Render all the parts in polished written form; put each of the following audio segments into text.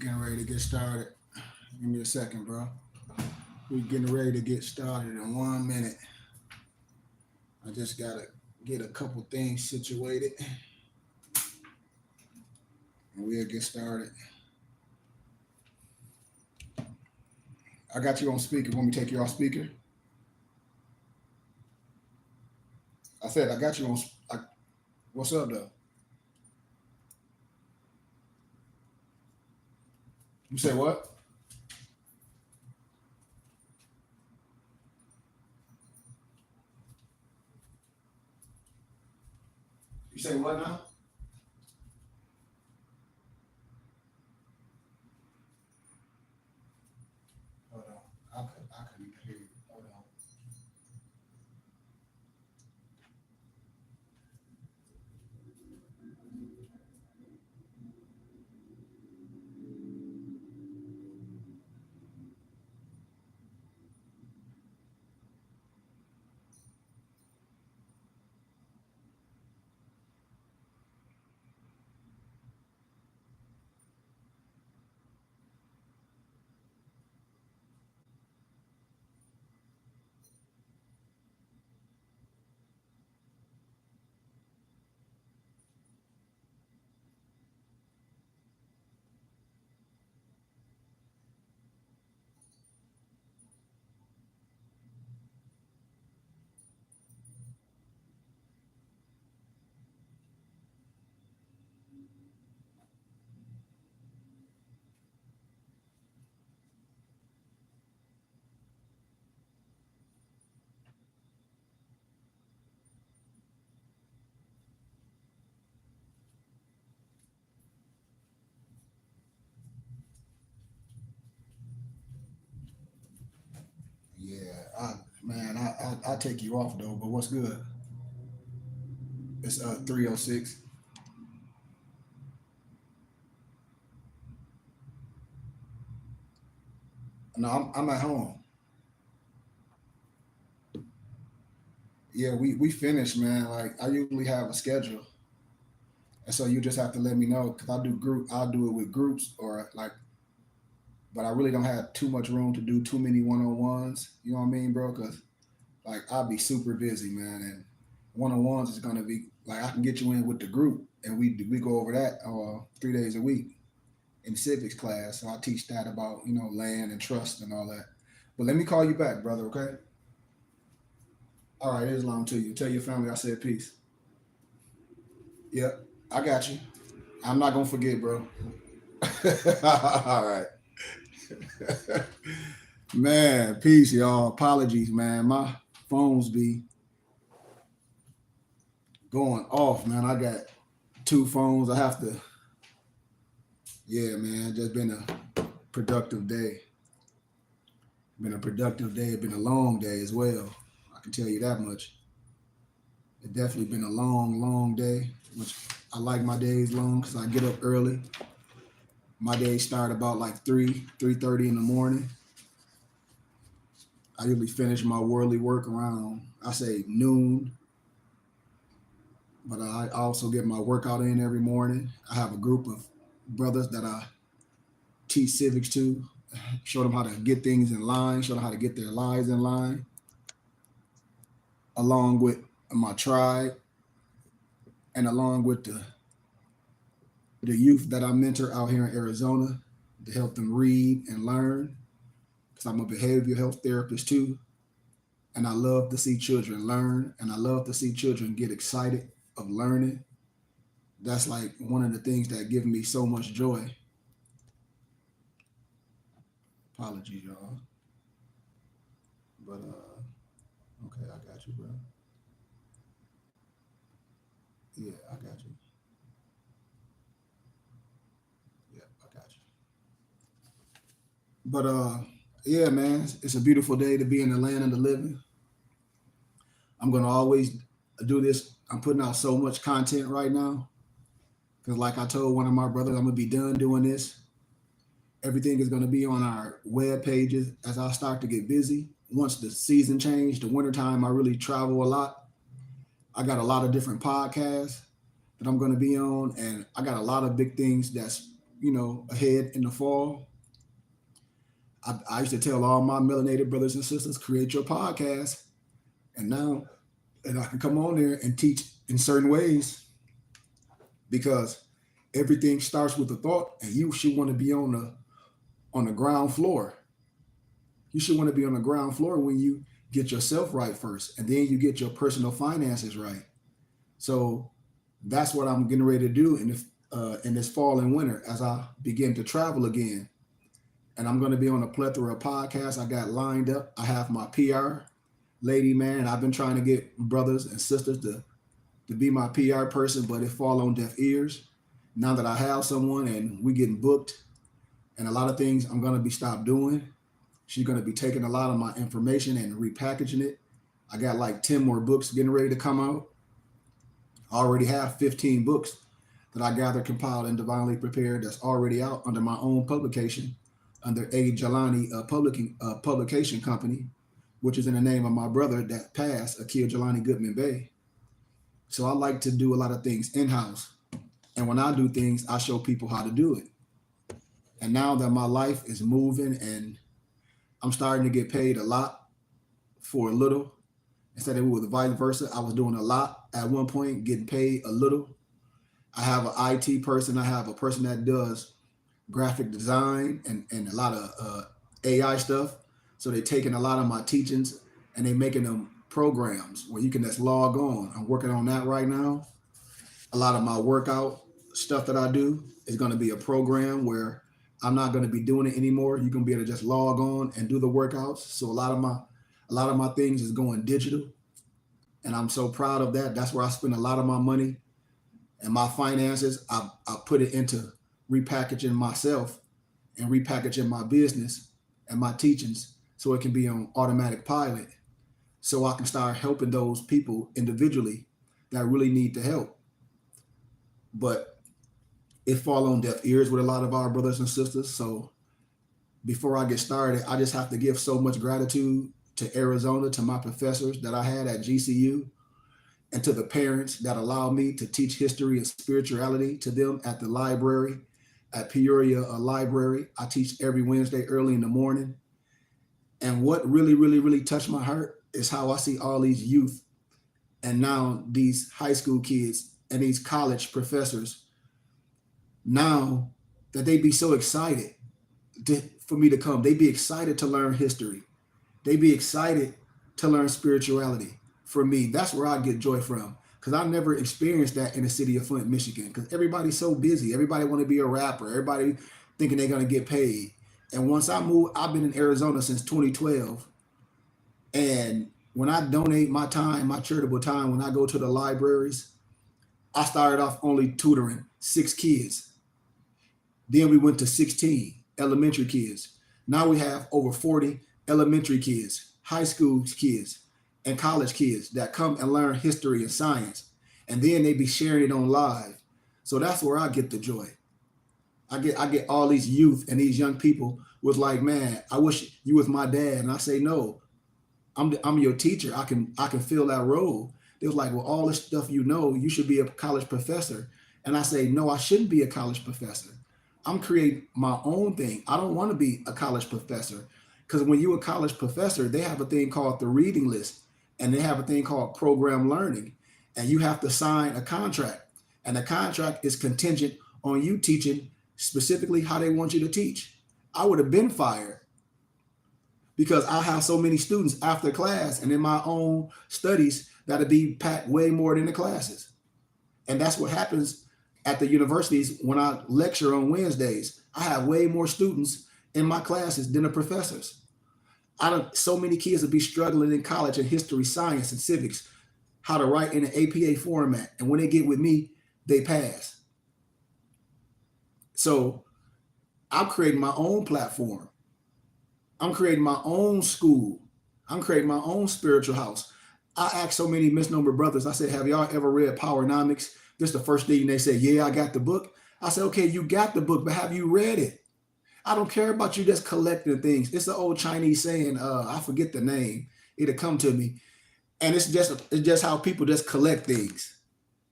Getting ready to get started. Give me a second, bro. We're getting ready to get started in 1 minute. I just gotta get a couple things situated and we'll get started. I got you on speaker. Want me to take you off speaker? I said I got you on. What's up, though? You say what? You say what now? Hold on. I couldn't hear you. Hold on. Yeah, man, I take you off though. But what's good? It's 3:06. No, I'm at home. Yeah, we finished, man. Like I usually have a schedule, and so you just have to let me know because I do group. I'll do it with groups or like, but I really don't have too much room to do too many one-on-ones. You know what I mean, bro? Because like I'll be super busy, man, and one-on-ones is gonna be like I can get you in with the group, and we go over that 3 days a week in civics class. So I teach that about land and trust and all that. But let me call you back, brother. Okay? All right, Islam to you. Tell your family I said peace. Yep, I got you. I'm not gonna forget, bro. All right. Man, peace, y'all. Apologies, man. My phones be going off, man. I got two phones. I have to, yeah, man. Just been a productive day. Been a productive day. It's been a long day as well. I can tell you that much. It definitely been a long, long day, which I like my days long because I get up early. My days start about like 3:30 in the morning. I usually finish my worldly work around, I say noon, but I also get my workout in every morning. I have a group of brothers that I teach civics to, show them how to get things in line, show them how to get their lives in line, along with my tribe and along with the youth that I mentor out here in Arizona to help them read and learn. Because I'm a behavioral health therapist too. And I love to see children learn and I love to see children get excited of learning. That's like one of the things that give me so much joy. Apologies, y'all. But okay, I got you, bro. Yeah, I got you. Yeah, I got you. But yeah, man, it's a beautiful day to be in the land of the living. I'm gonna always do this. I'm putting out so much content right now because, like I told one of my brothers, I'm gonna be done doing this. Everything is gonna be on our web pages as I start to get busy. Once the season changed, the wintertime, I really travel a lot. I got a lot of different podcasts that I'm gonna be on, and I got a lot of big things that's ahead in the fall, I used to tell all my melanated brothers and sisters, create your podcast. And now, and I can come on there and teach in certain ways because everything starts with a thought, and you should want to be on the ground floor. You should want to be on the ground floor when you get yourself right first, and then you get your personal finances right. So that's what I'm getting ready to do in this fall and winter as I begin to travel again. And I'm going to be on a plethora of podcasts I got lined up. I have my PR lady, man, and I've been trying to get brothers and sisters to be my PR person, but it fall on deaf ears. Now that I have someone and we getting booked, and a lot of things I'm going to be stopped doing. She's going to be taking a lot of my information and repackaging it. I got like 10 more books getting ready to come out. I already have 15 books that I gathered, compiled, and divinely prepared that's already out under my own publication, under A. Jelani publication company, which is in the name of my brother that passed, Akil Jelani Goodman Bay. So I like to do a lot of things in-house. And when I do things, I show people how to do it. And now that my life is moving and I'm starting to get paid a lot for a little, instead of it was vice versa, I was doing a lot at one point, getting paid a little. I have an IT person. I have a person that does graphic design and a lot of AI stuff. So they're taking a lot of my teachings and they're making them programs where you can just log on. I'm working on that right now. A lot of my workout stuff that I do is going to be a program where I'm not going to be doing it anymore. You're going to be able to just log on and do the workouts. So a lot of my things is going digital, and I'm so proud of that. That's where I spend a lot of my money and my finances. I put it into repackaging myself and repackaging my business and my teachings so it can be on automatic pilot, so I can start helping those people individually that really need the help. But it fall on deaf ears with a lot of our brothers and sisters. So before I get started, I just have to give so much gratitude to Arizona, to my professors that I had at GCU, and to the parents that allowed me to teach history and spirituality to them at the library, at Peoria Library. I teach every Wednesday early in the morning. And what really, really, really touched my heart is how I see all these youth and now these high school kids and these college professors now that they be so excited for me to come. They be excited to learn history. They be excited to learn spirituality. For me, that's where I get joy from, because I never experienced that in the city of Flint, Michigan, because everybody's so busy. Everybody want to be a rapper. Everybody thinking they're going to get paid. And once I moved, I've been in Arizona since 2012. And when I donate my time, my charitable time, when I go to the libraries, I started off only tutoring 6 kids. Then we went to 16 elementary kids. Now we have over 40 elementary kids, high school kids, and college kids that come and learn history and science. And then they be sharing it on live. So that's where I get the joy. I get all these youth and these young people was like, man, I wish you was my dad. And I say, no, I'm your teacher. I can fill that role. They was like, well, all this stuff you should be a college professor. And I say, no, I shouldn't be a college professor. I'm creating my own thing. I don't want to be a college professor, because when you're a college professor, they have a thing called the reading list, and they have a thing called program learning, and you have to sign a contract, and the contract is contingent on you teaching specifically how they want you to teach. I would have been fired because I have so many students after class and in my own studies that'll be packed way more than the classes. And that's what happens at the universities when I lecture on Wednesdays. I have way more students in my classes than the professors. So many kids will be struggling in college in history, science, and civics, how to write in an APA format. And when they get with me, they pass. So I'm creating my own platform. I'm creating my own school. I'm creating my own spiritual house. I asked so many misnomer brothers, I said, have y'all ever read Powernomics? This is the first thing they said, yeah, I got the book. I said, okay, you got the book, but have you read it? I don't care about you just collecting things. It's an old Chinese saying, I forget the name. It'll come to me. And it's just how people just collect things.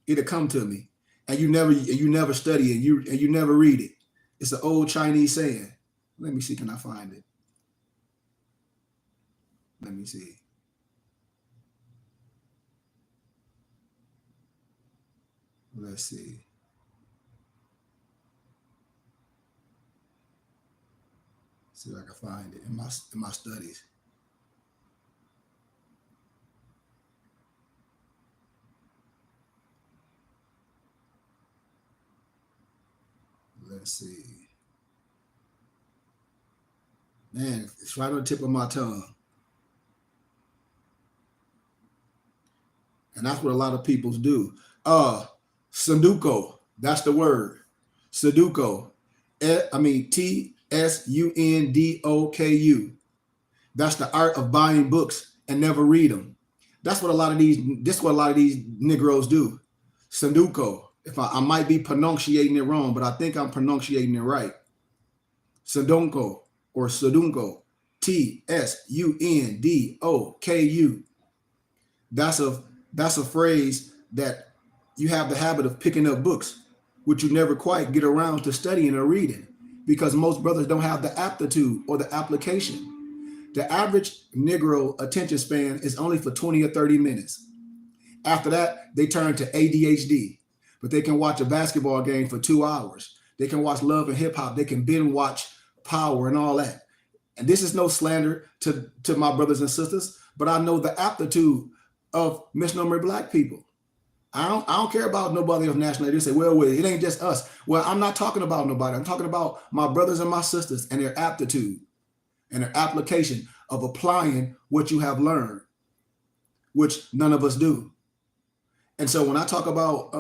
It'll come to me. And you never study it, and you never read it. It's an old Chinese saying. Let me see, can I find it? Let me see. Let's see. See if I can find it in my studies. Let's see. Man, it's right on the tip of my tongue. And that's what a lot of people do. Sudoku. That's the word. Sudoku. Tsundoku. That's the art of buying books and never read them. That's what a lot of these. This is what a lot of these Negroes do. Sudoku. If I might be pronunciating it wrong, but I think I'm pronunciating it right. Sudoku or Sudoku. Tsundoku. That's a phrase that you have the habit of picking up books, which you never quite get around to studying or reading, because most brothers don't have the aptitude or the application. The average Negro attention span is only for 20 or 30 minutes. After that, they turn to ADHD, but they can watch a basketball game for 2 hours. They can watch Love and Hip Hop. They can binge watch Power and all that. And this is no slander to my brothers and sisters, but I know the aptitude of misnomer Black people. I don't care about nobody of nationality. They say, well, it ain't just us. Well, I'm not talking about nobody. I'm talking about my brothers and my sisters and their aptitude and their application of applying what you have learned, which none of us do. And so when I talk about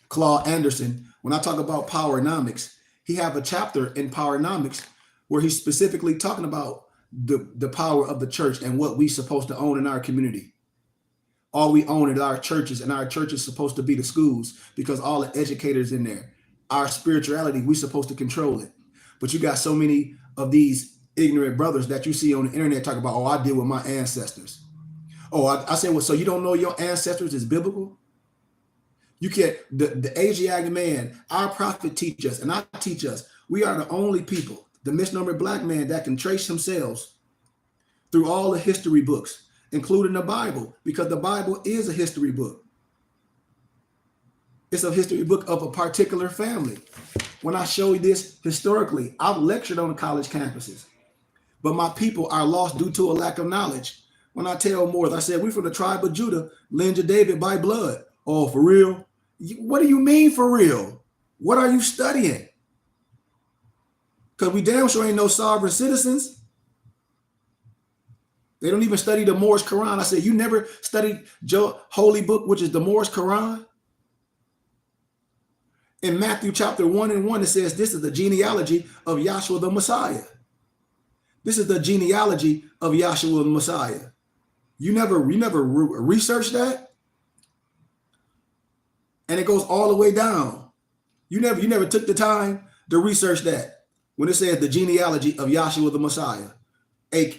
Claude Anderson, when I talk about Powernomics, he have a chapter in Powernomics where he's specifically talking about the power of the church and what we're supposed to own in our community. All we own is our churches, and our church is supposed to be the schools because all the educators in there. Our spirituality, we're supposed to control it. But you got so many of these ignorant brothers that you see on the internet talk about, oh, I deal with my ancestors. Oh, I said, well, so you don't know your ancestors is biblical? You can't, the Asiatic man, our prophet teach us, and I teach us, we are the only people, the misnomer Black man, that can trace themselves through all the history books, including the Bible, because the Bible is a history book. It's a history book of a particular family. When I show you this historically, I've lectured on college campuses, but my people are lost due to a lack of knowledge. When I tell Moors, I said, we're from the tribe of Judah, lineage of David by blood. Oh, for real? What do you mean for real? What are you studying? Because we damn sure ain't no sovereign citizens. They don't even study the Moorish Quran. I said, you never studied Joe holy book, which is the Moorish Quran? In Matthew chapter 1:1, it says, this is the genealogy of Yahshua the Messiah. This is the genealogy of Yahshua the Messiah. You never researched that? And it goes all the way down. You never took the time to research that. When it says the genealogy of Yahshua the Messiah,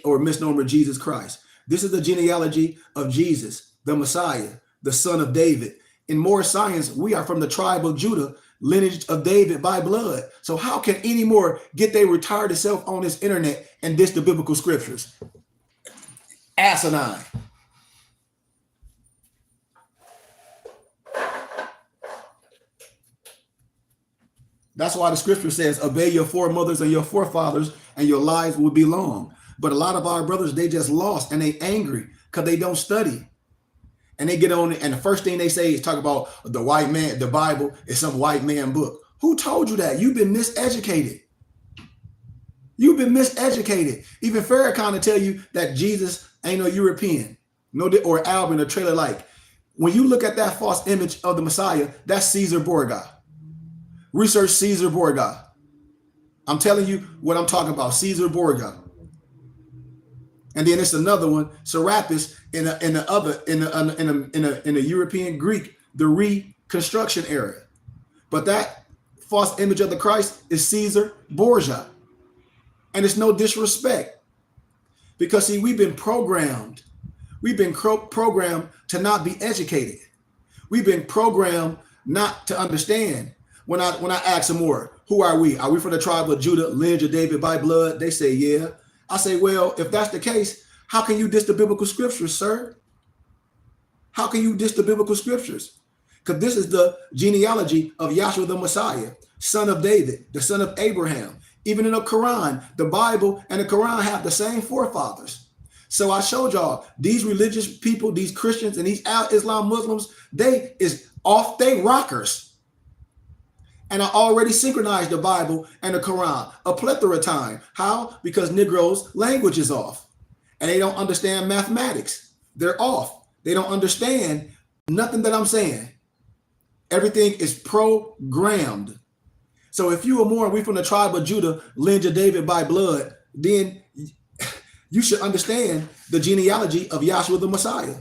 or misnomer Jesus Christ. This is the genealogy of Jesus, the Messiah, the son of David. In more science, we are from the tribe of Judah, lineage of David by blood. So how can any more get their retarded self on this internet and diss the biblical scriptures? Asinine. That's why the scripture says, obey your foremothers and your forefathers, and your lives will be long. But a lot of our brothers, they just lost and they angry because they don't study. And they get on it, and the first thing they say is talk about the white man, the Bible is some white man book. Who told you that? You've been miseducated. You've been miseducated. Even Farrakhan will tell you that Jesus ain't no European, or Alvin or trailer like. When you look at that false image of the Messiah, that's Caesar Borgia. Research Caesar Borgia. I'm telling you what I'm talking about, Caesar Borgia. And then it's another one, Serapis, in the European Greek, the Reconstruction era. But that false image of the Christ is Caesar Borgia. And it's no disrespect. Because see, we've been programmed. We've been programmed to not be educated. We've been programmed not to understand. When I ask them more, who are we? Are we from the tribe of Judah, lineage of David by blood? They say, yeah. I say, well, if that's the case, how can you diss the biblical scriptures, sir? How can you diss the biblical scriptures? Because this is the genealogy of Yahshua the Messiah, son of David, the son of Abraham. Even in the Quran, the Bible and the Quran have the same forefathers. So I showed y'all these religious people, these Christians and these Islam Muslims, they is off they rockers. And I already synchronized the Bible and the Quran a plethora of time. How? Because Negroes' language is off. And they don't understand mathematics. They're off. They don't understand nothing that I'm saying. Everything is programmed. So if you are more, we from the tribe of Judah, lineage of David by blood, then you should understand the genealogy of Yahshua the Messiah.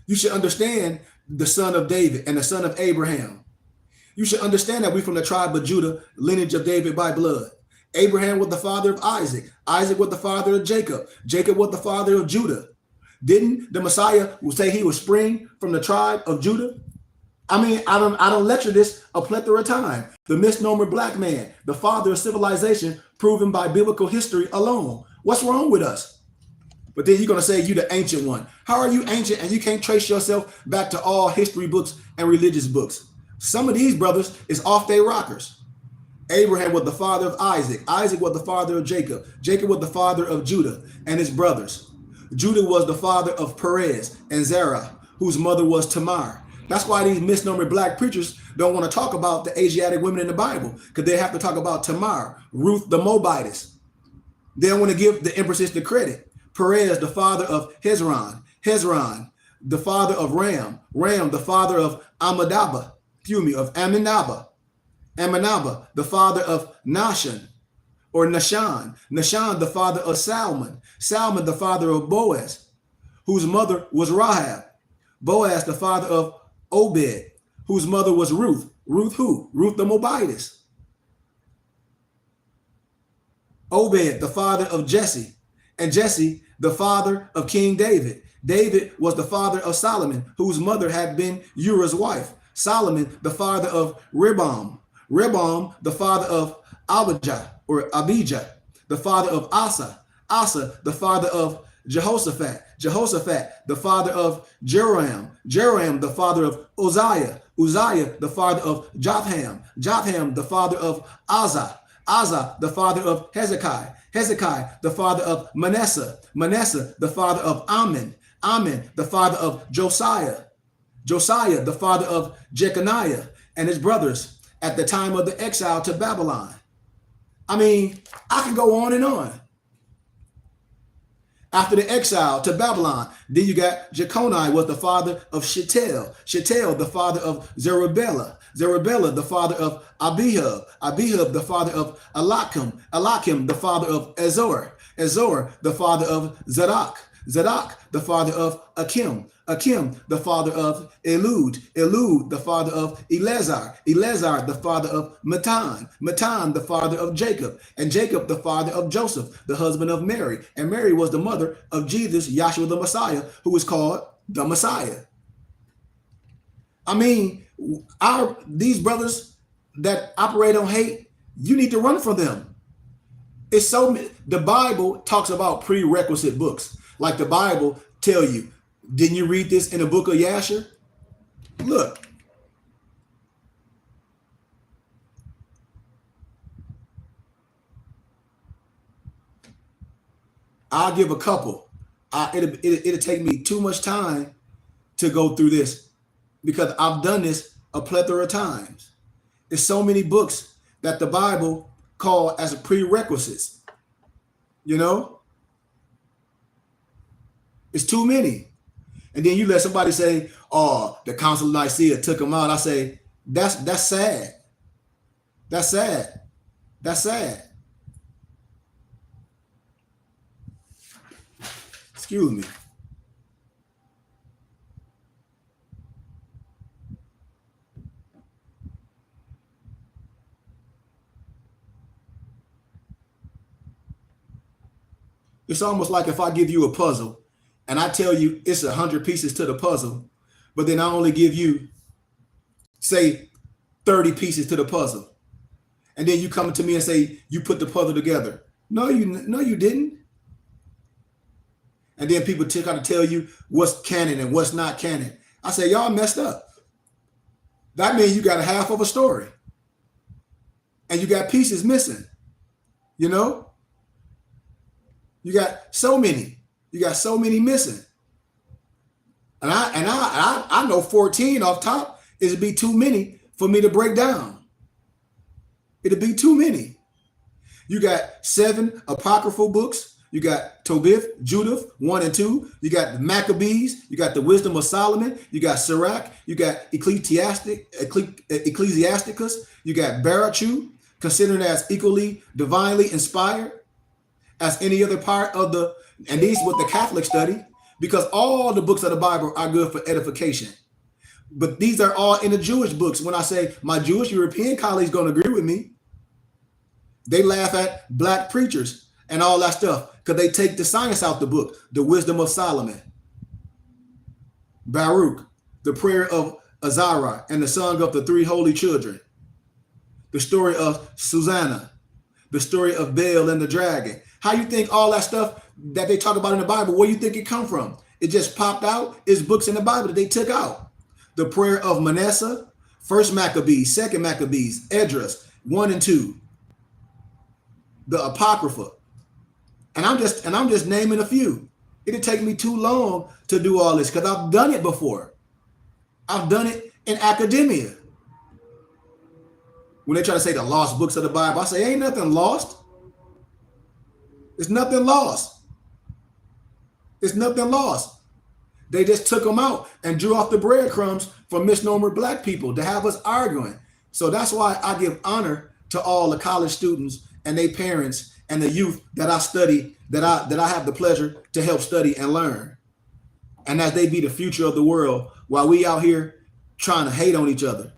You should understand the son of David and the son of Abraham. You should understand that we from the tribe of Judah, lineage of David by blood. Abraham was the father of Isaac. Isaac was the father of Jacob. Jacob was the father of Judah. Didn't the Messiah say he was spring from the tribe of Judah? I mean, I don't lecture this a plethora of time. The misnomer black man, the father of civilization, proven by biblical history alone. What's wrong with us? But then you're going to say you the ancient one. How are you ancient and you can't trace yourself back to all history books and religious books? Some of these brothers is off their rockers. Abraham was the father of Isaac. Isaac was the father of Jacob. Jacob was the father of Judah and his brothers. Judah was the father of Perez and Zerah, whose mother was Tamar. That's why these misnomered black preachers don't want to talk about the Asiatic women in the Bible, because they have to talk about Tamar, Ruth the Moabitess. They don't want to give the empresses the credit. Perez, the father of Hezron. Hezron, the father of Ram. Ram, the father of Aminadab. Aminadab, the father of Nahshon, or Nashan. Nashan, the father of Salmon. Salmon, the father of Boaz, whose mother was Rahab. Boaz, the father of Obed, whose mother was Ruth. Ruth who? Ruth the Moabitess. Obed, the father of Jesse, and Jesse, the father of King David. David was the father of Solomon, whose mother had been Uriah's wife. Solomon, the father of Rehoboam. Rehoboam, the father of Abijah, the father of Asa. Asa, the father of Jehoshaphat. Jehoshaphat, the father of Joram. Joram, the father of Uzziah. Uzziah, the father of Jotham. Jotham, the father of Asa. Asa, the father of Hezekiah. Hezekiah, the father of Manasseh. Manasseh, the father of Ammon. Ammon, the father of Josiah. Josiah, the father of Jeconiah and his brothers at the time of the exile to Babylon. I mean, I can go on and on. After the exile to Babylon, then you got Jeconiah was the father of Shealtiel. Shealtiel, the father of Zerubbabel. Zerubbabel, the father of Abihud. Abihud, the father of Eliakim. Eliakim, the father of Azor. Azor, the father of Zadok. Zadok, the father of Akim. Akim, the father of Elud. Elud, the father of Eleazar. Eleazar, the father of Matan. Matan, the father of Jacob. And Jacob, the father of Joseph, the husband of Mary. And Mary was the mother of Jesus, Yahshua the Messiah, who is called the Messiah. I mean, these brothers that operate on hate, you need to run from them. It's so, the Bible talks about prerequisite books. Like the Bible tell you, didn't you read this in the book of Yasher? Look. I'll give a couple. It'll take me too much time to go through this because I've done this a plethora of times. There's so many books that the Bible call as prerequisites. You know? It's too many. And then you let somebody say, oh, the Council of Nicaea took them out. I say, that's sad. That's sad. That's sad. Excuse me. It's almost like if I give you a puzzle and I tell you it's 100 pieces to the puzzle, but then I only give you, say, 30 pieces to the puzzle. And then you come to me and say you put the puzzle together. No, you didn't. And then people try to tell you what's canon and what's not canon. I say, y'all messed up. That means you got a half of a story. And you got pieces missing. You know? You got so many. You got so many missing. And I know 14 off top it'd be too many for me to break down. It'd be too many. You got 7 apocryphal books. You got Tobith, Judith, 1 and 2. You got the Maccabees. You got the Wisdom of Solomon. You got Sirach. You got Ecclesiasticus. You got Barachu, considered as equally divinely inspired as any other part of the, and these what the Catholic study, because all the books of the Bible are good for edification. But these are all in the Jewish books. When I say my Jewish European colleagues going to agree with me, they laugh at black preachers and all that stuff because they take the science out the book. The Wisdom of Solomon, Baruch, the prayer of Azariah and the song of the 3 holy children, the story of Susanna, the story of Baal and the dragon. How you think all that stuff that they talk about in the Bible, where you think it come from? It just popped out. It's books in the Bible that they took out. The prayer of Manasseh, 1st Maccabees, 2nd Maccabees, Esdras, 1 and 2. The Apocrypha. And I'm just naming a few. It'd take me too long to do all this because I've done it before. I've done it in academia. When they try to say the lost books of the Bible, I say ain't nothing lost. It's nothing lost. It's nothing lost. They just took them out and drew off the breadcrumbs for misnomer black people to have us arguing. So that's why I give honor to all the college students and their parents and the youth that I study, that I have the pleasure to help study and learn. And as they be the future of the world, while we out here trying to hate on each other,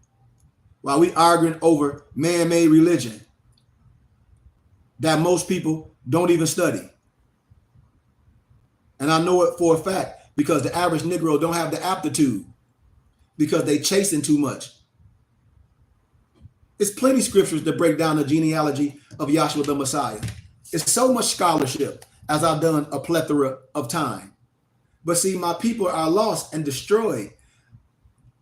while we arguing over man-made religion that most people don't even study. And I know it for a fact because the average Negro don't have the aptitude because they chasing too much. It's plenty scriptures that break down the genealogy of Yahshua the Messiah. It's so much scholarship as I've done a plethora of time. But see, my people are lost and destroyed.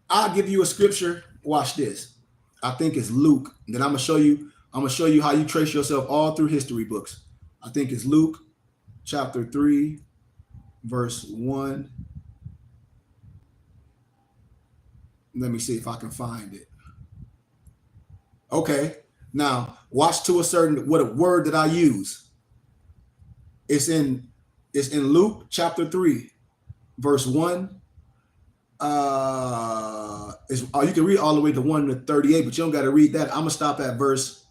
I'll give you a scripture. Watch this. I think it's Luke. And then I'm gonna show you how you trace yourself all through history books. I think it's Luke chapter 3, verse 1. Let me see if I can find it. Okay, now watch to a certain what a word that I use. It's in Luke chapter 3, verse 1. You can read all the way to 1 to 38, but you don't got to read that. I'm gonna stop at verse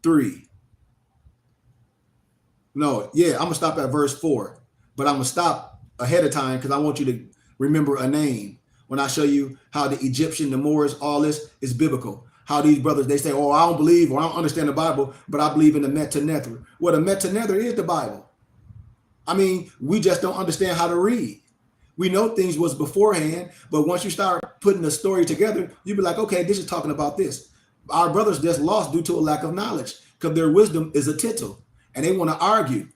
3. No, yeah, I'm gonna stop at verse 4, but I'm gonna stop ahead of time because I want you to remember a name when I show you how the Egyptian, the Moors, all this is biblical. How these brothers, they say, oh, I don't believe or I don't understand the Bible, but I believe in the Metanether. Well, the Metanether is the Bible. I mean, we just don't understand how to read. We know things was beforehand, but once you start putting the story together, you be like, okay, this is talking about this. Our brothers just lost due to a lack of knowledge because their wisdom is a tittle and they want to argue.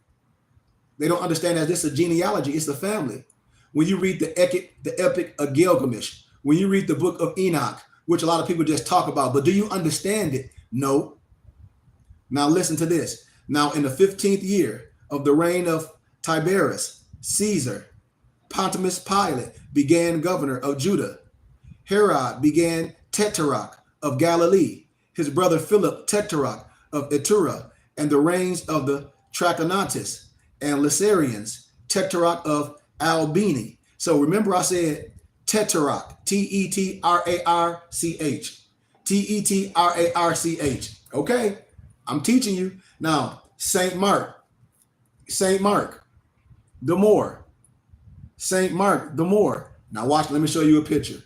They don't understand that this is a genealogy, it's a family. When you read the Epic of Gilgamesh, when you read the book of Enoch, which a lot of people just talk about, but do you understand it? No. Now listen to this. Now in the 15th year of the reign of Tiberius, Caesar, Pontius Pilate began governor of Judah. Herod began tetrarch of Galilee. His brother Philip tetrarch of Iturea, and the reigns of the Trachonitis and Lysarians, tetrarch of Albini. So remember I said tetrarch, Tetrarch, Tetrarch. Okay, I'm teaching you. Now, Saint Mark, the Moor. Saint Mark, the Moor. Now watch, let me show you a picture.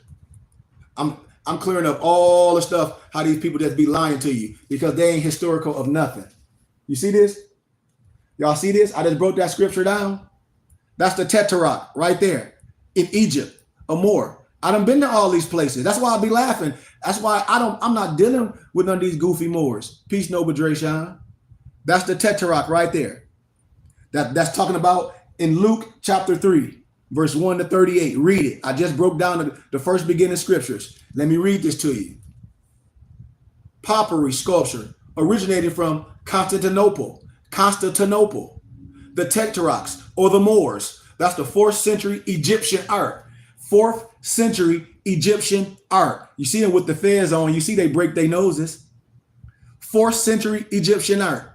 I'm clearing up all the stuff, how these people just be lying to you because they ain't historical of nothing. You see this? Y'all see this? I just broke that scripture down. That's the Tetrarch right there in Egypt, a Moor. I done been to all these places. That's why I be laughing. That's why I'm not dealing with none of these goofy Moors. Peace, Noble Dre Sean. That's the Tetrarch right there. That's talking about in Luke chapter 3, verse 1 to 38. Read it. I just broke down the first beginning scriptures. Let me read this to you. Pottery sculpture originated from Constantinople. The Tetrarchs or the Moors. That's the 4th century Egyptian art. 4th century Egyptian art. You see them with the fez on. You see they break their noses. 4th century Egyptian art.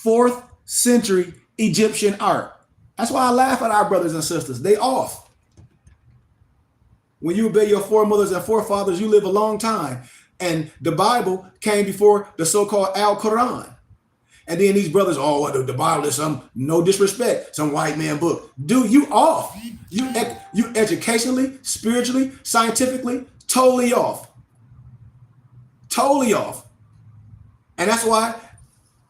4th century Egyptian art. That's why I laugh at our brothers and sisters. They off. When you obey your foremothers and forefathers, you live a long time. And the Bible came before the so-called Al-Quran. And then these brothers, oh, the Bible is some, no disrespect, some white man book. Dude, you off. You educationally, spiritually, scientifically, totally off. Totally off. And that's why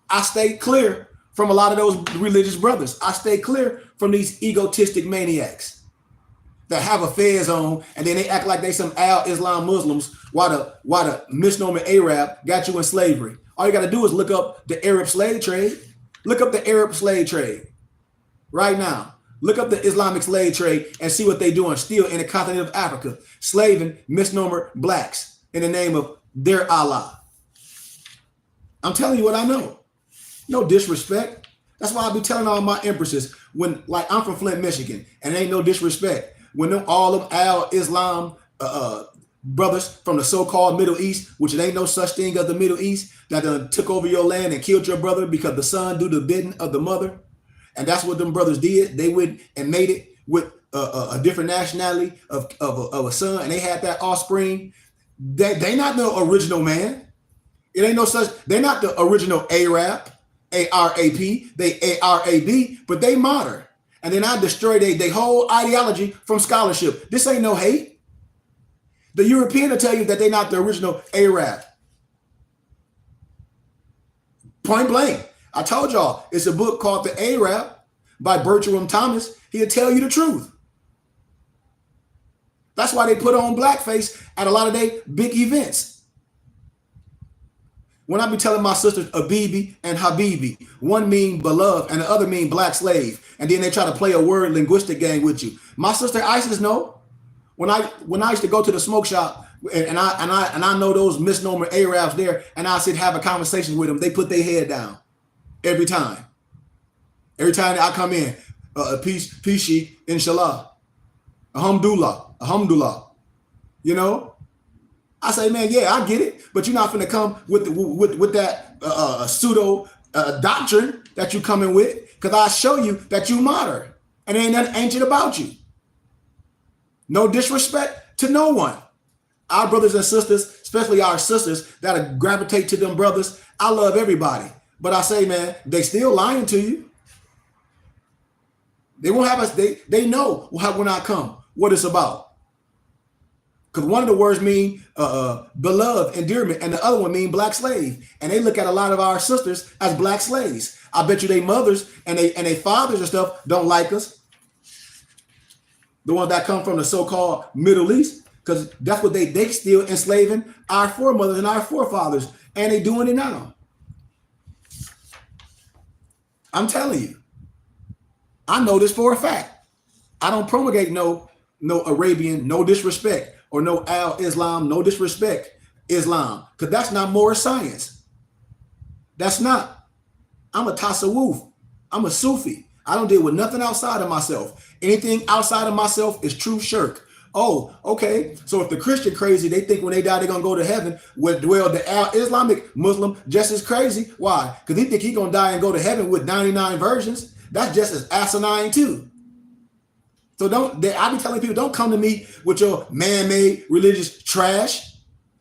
I stay clear from a lot of those religious brothers. I stay clear from these egotistic maniacs that have a fez on, and then they act like they some Al-Islam Muslims while the misnomer Arab got you in slavery. All you got to do is look up the Arab slave trade. Look up the Arab slave trade right now. Look up the Islamic slave trade and see what they doing still in the continent of Africa, slaving misnomer blacks in the name of their Allah. I'm telling you what I know. No disrespect. That's why I be telling all my empresses when, like, I'm from Flint, Michigan, and ain't no disrespect. When all of Al-Islam brothers from the so-called Middle East, which it ain't no such thing as the Middle East, that took over your land and killed your brother because the son do the bidding of the mother. And that's what them brothers did. They went and made it with a different nationality of a son, and they had that offspring. They not the original man. It ain't no such. They're not the original Arab, A-R-A-P. They A-R-A-B, but they modern. And then I destroy their whole ideology from scholarship. This ain't no hate. The European will tell you that they're not the original Arab. Point blank. I told y'all, it's a book called The Arab by Bertram Thomas. He'll tell you the truth. That's why they put on blackface at a lot of their big events. When I be telling my sisters Abibi and Habibi, one mean beloved and the other mean black slave, and then they try to play a word linguistic game with you. My sister Isis know. When I used to go to the smoke shop and I know those misnomer Arabs there, and I sit have a conversation with them, they put their head down every time. Every time I come in, peace, inshallah, alhamdulillah, you know. I say, man, yeah, I get it, but you're not finna come with that pseudo doctrine that you coming with, because I show you that you modern and there ain't nothing ancient about you. No disrespect to no one. Our brothers and sisters, especially our sisters that gravitate to them brothers, I love everybody, but I say, man, they still lying to you. They won't have us. They know when I come what it's about. Because one of the words mean beloved, endearment, and the other one mean black slave. And they look at a lot of our sisters as black slaves. I bet you they mothers and they fathers and stuff don't like us. The ones that come from the so-called Middle East, because that's what they still enslaving our foremothers and our forefathers, and they doing it now. I'm telling you, I know this for a fact. I don't promulgate no Arabian, no disrespect. Or no Al-Islam, no disrespect, Islam. Because that's not more science. That's not. I'm a tasawwuf. I'm a Sufi. I don't deal with nothing outside of myself. Anything outside of myself is true shirk. Oh, okay. So if the Christian crazy, they think when they die, they're going to go to heaven. Well, the Islamic Muslim just as crazy. Why? Because he think he's going to die and go to heaven with 99 virgins. That's just as asinine too. So I be telling people, don't come to me with your man-made religious trash,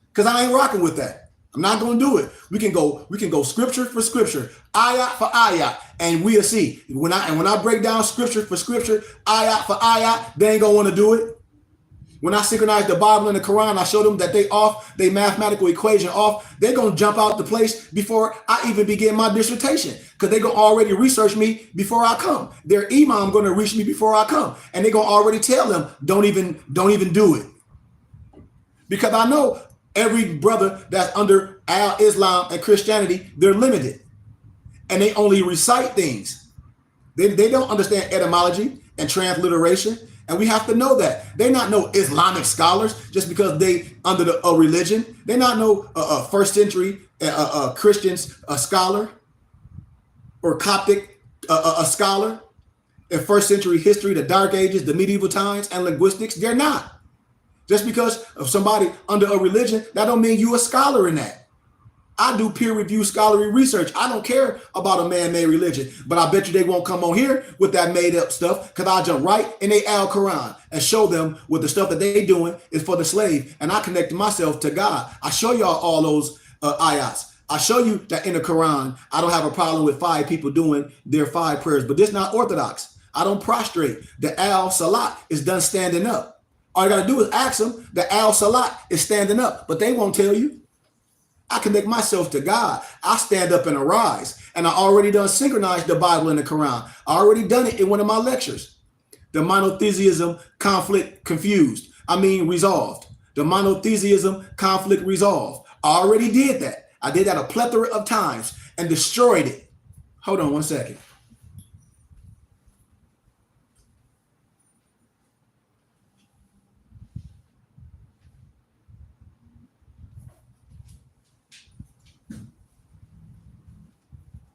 because I ain't rocking with that. I'm not going to do it. We can go scripture for scripture, ayat for ayat, and we'll see. When I break down scripture for scripture, ayat for ayat, they ain't gonna want to do it. When I synchronize the Bible and the Quran, I show them that they mathematical equation off. They're going to jump out the place before I even begin my dissertation, because they're going to already research me before I come. Their imam going to reach me before I come. And they're going to already tell them, don't even do it. Because I know every brother that's under Al Islam and Christianity, they're limited and they only recite things. They don't understand etymology and transliteration. And we have to know that. They not know Islamic scholars just because they under a religion. They not know a first century Christians a scholar or Coptic a scholar in first century history, the Dark Ages, the medieval times, and linguistics. They're not. Just because of somebody under a religion, that don't mean you a scholar in that. I do peer-reviewed scholarly research. I don't care about a man-made religion, but I bet you they won't come on here with that made-up stuff because I jump right in the Al-Quran and show them what the stuff that they doing is for the slave, and I connect myself to God. I show y'all all those ayats. I show you that in the Quran, I don't have a problem with 5 people doing their 5 prayers, but this is not orthodox. I don't prostrate. The Al-Salat is done standing up. All you got to do is ask them. The Al-Salat is standing up, but they won't tell you. I connect myself to God. I stand up and arise. And I already done synchronized the Bible and the Quran. I already done it in one of my lectures. The monotheism, conflict, confused. Resolved. The monotheism, conflict, resolved. I already did that. I did that a plethora of times and destroyed it. Hold on one second.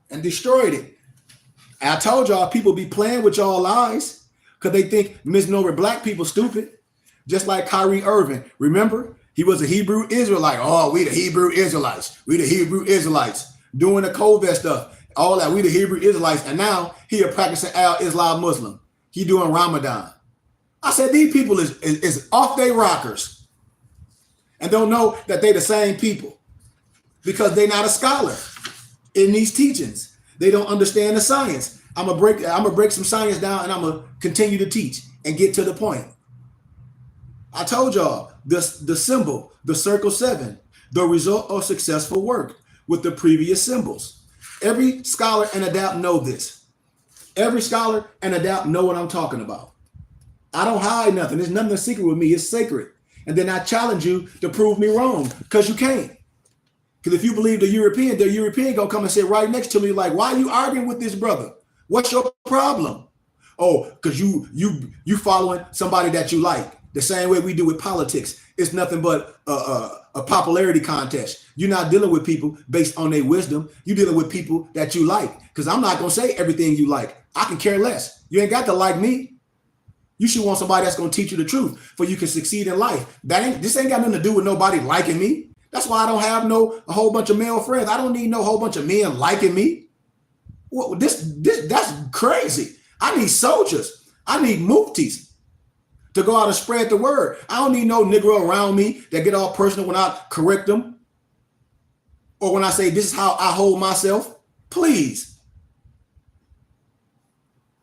And destroyed it. And I told y'all people be playing with y'all lies because they think misnomer black people stupid. Just like Kyrie Irving. Remember? He was a Hebrew Israelite. Oh, we the Hebrew Israelites. We the Hebrew Israelites. Doing the COVID stuff. All that. We the Hebrew Israelites. And now he a practicing Al-Islam Muslim. He doing Ramadan. I said these people is off their rockers. And don't know that they the same people. Because they not a scholar in these teachings. They don't understand the science. I'm gonna break some science down and I'm gonna continue to teach and get to the point. I told y'all the symbol, the circle 7, the result of successful work with the previous symbols. Every scholar and adept know this. Every scholar and adept know what I'm talking about. I don't hide nothing. There's nothing secret with me. It's sacred. And then I challenge you to prove me wrong because you can't. Because if you believe the European gonna come and sit right next to me like, why are you arguing with this brother? What's your problem? Oh, because you following somebody that you like. The same way we do with politics. It's nothing but a popularity contest. You're not dealing with people based on their wisdom. You're dealing with people that you like. Because I'm not gonna say everything you like. I can care less. You ain't got to like me. You should want somebody that's gonna teach you the truth for you can succeed in life. This ain't got nothing to do with nobody liking me. That's why I don't have a whole bunch of male friends. I don't need no whole bunch of men liking me. Well, that's crazy. I need soldiers. I need muftis to go out and spread the word. I don't need no Negro around me that get all personal when I correct them or when I say this is how I hold myself. Please.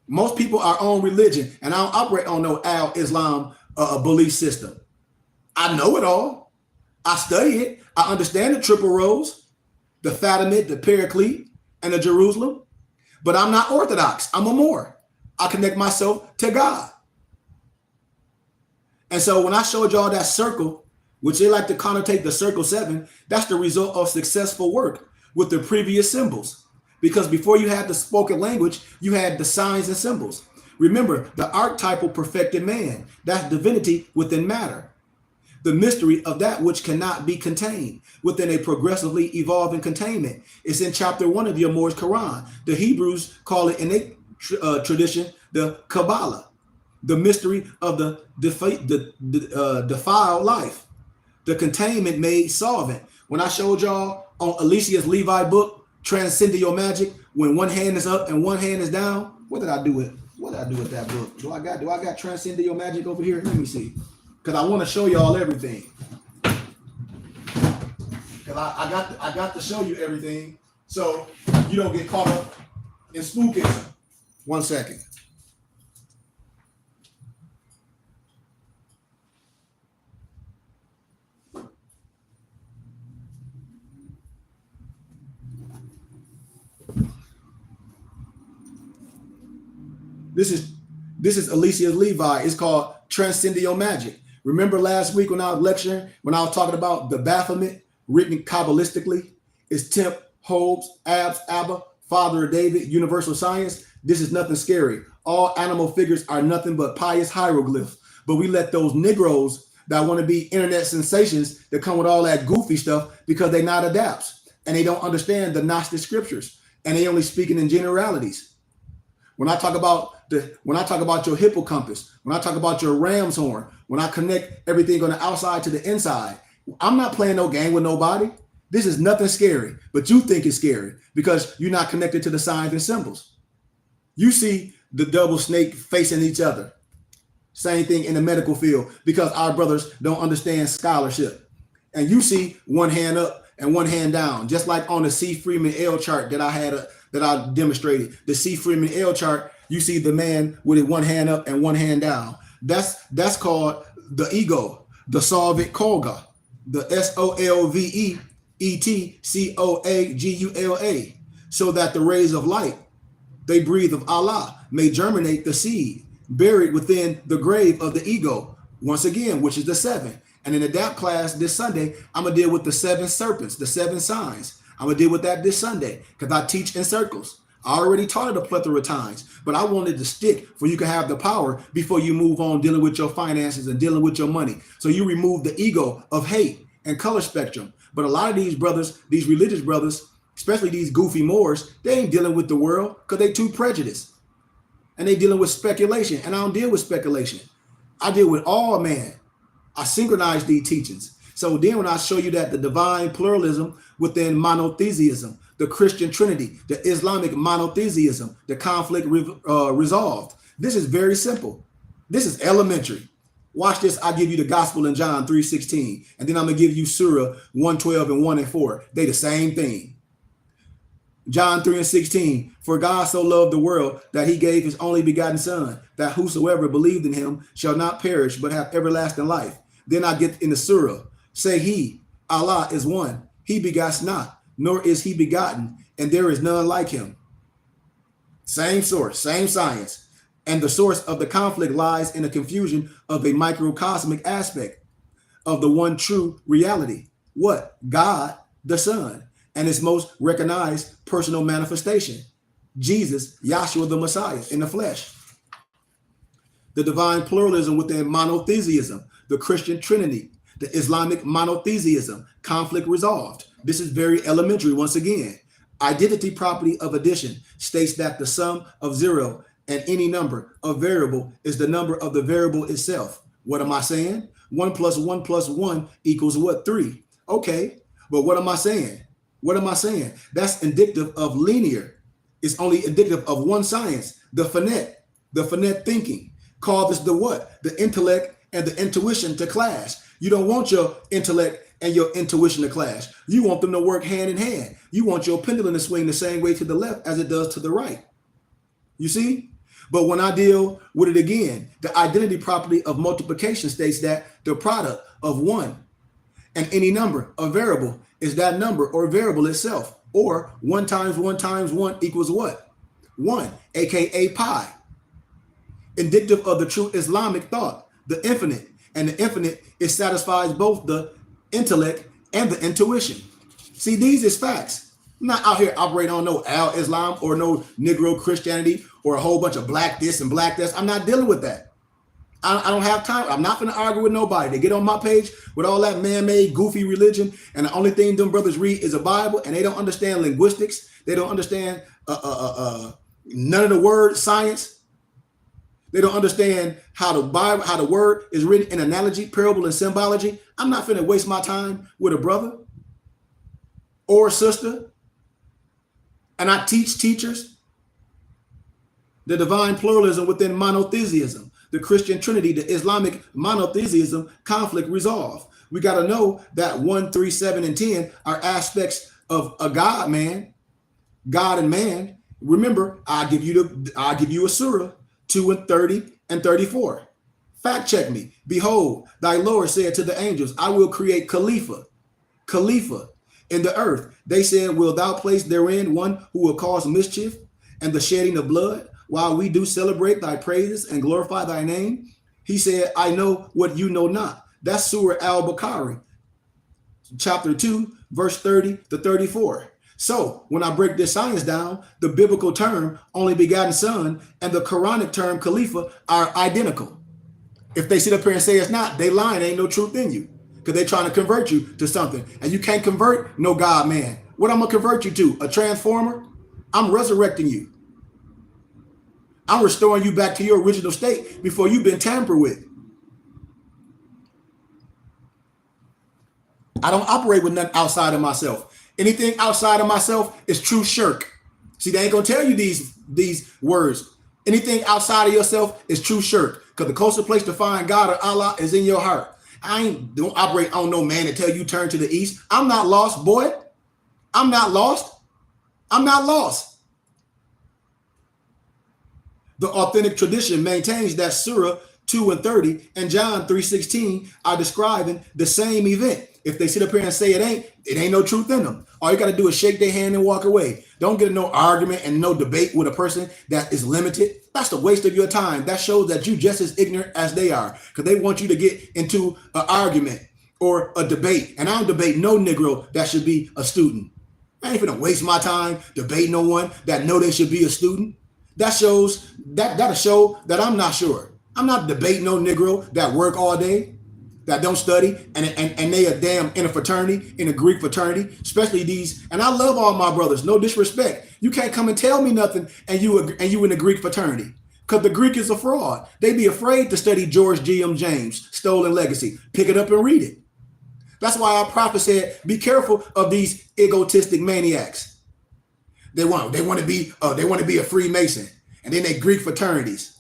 Most people are on religion, and I don't operate on no Al-Islam belief system. I know it all. I study it. I understand the triple rows, the Fatimid, the Paraclete, and the Jerusalem. But I'm not Orthodox. I'm a Moor. I connect myself to God. And so when I showed y'all that circle, which they like to connotate the circle 7, that's the result of successful work with the previous symbols. Because before you had the spoken language, you had the signs and symbols. Remember, the archetypal perfected man, that's divinity within matter. The mystery of that which cannot be contained within a progressively evolving containment. It's in chapter 1 of your Moorish Quran. The Hebrews call it in their tradition the Kabbalah, the mystery of the defiled life, the containment made solvent. When I showed y'all on Alicia's Levi book, Transcendental Magic, when one hand is up and one hand is down, what did I do with that book? Do I got Transcendental Magic over here? Let me see. Because I want to show y'all everything. Because I got to show you everything so you don't get caught up in spookism. 1 second. This is Alicia's Levi. It's called Transcendental Magic. Remember last week when I was lecturing, when I was talking about the Baphomet written Kabbalistically, is Temp, Hobbes, Abs, Abba, Father of David, Universal Science. This is nothing scary. All animal figures are nothing but pious hieroglyphs. But we let those Negroes that want to be internet sensations that come with all that goofy stuff because they not adapts and they don't understand the Gnostic scriptures and they only speaking in generalities. When I talk about your hippocampus, when I talk about your ram's horn, when I connect everything on the outside to the inside, I'm not playing no game with nobody. This is nothing scary, but you think it's scary because you're not connected to the signs and symbols. You see the double snake facing each other. Same thing in the medical field because our brothers don't understand scholarship. And you see one hand up and one hand down, just like on the C. Freeman L chart that I demonstrated. The C. Freeman L chart, you see the man with one hand up and one hand down. That's called the ego, the Solvet Kolga, the SOLVEETCOAGULA, so that the rays of light they breathe of Allah may germinate the seed buried within the grave of the ego, once again, which is the seven. And in the DAP class this Sunday, I'm going to deal with the seven serpents, the seven signs. I'm going to deal with that this Sunday because I teach in circles. I already taught it a plethora of times, but I wanted to stick for you can have the power before you move on dealing with your finances and dealing with your money. So you remove the ego of hate and color spectrum. But a lot of these brothers, these religious brothers, especially these goofy Moors, they ain't dealing with the world because they too prejudiced. And they dealing with speculation. And I don't deal with speculation. I deal with all man. I synchronize these teachings. So then when I show you that the divine pluralism within monotheism, the Christian Trinity, the Islamic monotheism, the conflict resolved. This is very simple. This is elementary. Watch this. I give you the gospel in John 3:16. And then I'm going to give you Surah 1:12 and 1 and 4. They the same thing. John 3:16, for God so loved the world that he gave his only begotten son, that whosoever believed in him shall not perish, but have everlasting life. Then I get in the surah, say he, Allah is one, he begots not, nor is he begotten, and there is none like him. Same source, same science. And the source of the conflict lies in the confusion of a microcosmic aspect of the one true reality. What? God, the Son, and its most recognized personal manifestation, Jesus, Yahshua the Messiah in the flesh. The divine pluralism within monotheism, the Christian Trinity, the Islamic monotheism, conflict resolved. This is very elementary once again. Identity property of addition states that the sum of zero and any number of variable is the number of the variable itself. What am I saying? 1 + 1 + 1 equals what? 3. Okay, but what am I saying? What am I saying? That's indicative of linear. It's only indicative of one science, the finite thinking. Call this the what? The intellect and the intuition to clash. You don't want your intellect and your intuition to clash. You want them to work hand in hand. You want your pendulum to swing the same way to the left as it does to the right. You see? But when I deal with it again, the identity property of multiplication states that the product of one and any number, a variable, is that number or variable itself, or 1 × 1 × 1 equals what? 1, aka pi. Indicative of the true Islamic thought, the infinite, and the infinite, it satisfies both the intellect and the intuition. See, these is facts. I'm not out here operating on no Al-Islam or no Negro Christianity or a whole bunch of black this and black this. I'm not dealing with that. I don't have time. I'm not going to argue with nobody. They get on my page with all that man-made goofy religion, and the only thing them brothers read is a Bible, and they don't understand linguistics. They don't understand none of the word science. They don't understand how the Bible, how the word is written in analogy, parable, and symbology. I'm not finna waste my time with a brother or a sister. And I teach teachers the divine pluralism within monotheism, the Christian Trinity, the Islamic monotheism, conflict resolved. We got to know that 1, 3, 7, and 10 are aspects of a God, man, God and man. Remember, I'll give you a surah 2 and 30 and 34. Fact check me. Behold, thy Lord said to the angels, I will create Khalifa in the earth. They said, will thou place therein one who will cause mischief and the shedding of blood, while we do celebrate thy praises and glorify thy name? He said, I know what you know not. That's Surah al-Bukhari, chapter 2, verse 30 to 34. So when I break this science down, the biblical term only begotten son and the Quranic term Khalifa are identical. If they sit up here and say it's not, they lying, ain't no truth in you. Because they're trying to convert you to something. And you can't convert no God man. What I'm going to convert you to? A transformer? I'm resurrecting you. I'm restoring you back to your original state before you've been tampered with. I don't operate with nothing outside of myself. Anything outside of myself is true shirk. See, they ain't going to tell you these words. Anything outside of yourself is true shirk. Because the closest place to find God or Allah is in your heart. I don't operate on no man to tell you turn to the east. I'm not lost, boy. I'm not lost. I'm not lost. The authentic tradition maintains that Surah 2 and 30 and John 3:16 are describing the same event. If they sit up here and say it ain't no truth in them. All you got to do is shake their hand and walk away. Don't get in no argument and no debate with a person that is limited. That's a waste of your time. That shows that you just as ignorant as they are, because they want you to get into an argument or a debate. And I don't debate no Negro that should be a student. I ain't finna waste my time debating no one that know they should be a student. That shows that'll show that I'm not sure. I'm not debating no Negro that work all day, that don't study, and they are damn in a fraternity, in a Greek fraternity, especially these. And I love all my brothers, no disrespect. You can't come and tell me nothing and you in a Greek fraternity, because the Greek is a fraud. They be afraid to study George G.M. James, Stolen Legacy. Pick it up and read it. That's why our prophet said, be careful of these egotistic maniacs. They want to be a Freemason, and then they Greek fraternities.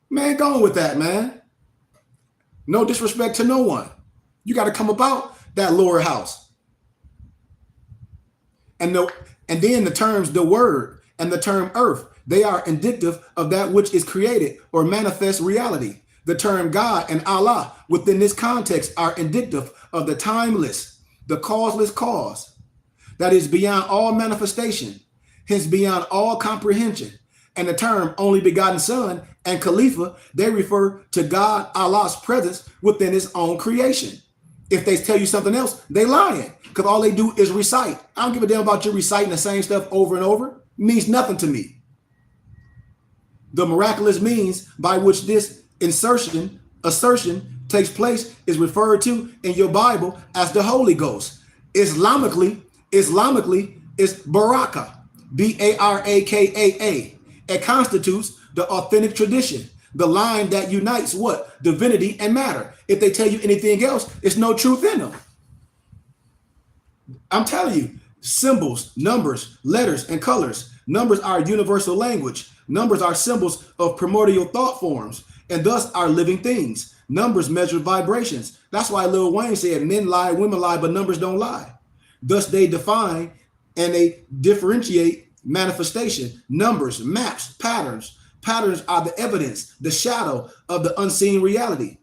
Man, go on with that, man. No disrespect to no one. You got to come about that lower house. And then the terms the word and the term earth, they are indicative of that which is created or manifest reality. The term God and Allah within this context are indicative of the timeless, the causeless cause that is beyond all manifestation, hence beyond all comprehension. And the term only begotten son and Khalifa, they refer to God, Allah's presence within his own creation. If they tell you something else, they lying, because all they do is recite. I don't give a damn about you reciting the same stuff over and over. It means nothing to me. The miraculous means by which this assertion takes place is referred to in your Bible as the Holy Ghost. Islamically is Baraka, Barakaa. It constitutes the authentic tradition, the line that unites what? Divinity and matter. If they tell you anything else, it's no truth in them. I'm telling you, symbols, numbers, letters, and colors. Numbers are universal language. Numbers are symbols of primordial thought forms, and thus are living things. Numbers measure vibrations. That's why Lil Wayne said men lie, women lie, but numbers don't lie. Thus they define and they differentiate manifestation. Numbers, maps, patterns. Patterns are the evidence, the shadow of the unseen reality.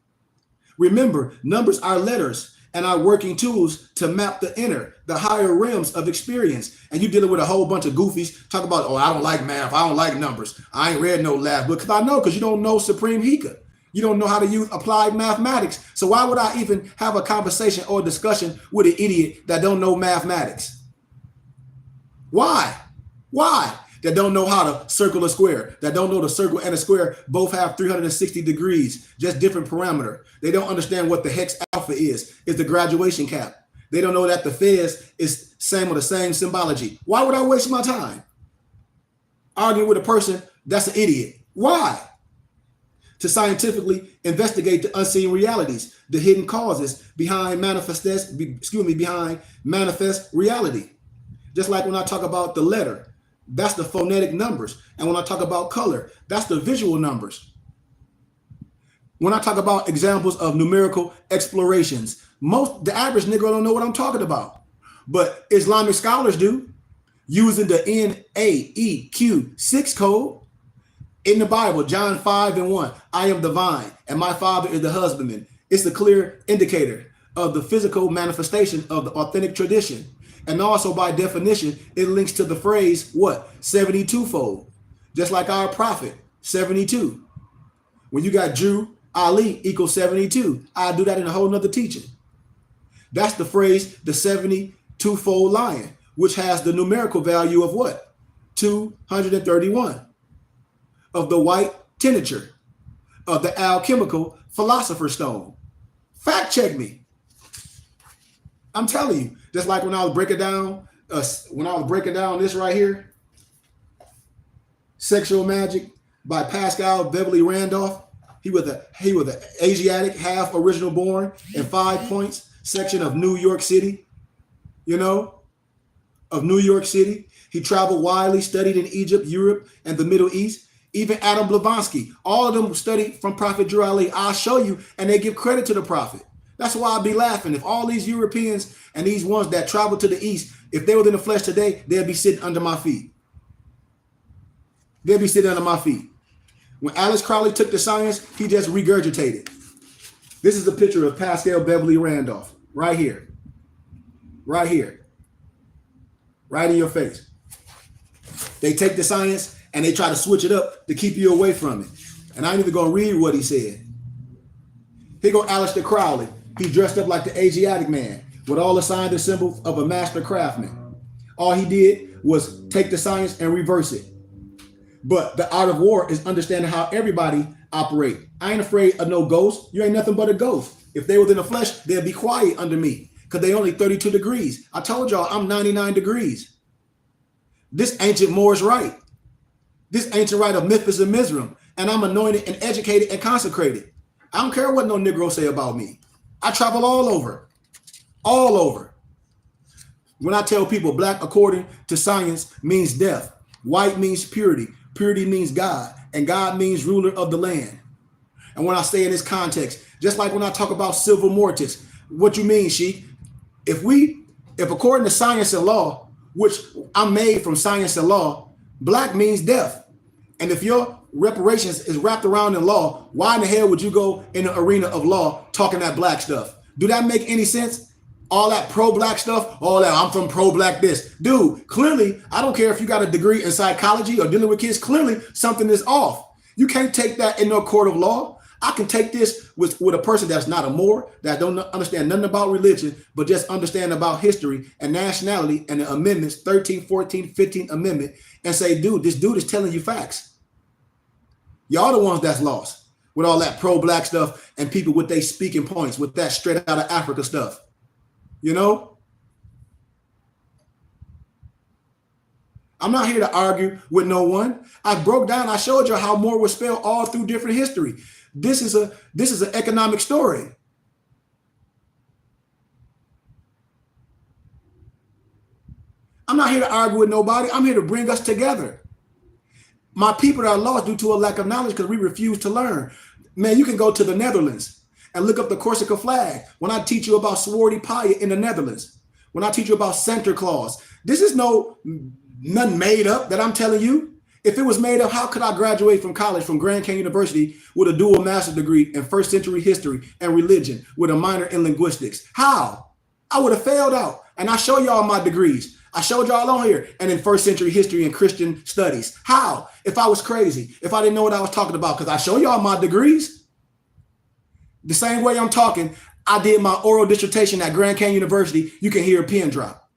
Remember, numbers are letters and are working tools to map the inner, the higher realms of experience. And you dealing with a whole bunch of goofies talk about, oh, I don't like math, I don't like numbers, I ain't read no lab book. Because I know, because you don't know Supreme Hika. You don't know how to use applied mathematics. So why would I even have a conversation or discussion with an idiot that don't know mathematics? Why? Why? That don't know how to circle a square, that don't know the circle and a square both have 360 degrees, just different parameter. They don't understand what the hex alpha is the graduation cap. They don't know that the fez is same or the same symbology. Why would I waste my time arguing with a person that's an idiot? Why? To scientifically investigate the unseen realities, the hidden causes behind manifest reality. Just like when I talk about the letter, that's the phonetic numbers. And when I talk about color, that's the visual numbers. When I talk about examples of numerical explorations, the average Negro don't know what I'm talking about. But Islamic scholars do, using the NAEQ6 code. In the Bible, John 5:1, I am the vine and my father is the husbandman. It's a clear indicator of the physical manifestation of the authentic tradition. And also by definition, it links to the phrase, what? 72-fold. Just like our prophet, 72. When you got Drew, Ali equals 72. I'll do that in a whole nother teaching. That's the phrase, the 72-fold lion, which has the numerical value of what? 231. Of the white tincture, of the alchemical philosopher's stone. Fact check me. I'm telling you, just like when I was breaking down, this right here, Sexual Magic by Pascal Beverly Randolph. He was an Asiatic, half original born in 5 Points section of New York City. Of New York City. He traveled widely, studied in Egypt, Europe, and the Middle East. Even Adam Blavatsky, all of them studied from Prophet Drew Ali. I'll show you, and they give credit to the Prophet. That's why I'd be laughing. If all these Europeans and these ones that travel to the East, if they were in the flesh today, they'd be sitting under my feet. They'd be sitting under my feet. When Alice Crowley took the science, he just regurgitated. This is a picture of Pascal Beverly Randolph, right here. Right here. Right in your face. They take the science and they try to switch it up to keep you away from it. And I ain't even going to read what he said. Here go Aleister Crowley. He dressed up like the Asiatic man with all the signs and symbols of a master craftsman. All he did was take the science and reverse it. But the art of war is understanding how everybody operate. I ain't afraid of no ghost. You ain't nothing but a ghost. If they was in the flesh, they'd be quiet under me because they only 32 degrees. I told y'all I'm 99 degrees. This ancient Moorish rite. This ancient rite of Memphis and Mizraim. And I'm anointed and educated and consecrated. I don't care what no Negro say about me. I travel all over. All over. When I tell people black according to science means death. White means purity. Purity means God. And God means ruler of the land. And when I say in this context, just like when I talk about civil mortis, what you mean, Sheik? If according to science and law, which I'm made from science and law, black means death. And if your reparations is wrapped around in law, why in the hell would you go in the arena of law talking that black stuff? Do that make any sense? All that pro-black stuff, all that I'm from pro-black this. Dude, clearly, I don't care if you got a degree in psychology or dealing with kids, clearly something is off. You can't take that in no court of law. I can take this with a person that's not a Moor, that don't understand nothing about religion, but just understand about history and nationality and the amendments, 13, 14, 15 amendment, and say, dude, this dude is telling you facts. Y'all the ones that's lost with all that pro-black stuff and people with their speaking points, with that straight out of Africa stuff. You know? I'm not here to argue with no one. I broke down, I showed you how Moor was spelled all through different history. This is an economic story. I'm not here to argue with nobody. I'm here to bring us together. My people are lost due to a lack of knowledge because we refuse to learn. Man, you can go to the Netherlands and look up the Corsica flag. When I teach you about sorority piety in the Netherlands, when I teach you about Santa Claus, this is nothing made up that I'm telling you. If it was made up, how could I graduate from college from Grand Canyon University with a dual master's degree in first century history and religion with a minor in linguistics? How? I would have failed out. And I show y'all my degrees. I showed y'all on here and in first century history and Christian studies. How? If I was crazy, if I didn't know what I was talking about, because I show y'all my degrees. The same way I'm talking, I did my oral dissertation at Grand Canyon University. You can hear a pin drop.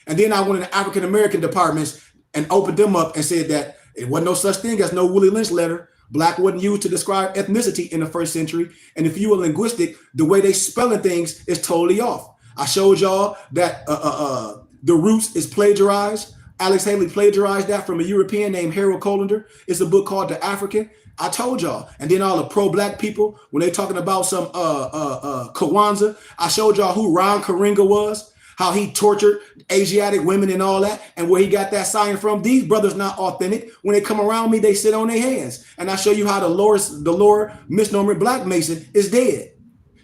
And then I went in the African-American departments and opened them up and said that it wasn't no such thing as no Willie Lynch letter. Black wasn't used to describe ethnicity in the first century. And if you were linguistic, the way they spelling things is totally off. I showed y'all that the roots is plagiarized. Alex Haley plagiarized that from a European named Harold Colander. It's a book called The African. I told y'all. And then all the pro-black people, when they talking about some Kwanzaa, I showed y'all who Ron Karenga was, how he tortured Asiatic women and all that, and where he got that sign from. These brothers not authentic. When they come around me, they sit on their hands. And I show you how the lower misnomer Black Mason is dead.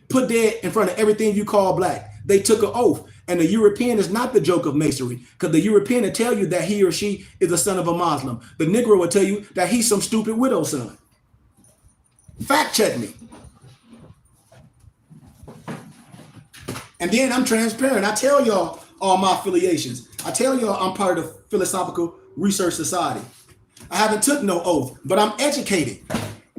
Put dead in front of everything you call black. They took an oath. And the European is not the joke of masonry, because the European will tell you that he or she is the son of a Muslim. The Negro will tell you that he's some stupid widow son. Fact check me. And then I'm transparent. I tell y'all all my affiliations. I tell y'all I'm part of the Philosophical Research Society. I haven't took no oath, but I'm educated.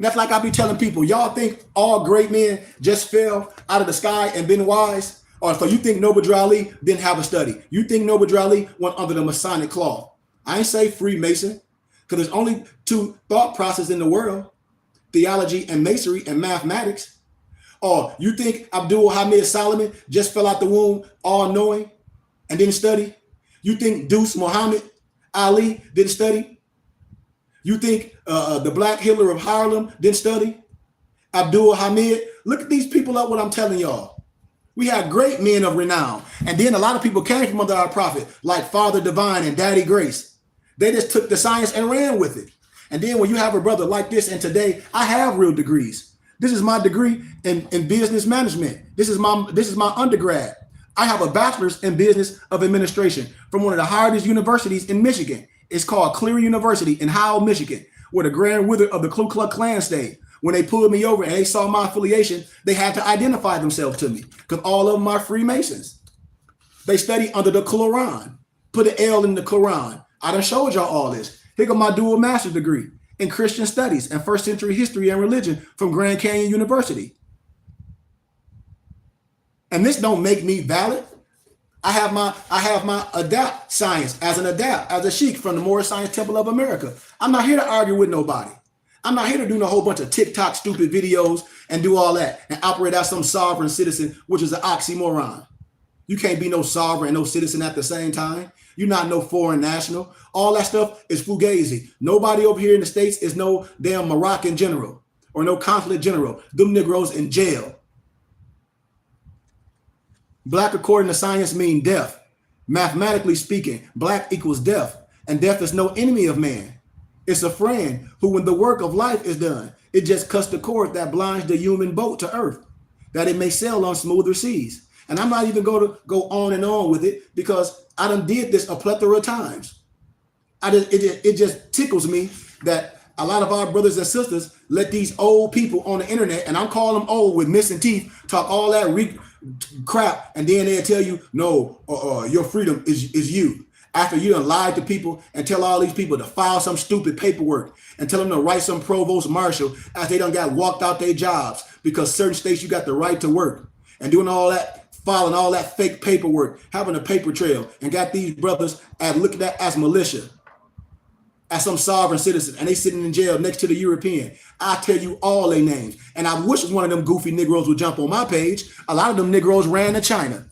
And that's like I be telling people, y'all think all great men just fell out of the sky and been wise? Or so you think Noble Ali didn't have a study? You think Noble Ali went under the Masonic cloth? I ain't say Freemason, because there's only two thought processes in the world: theology and masonry and mathematics. Or you think Abdul Hamid Solomon just fell out the womb all knowing and didn't study? You think Deuce Muhammad Ali didn't study? You think the Black Hitler of Harlem didn't study? Abdul Hamid? Look at these people up, what I'm telling y'all. We had great men of renown. And then a lot of people came from under our prophet, like Father Divine and Daddy Grace. They just took the science and ran with it. And then when you have a brother like this, and today I have real degrees. This is my degree in business management. This is my undergrad. I have a bachelor's in business of administration from one of the hardest universities in Michigan. It's called Cleary University in Howell, Michigan, where the Grand Wizard of the Ku Klux Klan stayed. When they pulled me over and they saw my affiliation, they had to identify themselves to me because all of them are Freemasons. They study under the Quran. Put an L in the Quran. I done showed y'all all this. Here go my dual master's degree in Christian Studies and First Century History and Religion from Grand Canyon University. And this don't make me valid. I have my adapt science as a sheik from the Moorish Science Temple of America. I'm not here to argue with nobody. I'm not here to do a whole bunch of TikTok stupid videos and do all that and operate as some sovereign citizen, which is an oxymoron. You can't be no sovereign and no citizen at the same time. You're not no foreign national. All that stuff is fugazi. Nobody over here in the States is no damn Moroccan general or no consulate general. Them Negroes in jail. Black, according to science, mean death. Mathematically speaking, black equals death, and death is no enemy of man. It's a friend who, when the work of life is done, it just cuts the cord that blinds the human boat to earth, that it may sail on smoother seas. And I'm not even going to go on and on with it because I done did this a plethora of times. It just tickles me that a lot of our brothers and sisters let these old people on the internet, and I'm calling them old with missing teeth, talk all that crap, and then they'll tell you, no, your freedom is you. After you done lied to people and tell all these people to file some stupid paperwork and tell them to write some provost marshal as they done got walked out their jobs because certain states you got the right to work, and doing all that, filing all that fake paperwork, having a paper trail, and got these brothers looked at as militia, as some sovereign citizen, and they sitting in jail next to the European. I tell you all their names. And I wish one of them goofy Negroes would jump on my page. A lot of them Negroes ran to China.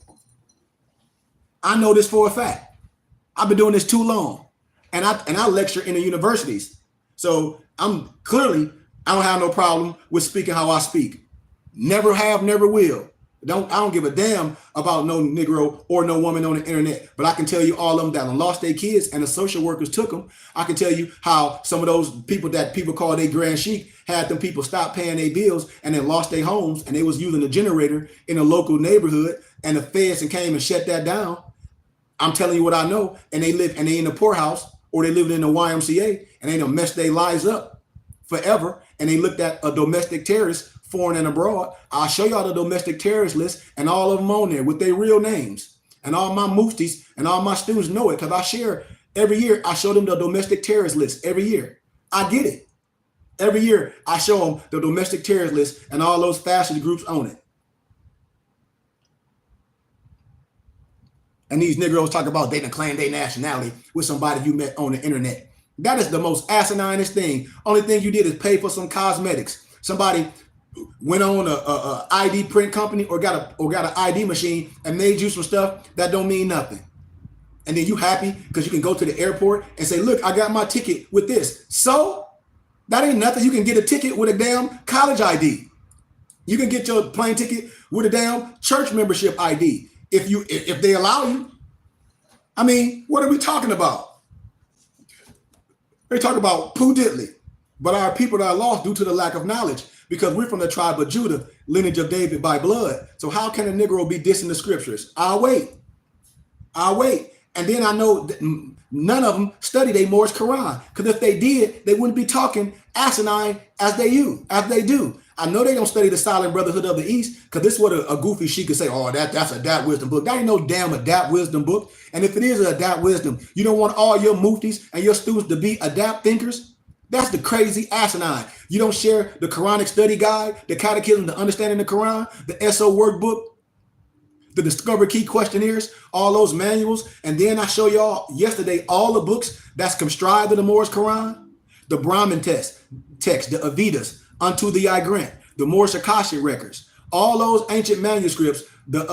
I know this for a fact. I've been doing this too long. And I lecture in the universities. So I don't have no problem with speaking how I speak. Never have, never will. I don't give a damn about no Negro or no woman on the internet. But I can tell you all of them that lost their kids and the social workers took them. I can tell you how some of those people that people call their grand sheik had them people stop paying their bills and then lost their homes, and they was using a generator in a local neighborhood, and the feds came and shut that down. I'm telling you what I know. And they in the poorhouse, or they lived in the YMCA, and they done messed their lives up forever. And they looked at a domestic terrorist, foreign and abroad. I'll show y'all the domestic terrorist list and all of them on there with their real names. And all my muftis and all my students know it because I share every year. I show them the domestic terrorist list every year. I get it. Every year I show them the domestic terrorist list and all those fascist groups on it. And these Negroes talk about they done claim their nationality with somebody you met on the internet. That is the most asininest thing. Only thing you did is pay for some cosmetics. Somebody went on a ID print company or got an ID machine and made you some stuff that don't mean nothing. And then you happy because you can go to the airport and say, look, I got my ticket with this. So that ain't nothing. You can get a ticket with a damn college ID. You can get your plane ticket with a damn church membership ID if they allow you. I mean, what are we talking about? They talk about poo diddly, but our people that are lost due to the lack of knowledge, because we're from the tribe of Judah, lineage of David by blood. So how can a Negro be dissing the scriptures? I'll wait. And then I know that none of them study their Moorish Quran, because if they did, they wouldn't be talking asinine as they do. I know they don't study the Silent Brotherhood of the East, because this is what a goofy sheik could say, oh, that's a Adapt Wisdom book. That ain't no damn Adapt Wisdom book. And if it is a Adapt Wisdom, you don't want all your muftis and your students to be Adapt thinkers? That's the crazy asinine. You don't share the Quranic study guide, the catechism, the understanding the Quran, the SO workbook, the Discover Key questionnaires, all those manuals. And then I show y'all yesterday all the books that's conscribed in the Moorish Quran, the Brahmin text, the Avidas, Unto Thee I Grant, the Moorish Akashic records, all those ancient manuscripts, the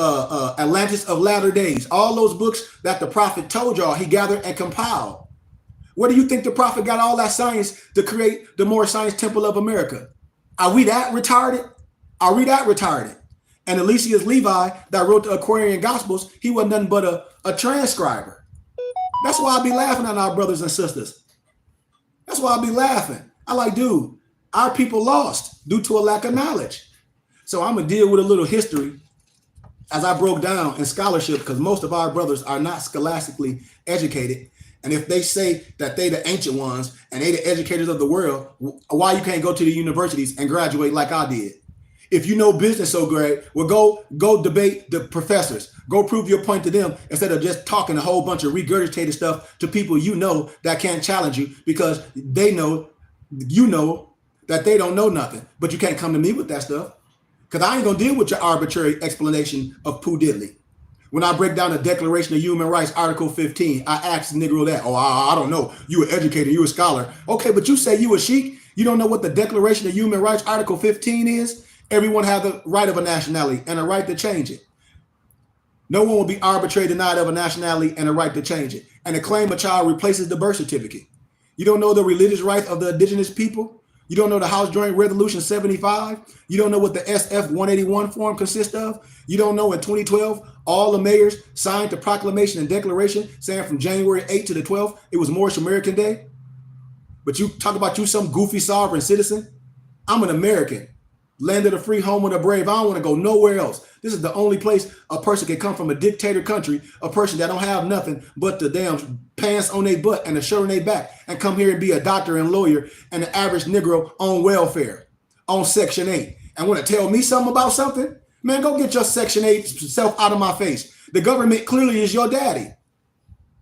Atlantis of Latter Days, all those books that the prophet told y'all he gathered and compiled. Where do you think the prophet got all that science to create the Moorish Science Temple of America? Are we that retarded? Are we that retarded? And Eliseus Levi, that wrote the Aquarian Gospels, he wasn't nothing but a transcriber. That's why I be laughing at our brothers and sisters. That's why I be laughing. I like, dude, our people lost due to a lack of knowledge. So I'm going to deal with a little history as I broke down in scholarship, because most of our brothers are not scholastically educated. And if they say that they the ancient ones and they the educators of the world, why you can't go to the universities and graduate like I did? If you know business so great, well, go debate the professors. Go prove your point to them instead of just talking a whole bunch of regurgitated stuff to people you know that can't challenge you, because they know, you know, that they don't know nothing. But you can't come to me with that stuff, because I ain't going to deal with your arbitrary explanation of Pooh Diddley. When I break down the Declaration of Human Rights, Article 15, I ask the Negro that. Oh, I don't know. You an educator, you a scholar. Okay, but you say you a sheik. You don't know what the Declaration of Human Rights, Article 15 is? Everyone has the right of a nationality and a right to change it. No one will be arbitrarily denied of a nationality and a right to change it. And to claim a child replaces the birth certificate. You don't know the religious rights of the indigenous people? You don't know the House Joint Resolution 75? You don't know what the SF 181 form consists of? You don't know in 2012, all the mayors signed the proclamation and declaration saying from January 8th to the 12th, it was Moorish American Day? But you talk about you some goofy sovereign citizen? I'm an American. Land of the free, home of the brave. I don't want to go nowhere else. This is the only place a person can come from, a dictator country, a person that don't have nothing but the damn pants on their butt and a shirt on their back, and come here and be a doctor and lawyer and an average Negro on welfare, on Section 8, and want to tell me something about something? Man, go get your Section 8 self out of my face. The government clearly is your daddy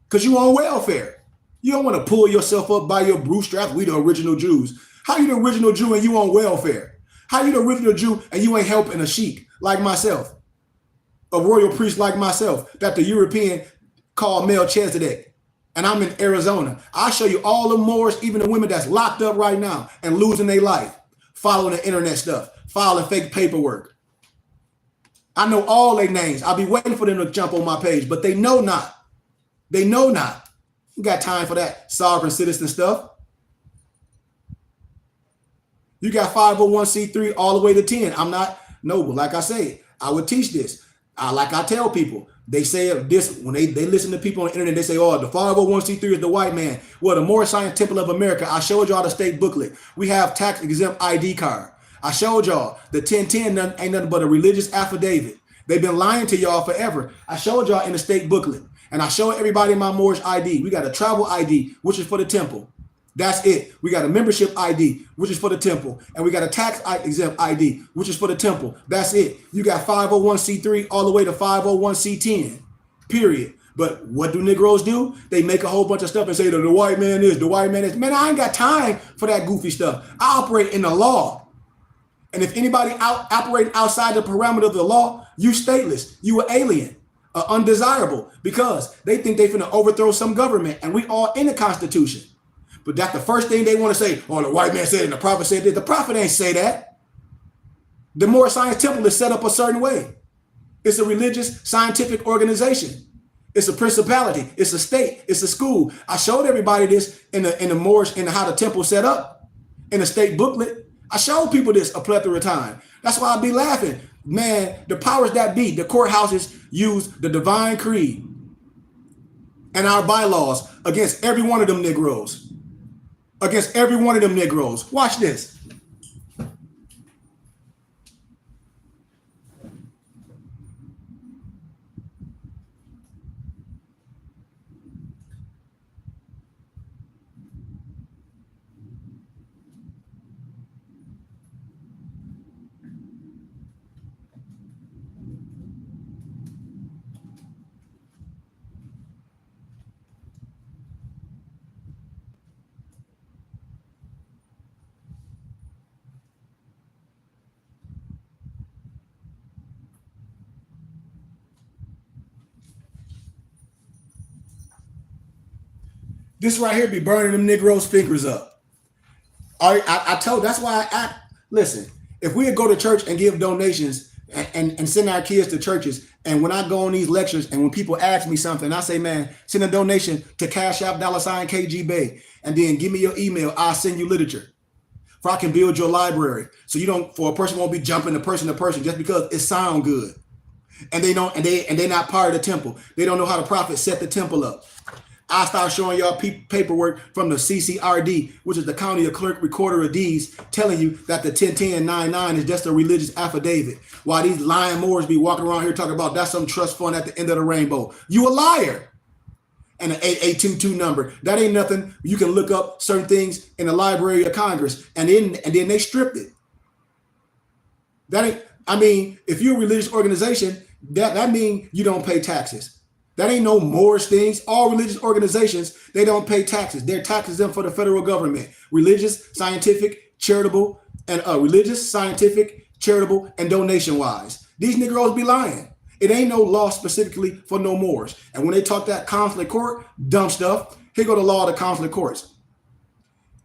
because you on welfare. You don't want to pull yourself up by your bootstraps. We the original Jews. How you the original Jew and you on welfare? How you the original Jew and you ain't helping a sheik like myself, a royal priest like myself, that the European called Melchizedek, and I'm in Arizona? I'll show you all the Moors, even the women that's locked up right now and losing their life, following the internet stuff, filing fake paperwork. I know all their names. I'll be waiting for them to jump on my page, but they know not. They know not. You got time for that sovereign citizen stuff. You got 501c3 all the way to 10. I'm not noble. Like I say, I would teach this. Like I tell people, they say this when they listen to people on the internet, they say, oh, the 501c3 is the white man. Well, the Moorish Science Temple of America, I showed y'all the state booklet. We have tax exempt ID card. I showed y'all the 1010 ain't nothing but a religious affidavit. They've been lying to y'all forever. I showed y'all in the state booklet. And I showed everybody my Moorish ID. We got a travel ID, which is for the temple. That's it. We got a membership ID, which is for the temple. And we got a tax exempt ID, which is for the temple. That's it. You got 501c3 all the way to 501c10, period. But what do Negroes do? They make a whole bunch of stuff and say that the white man is, the white man is. Man, I ain't got time for that goofy stuff. I operate in the law. And if anybody operating outside the parameter of the law, you stateless, you an alien, undesirable, because they think they finna overthrow some government, and we all in the Constitution. But that's the first thing they want to say. Oh, the white man said it and the prophet said this. The prophet ain't say that. The Moorish Science Temple is set up a certain way. It's a religious scientific organization. It's a principality. It's a state. It's a school. I showed everybody this in the Moorish, in how the temple set up in the state booklet. I showed people this a plethora of time. That's why I be laughing. Man, the powers that be, the courthouses use the divine creed and our bylaws against every one of them Negroes. Against every one of them Negroes. Watch this. This right here be burning them Negroes' fingers up. I told that's why I listen. If we would go to church and give donations and send our kids to churches, and when I go on these lectures and when people ask me something, I say, man, send a donation to Cash App $KG Bay, and then give me your email. I'll send you literature, for I can build your library, so you don't for a person won't be jumping to person just because it sound good, and they don't and they not part of the temple. They don't know how the prophet set the temple up. I start showing y'all paperwork from the CCRD, which is the County Clerk Recorder of Deeds, telling you that the 101099 is just a religious affidavit. While these lying Moors be walking around here talking about that's some trust fund at the end of the rainbow. You a liar. And an 8822 number. That ain't nothing. You can look up certain things in the Library of Congress, and then they stripped it. That ain't, I mean, if you're a religious organization, that means you don't pay taxes. That ain't no Moorish things. All religious organizations, they don't pay taxes. They're tax exempt for the federal government. Religious, scientific, charitable, and donation wise. These Negroes be lying. It ain't no law specifically for no Moors. And when they talk that consular court, dumb stuff, here go the law of the consular courts.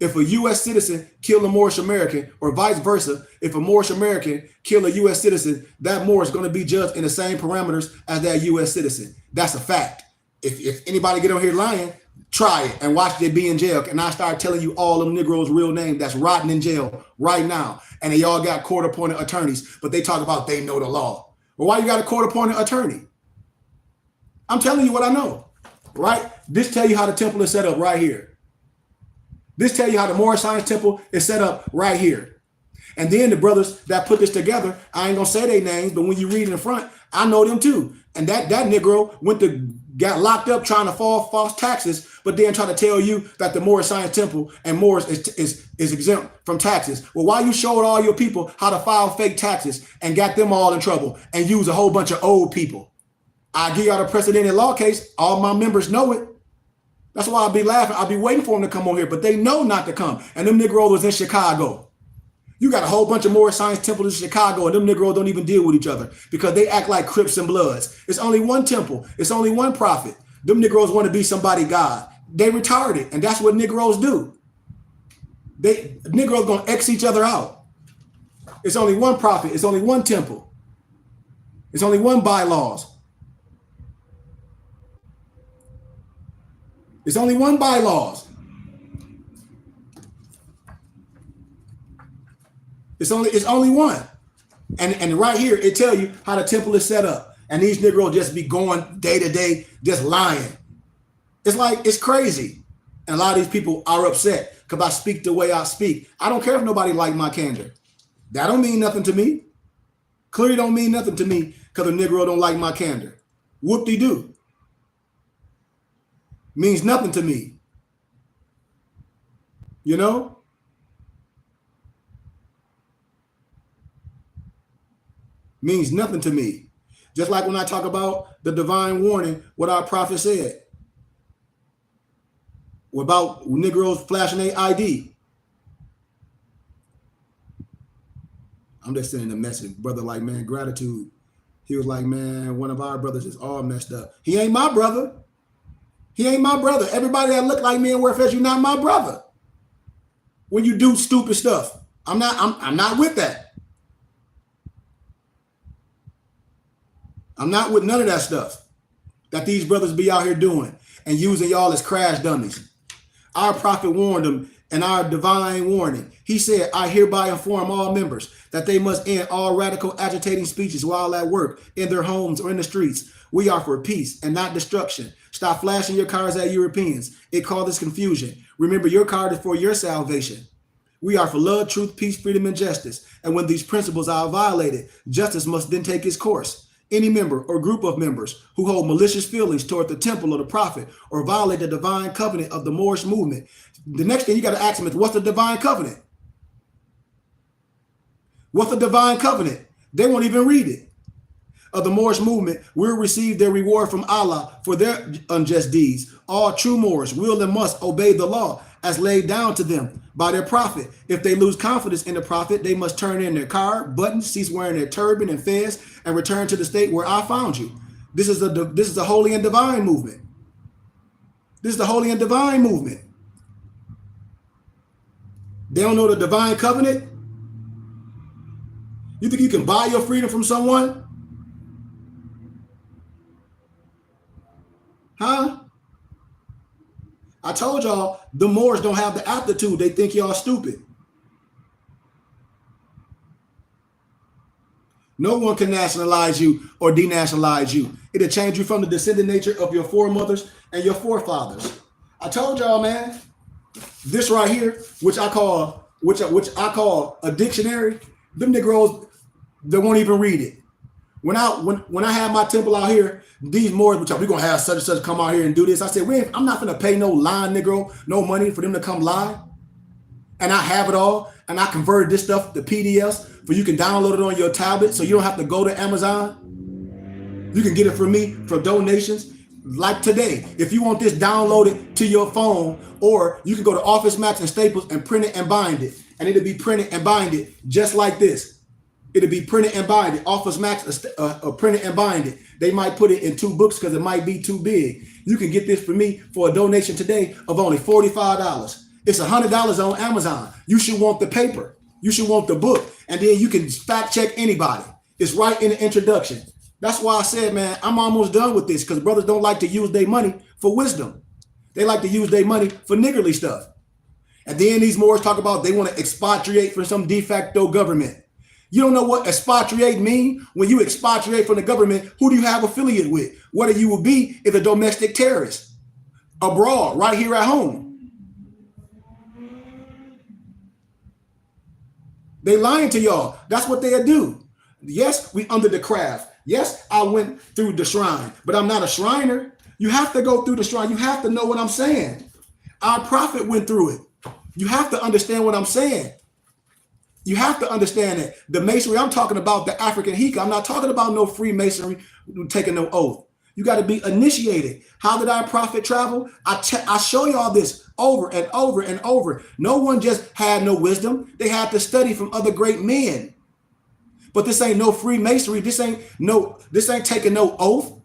If a U.S. citizen kill a Moorish American, or vice versa, if a Moorish American kill a U.S. citizen, that Moor is going to be judged in the same parameters as that U.S. citizen. That's a fact. If anybody get on here lying, try it and watch they be in jail. And I start telling you all them Negroes' real name that's rotting in jail right now. And they all got court-appointed attorneys, but they talk about they know the law. Well, why you got a court-appointed attorney? I'm telling you what I know, right? This tell you how the temple is set up right here. This tell you how the Moorish Science Temple is set up right here. And then the brothers that put this together, I ain't gonna say their names, but when you read in the front, I know them too. And that Negro got locked up trying to fall false taxes, but then try to tell you that the Moorish Science Temple and Moorish is exempt from taxes. Well, why you showed all your people how to file fake taxes and got them all in trouble and use a whole bunch of old people? I give y'all the precedented law case. All my members know it. That's why I'll be laughing. I'll be waiting for them to come on here, but they know not to come. And them Negroes was in Chicago. You got a whole bunch of Moorish Science temples in Chicago, and them Negroes don't even deal with each other because they act like Crips and Bloods. It's only one temple. It's only one prophet. Them Negroes want to be somebody God. They retarded, and that's what Negroes do. Negroes gonna X each other out. It's only one prophet. It's only one temple. It's only one bylaws. It's only one bylaws. It's only one. And right here, it tell you how the temple is set up. And these Negroes just be going day to day, just lying. It's like, it's crazy. And a lot of these people are upset because I speak the way I speak. I don't care if nobody like my candor. That don't mean nothing to me. Clearly don't mean nothing to me because a Negro don't like my candor. Whoop-de-doo. Means nothing to me. You know? Means nothing to me. Just like when I talk about the divine warning, what our prophet said about Negroes flashing their ID. I'm just sending a message, brother, like, man, gratitude. He was like, man, one of our brothers is all messed up. He ain't my brother. He ain't my brother. Everybody that look like me and wear fez, you're not my brother. When you do stupid stuff, I'm not with that. I'm not with none of that stuff that these brothers be out here doing and using y'all as crash dummies. Our prophet warned them in our divine warning. He said, I hereby inform all members that they must end all radical agitating speeches while at work, in their homes or in the streets. We are for peace and not destruction. Stop flashing your cards at Europeans. It causes confusion. Remember, your card is for your salvation. We are for love, truth, peace, freedom, and justice. And when these principles are violated, justice must then take its course. Any member or group of members who hold malicious feelings toward the temple of the prophet or violate the divine covenant of the Moorish movement, the next thing you got to ask them is, what's the divine covenant? What's the divine covenant? They won't even read it. Of the Moorish movement will receive their reward from Allah for their unjust deeds. All true Moors will and must obey the law as laid down to them by their prophet. If they lose confidence in the prophet, they must turn in their card, buttons, cease wearing their turban and fez, and return to the state where I found you. This is a holy and divine movement. This is the holy and divine movement. They don't know the divine covenant. You think you can buy your freedom from someone? Huh? I told y'all the Moors don't have the aptitude. They think y'all stupid. No one can nationalize you or denationalize you. It'll change you from the descendant nature of your foremothers and your forefathers. I told y'all, man, this right here, which I call a dictionary, them Negroes, they won't even read it. When I had my temple out here, these Moors, we're gonna have such and such come out here and do this. I said, I'm not gonna pay no lying Negro no money for them to come lie. And I have it all, and I converted this stuff to PDFs for you can download it on your tablet, so you don't have to go to Amazon. You can get it from me for donations. Like today, if you want this downloaded to your phone, or you can go to Office Max and Staples and print it and bind it, and it'll be printed and binded just like this. It'll be printed and binded. Office Max printed and binded. They might put it in 2 books because it might be too big. You can get this for me for a donation today of only $45. It's $100 on Amazon. You should want the paper. You should want the book. And then you can fact check anybody. It's right in the introduction. That's why I said, man, I'm almost done with this, because brothers don't like to use their money for wisdom. They like to use their money for niggerly stuff. And then these Moors talk about they want to expatriate from some de facto government. You don't know what expatriate mean? When you expatriate from the government, who do you have affiliate with? What you will be if a domestic terrorist abroad, right here at home. They lying to y'all. That's what they'll do. Yes, we under the craft. Yes, I went through the shrine, but I'm not a Shriner. You have to go through the shrine. You have to know what I'm saying. Our prophet went through it. You have to understand what I'm saying. You have to understand that the masonry, I'm talking about the African Hika. I'm not talking about no Freemasonry taking no oath. You got to be initiated. How did our prophet travel? I show y'all this over and over and over. No one just had no wisdom. They had to study from other great men. But this ain't no Freemasonry. This ain't taking no oath.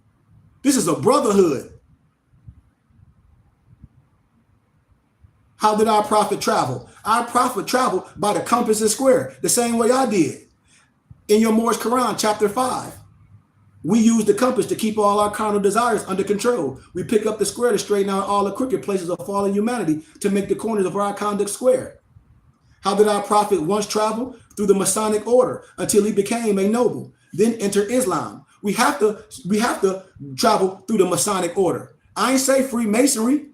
This is a brotherhood. How did our prophet travel? Our prophet traveled by the compass and square, the same way I did. In your Moorish Quran, chapter 5, we use the compass to keep all our carnal desires under control. We pick up the square to straighten out all the crooked places of fallen humanity to make the corners of our conduct square. How did our prophet once travel? Through the Masonic order until he became a noble, then enter Islam. We have to travel through the Masonic order. I ain't say Freemasonry.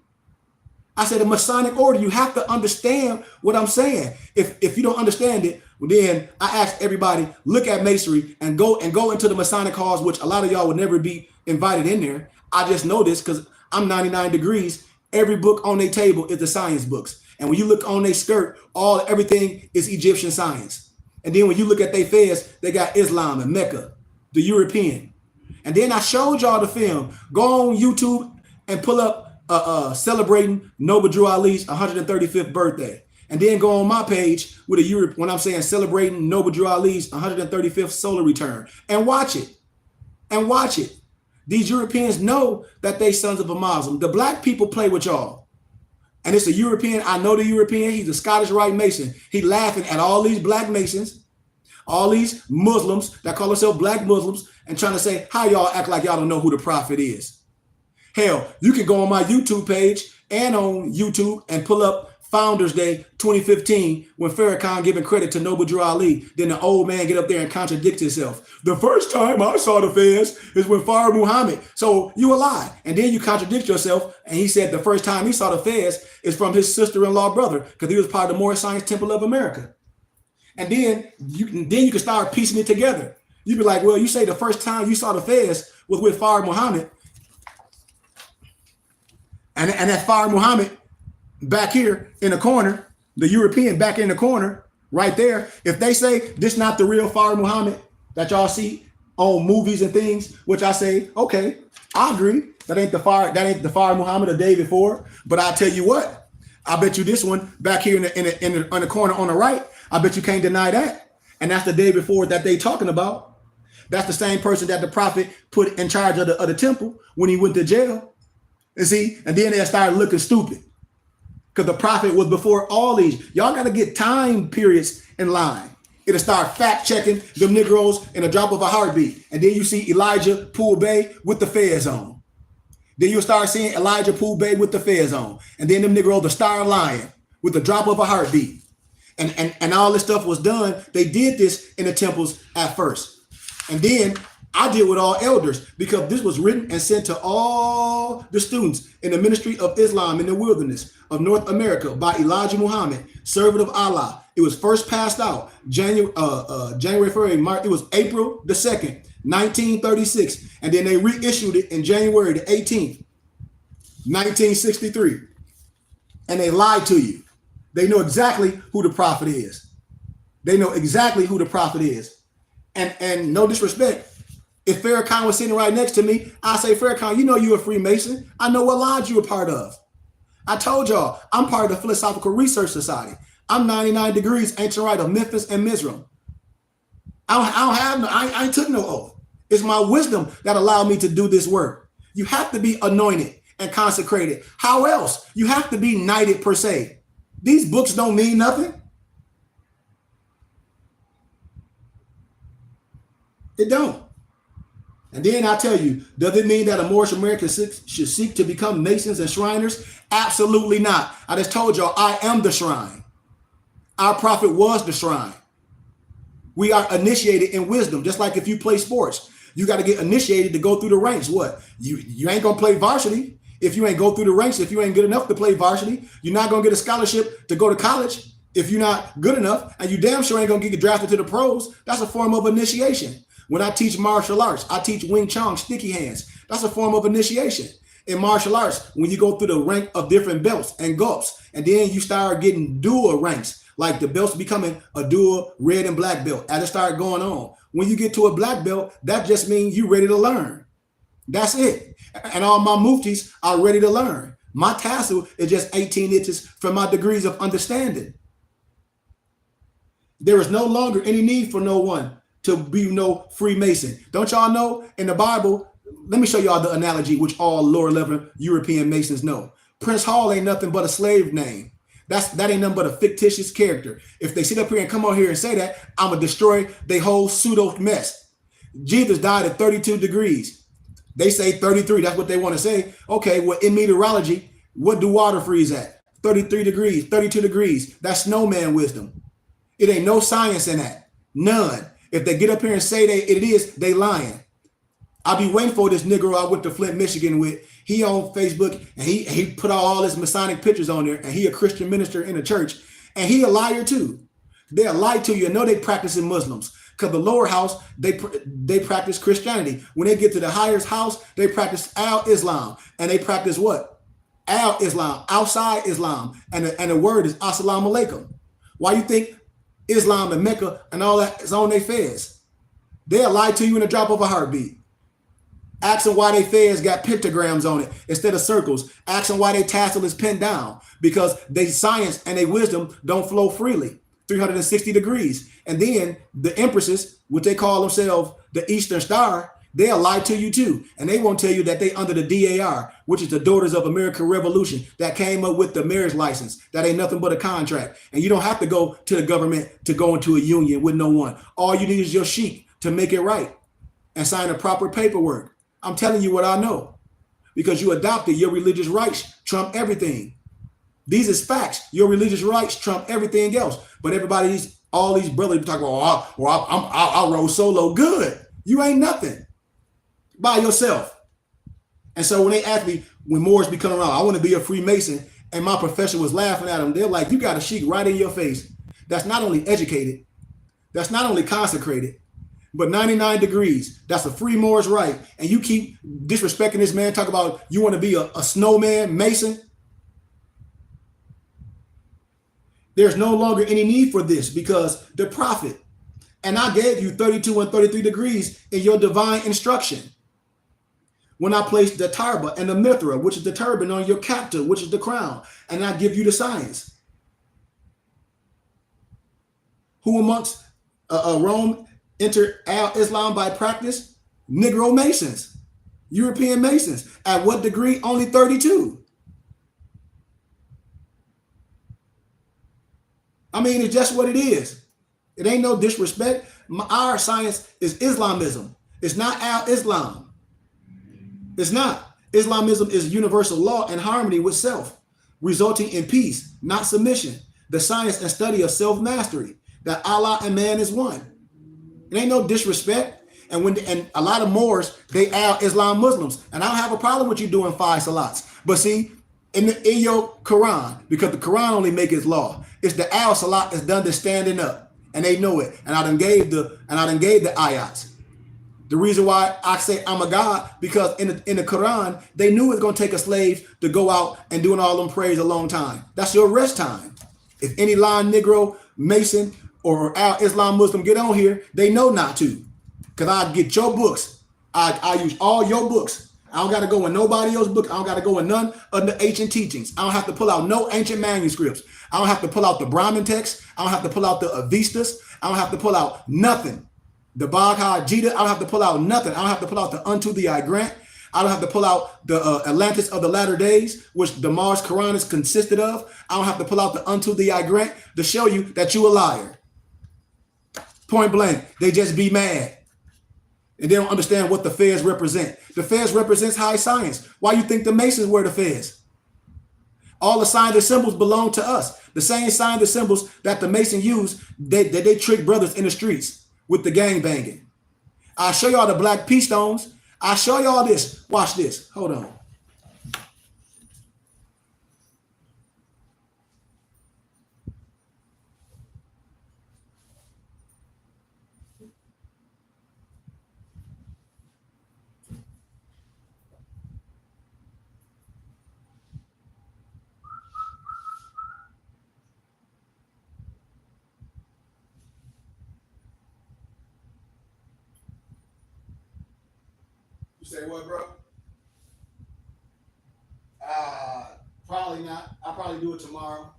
I said the Masonic order. You have to understand what I'm saying. If you don't understand it, then I ask everybody, look at Masonry and go into the Masonic halls, which a lot of y'all would never be invited in there. I just know this because I'm 99 degrees. Every book on their table is the science books. And when you look on their skirt, everything is Egyptian science. And then when you look at their fez, they got Islam and Mecca, the European. And then I showed y'all the film. Go on YouTube and pull up celebrating Noble Drew Ali's 135th birthday. And then go on my page with when I'm saying celebrating Noble Drew Ali's 135th solar return. And watch it. And watch it. These Europeans know that they sons of a Muslim. The black people play with y'all. And it's a European. I know the European. He's a Scottish Rite Mason. He laughing at all these black Masons, all these Muslims that call themselves black Muslims, and trying to say, how y'all act like y'all don't know who the prophet is. Hell, you can go on my YouTube page and on YouTube and pull up Founders Day 2015 when Farrakhan giving credit to Noble Drew Ali. Then the old man get up there and contradict himself. The first time I saw the fez is when Fard Muhammad. So you a lie. And then you contradict yourself. And he said the first time he saw the fez is from his sister-in-law brother, because he was part of the Moorish Science Temple of America. And then you can start piecing it together. You be like, well, you say the first time you saw the fez was with Fard Muhammad. And that Fard Muhammad back here in the corner, the European back in the corner, right there. If they say this not the real Fard Muhammad that y'all see on movies and things, which I say, okay, I agree. That ain't the Fard Muhammad of David Ford. But I tell you what, I bet you this one back here in the corner on the right, I bet you can't deny that. And that's the David Ford that they talking about. That's the same person that the prophet put in charge of the temple when he went to jail. And see, and then they started looking stupid because the prophet was before all these. Y'all got to get time periods in line. It'll start fact checking them Negroes in a drop of a heartbeat. And then you see Elijah Poole Bay with the fez on. Then you'll start seeing Elijah Poole Bay with the fez on. And then them Negroes, the star lying with the drop of a heartbeat. And all this stuff was done. They did this in the temples at first. And then I deal with all elders because this was written and sent to all the students in the ministry of Islam in the wilderness of North America by Elijah Muhammad, servant of Allah. It was first passed out January, February, March. It was April the 2nd, 1936. And then they reissued it in January the 18th, 1963. And they lied to you. They know exactly who the prophet is. They know exactly who the prophet is. And no disrespect, if Farrakhan was sitting right next to me, I say, Farrakhan, you know you're a Freemason. I know what lodge you're a part of. I told y'all, I'm part of the Philosophical Research Society. I'm 99 degrees ancient rite of Memphis and Mizraim. I ain't took no oath. It's my wisdom that allowed me to do this work. You have to be anointed and consecrated. How else? You have to be knighted per se. These books don't mean nothing. It don't. And then I tell you, does it mean that a Moorish American should seek to become Masons and Shriners? Absolutely not. I just told y'all, I am the shrine. Our prophet was the shrine. We are initiated in wisdom, just like if you play sports. You got to get initiated to go through the ranks. What? You ain't going to play varsity if you ain't go through the ranks. If you ain't good enough to play varsity, you're not going to get a scholarship to go to college if you're not good enough. And you damn sure ain't going to get drafted to the pros. That's a form of initiation. When I teach martial arts, I teach Wing Chun, sticky hands. That's a form of initiation. In martial arts, when you go through the rank of different belts and gulps, and then you start getting dual ranks, like the belts becoming a dual red and black belt as it start going on. When you get to a black belt, that just means you're ready to learn. That's it. And all my muftis are ready to learn. My tassel is just 18 inches from my degrees of understanding. There is no longer any need for no one to be no Freemason. Don't y'all know in the Bible? Let me show y'all the analogy which all lower level European Masons know. Prince Hall ain't nothing but a slave name. That ain't nothing but a fictitious character. If they sit up here and come on here and say that, I'm gonna destroy their whole pseudo mess. Jesus died at 32 degrees. They say 33. That's what they want to say. Okay, well, in meteorology, what do water freeze at? 33 degrees, 32 degrees. That's snowman wisdom. It ain't no science in that. None. If they get up here and say it is, they lying. I'll be waiting for this Negro I went to Flint, Michigan with. He on Facebook and he put all his Masonic pictures on there, and he a Christian minister in a church, and he a liar too. They'll lie to you and know they practicing Muslims. Because the lower house, they practice Christianity. When they get to the highest house, they practice al-Islam. And they practice what? Al-Islam, outside Islam. And the word is assalamu alaikum. Why you think Islam and Mecca and all that is on their fez? They'll lie to you in a drop of a heartbeat. Ask them why they fez got pentagrams on it instead of circles. Ask them why they tassel is pinned down. Because they science and they wisdom don't flow freely. 360 degrees. And then the empresses, which they call themselves the Eastern Star, they'll lie to you too. And they won't tell you that they under the DAR, which is the Daughters of American Revolution, that came up with the marriage license. That ain't nothing but a contract. And you don't have to go to the government to go into a union with no one. All you need is your sheik to make it right and sign the proper paperwork. I'm telling you what I know. Because you adopted your religious rights trump everything. These is facts. Your religious rights trump everything else. But all these brothers talk about, I roll solo. Good. You ain't nothing by yourself. And so when they ask me, when Moors be coming around, I want to be a Freemason, and my professor was laughing at them, they're like, you got a sheik right in your face. That's not only educated, that's not only consecrated, but 99 degrees. That's a free Moors right. And you keep disrespecting this man, talk about you want to be a snowman, Mason. There's no longer any need for this because the prophet, and I gave you 32 and 33 degrees in your divine instruction. When I placed the tarba and the mithra, which is the turban, on your captor, which is the crown, and I give you the science. Who amongst Rome entered al-Islam by practice? Negro Masons. European Masons. At what degree? Only 32. I mean, it's just what it is. It ain't no disrespect. Our science is Islamism. It's not Al Islam. It's not. Islamism is universal law and harmony with self, resulting in peace, not submission. The science and study of self-mastery, that Allah and man is one. It ain't no disrespect. And a lot of Moors, they are Islam Muslims. And I don't have a problem with you doing 5 salats. But see, in your Quran, because the Quran only make its law, it's the al salat is done to standing up. And they know it. And I done gave the ayats. The reason why I say I'm a God, because in the Quran, they knew it was going to take a slave to go out and doing all them prayers a long time. That's your rest time. If any line Negro, Mason, or Islam Muslim get on here, they know not to. Because I get your books. I use all your books. I don't got to go in nobody else's book. I don't got to go in none of the ancient teachings. I don't have to pull out no ancient manuscripts. I don't have to pull out the Brahmin text. I don't have to pull out the Avistas. I don't have to pull out nothing. The Bhagavad Gita, I don't have to pull out nothing. I don't have to pull out the Unto Thee I Grant. I don't have to pull out the Atlantis of the Latter Days, which the Mars Quran is consisted of. I don't have to pull out the Unto Thee I Grant to show you that you a liar. Point blank. They just be mad. And they don't understand what the feds represent. The feds represents high science. Why you think the Masons were the feds? All the signs and symbols belong to us. The same signs and symbols that the Mason used, they trick brothers in the streets with the gang banging. I'll show y'all the black pea stones. I'll show y'all this. Watch this. Hold on. You say what, bro? Probably not. I'll probably do it tomorrow.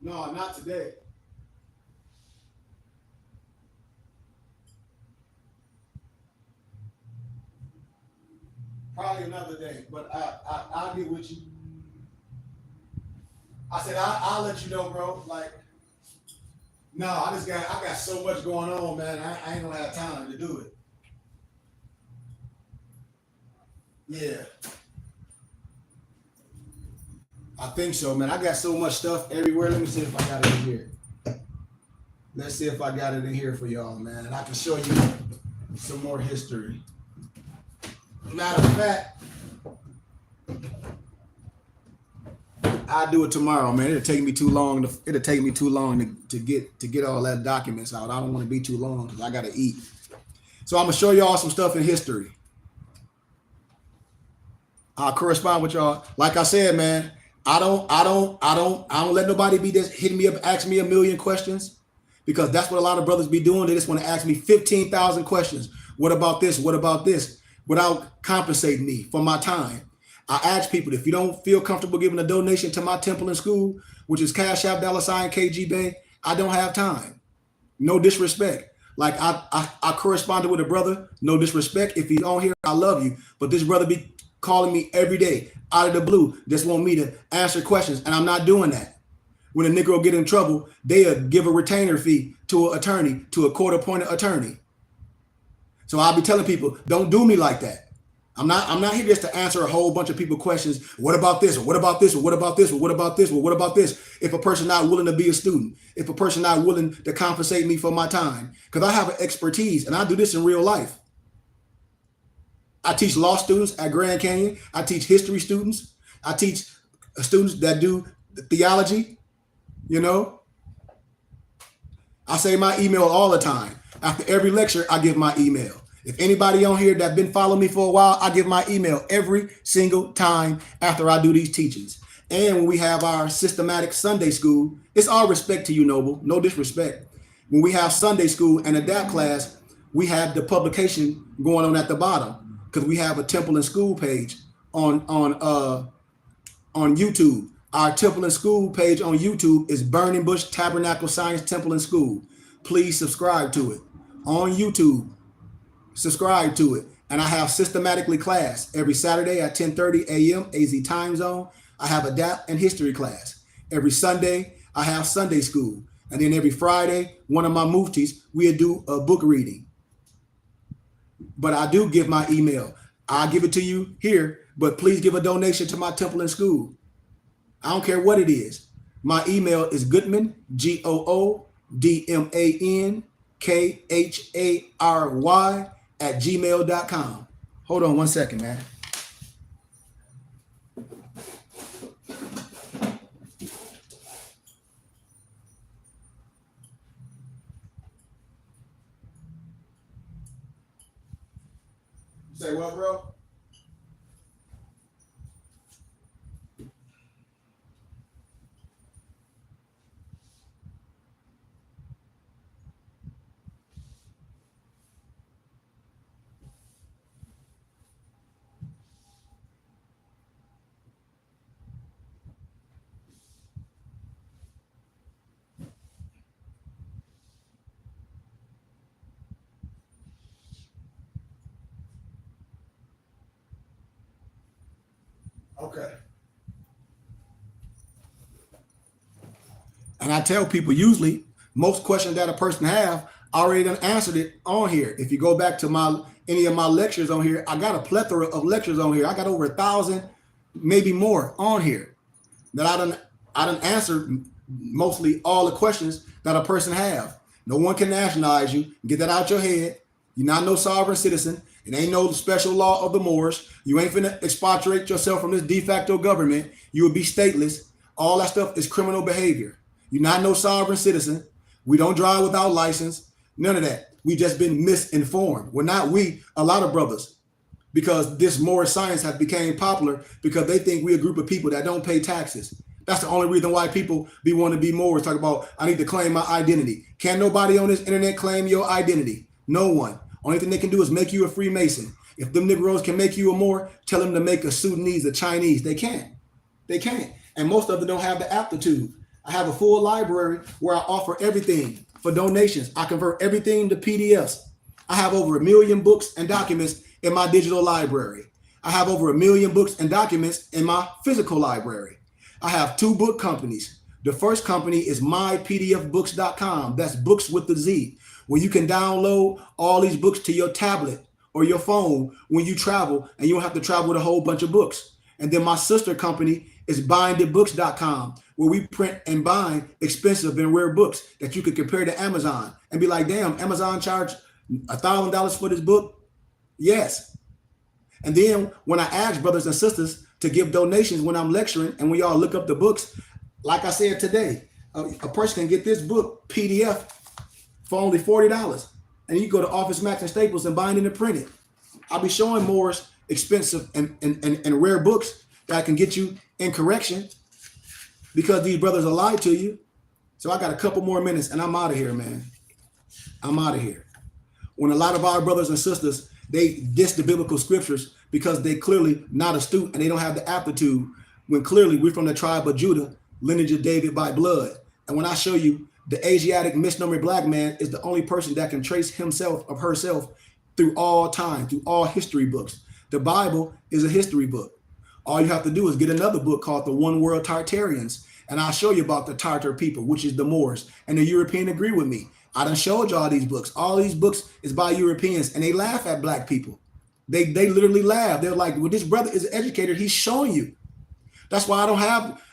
No, not today. Probably another day. But I'll get with you. I said I'll let you know, bro. Like, no, I got so much going on, man. I ain't gonna have time to do it. Yeah, I think so, man. I got so much stuff everywhere. Let me see if I got it in here. Let's see if I got it in here for y'all, man. And I can show you some more history. Matter of fact, I'll do it tomorrow, man. It'll take me too long. To get all that documents out. I don't want to be too long because I gotta eat. So I'm gonna show y'all some stuff in history. I'll correspond with y'all. Like I said, man, I don't let nobody be just hitting me up, asking me a million questions, because that's what a lot of brothers be doing. They just want to ask me 15,000 questions. What about this? What about this? Without compensating me for my time. I ask people, if you don't feel comfortable giving a donation to my temple and school, which is Cash App $ KG Bay, I don't have time. No disrespect. Like I corresponded with a brother, no disrespect. If he's on here, I love you. But this brother be calling me every day out of the blue, just want me to answer questions, and I'm not doing that. When a Negro get in trouble, they'll give a retainer fee to an attorney, to a court-appointed attorney. So I'll be telling people, don't do me like that. I'm not here just to answer a whole bunch of people questions. What about this? Or what about this? Or what about this? Or what about this? Or what about this? If a person not willing to be a student, if a person not willing to compensate me for my time, because I have an expertise and I do this in real life. I teach law students at Grand Canyon. I teach history students. I teach students that do theology. You know, I say my email all the time. After every lecture, I give my email. If anybody on here that been following me for a while, I give my email every single time after I do these teachings. And when we have our systematic Sunday school, it's all respect to you, Noble. No disrespect. When we have Sunday school and adapt class, we have the publication going on at the bottom, because we have a temple and school page on YouTube. Our temple and school page on YouTube is Burning Bush Tabernacle Science Temple and School. Please subscribe to it on YouTube. subscribe to it. And I have systematically class every Saturday at 10:30 a.m. AZ time zone. I have adapt and history class. Every Sunday, I have Sunday school. And then every Friday, one of my muftis, we do a book reading. But I do give my email. I'll give it to you here, but please give a donation to my temple and school. I don't care what it is. My email is Goodman, GOODMANKHARY @gmail.com. Hold on one second, man. Say what, bro? Okay. And I tell people usually most questions that a person have, I already done answered it on here. If you go back to my any of my lectures on here, I got a plethora of lectures on here. I got over 1,000, maybe more on here that I done answered mostly all the questions that a person have. No one can nationalize you. Get that out your head. You're not no sovereign citizen. It ain't no special law of the Moors. You ain't finna expatriate yourself from this de facto government. You would be stateless. All that stuff is criminal behavior. You're not no sovereign citizen. We don't drive without license. None of that. We just been misinformed. Well, not we, a lot of brothers, because this Moorish science has become popular because they think we a group of people that don't pay taxes. That's the only reason why people be want to be Moors. Talk about, I need to claim my identity. Can't nobody on this internet claim your identity. No one. Only thing they can do is make you a Freemason. If them Negroes can make you a Moor, tell them to make a Sudanese, a Chinese. They can't. They can't. And most of them don't have the aptitude. I have a full library where I offer everything for donations. I convert everything to PDFs. I have over 1 million books and documents in my digital library. I have over 1 million books and documents in my physical library. I have 2 book companies. The first company is mypdfbooks.com. That's books with the Z, where you can download all these books to your tablet or your phone when you travel, and you don't have to travel with a whole bunch of books. And then my sister company is bindedbooks.com, where we print and bind expensive and rare books that you could compare to Amazon and be like, damn, Amazon charged $1,000 for this book? Yes. And then when I ask brothers and sisters to give donations when I'm lecturing and we all look up the books, like I said today, a person can get this book PDF for only $40. And you go to Office Max and Staples and bind it and print it. I'll be showing more expensive and rare books that can get you in correction because these brothers are lied to you. So I got a couple more minutes and I'm out of here, man. I'm out of here. When a lot of our brothers and sisters, they diss the biblical scriptures because they clearly not astute and they don't have the aptitude, when clearly we're from the tribe of Judah, lineage of David by blood. And when I show you the Asiatic misnomer black man is the only person that can trace himself or herself through all time, through all history books. The Bible is a history book. All you have to do is get another book called The One World Tartarians, and I'll show you about the Tartar people, which is the Moors, and the European agree with me. I done showed you all these books. All these books is by Europeans, and they laugh at black people. They literally laugh. They're like, well, this brother is an educator. He's showing you. That's why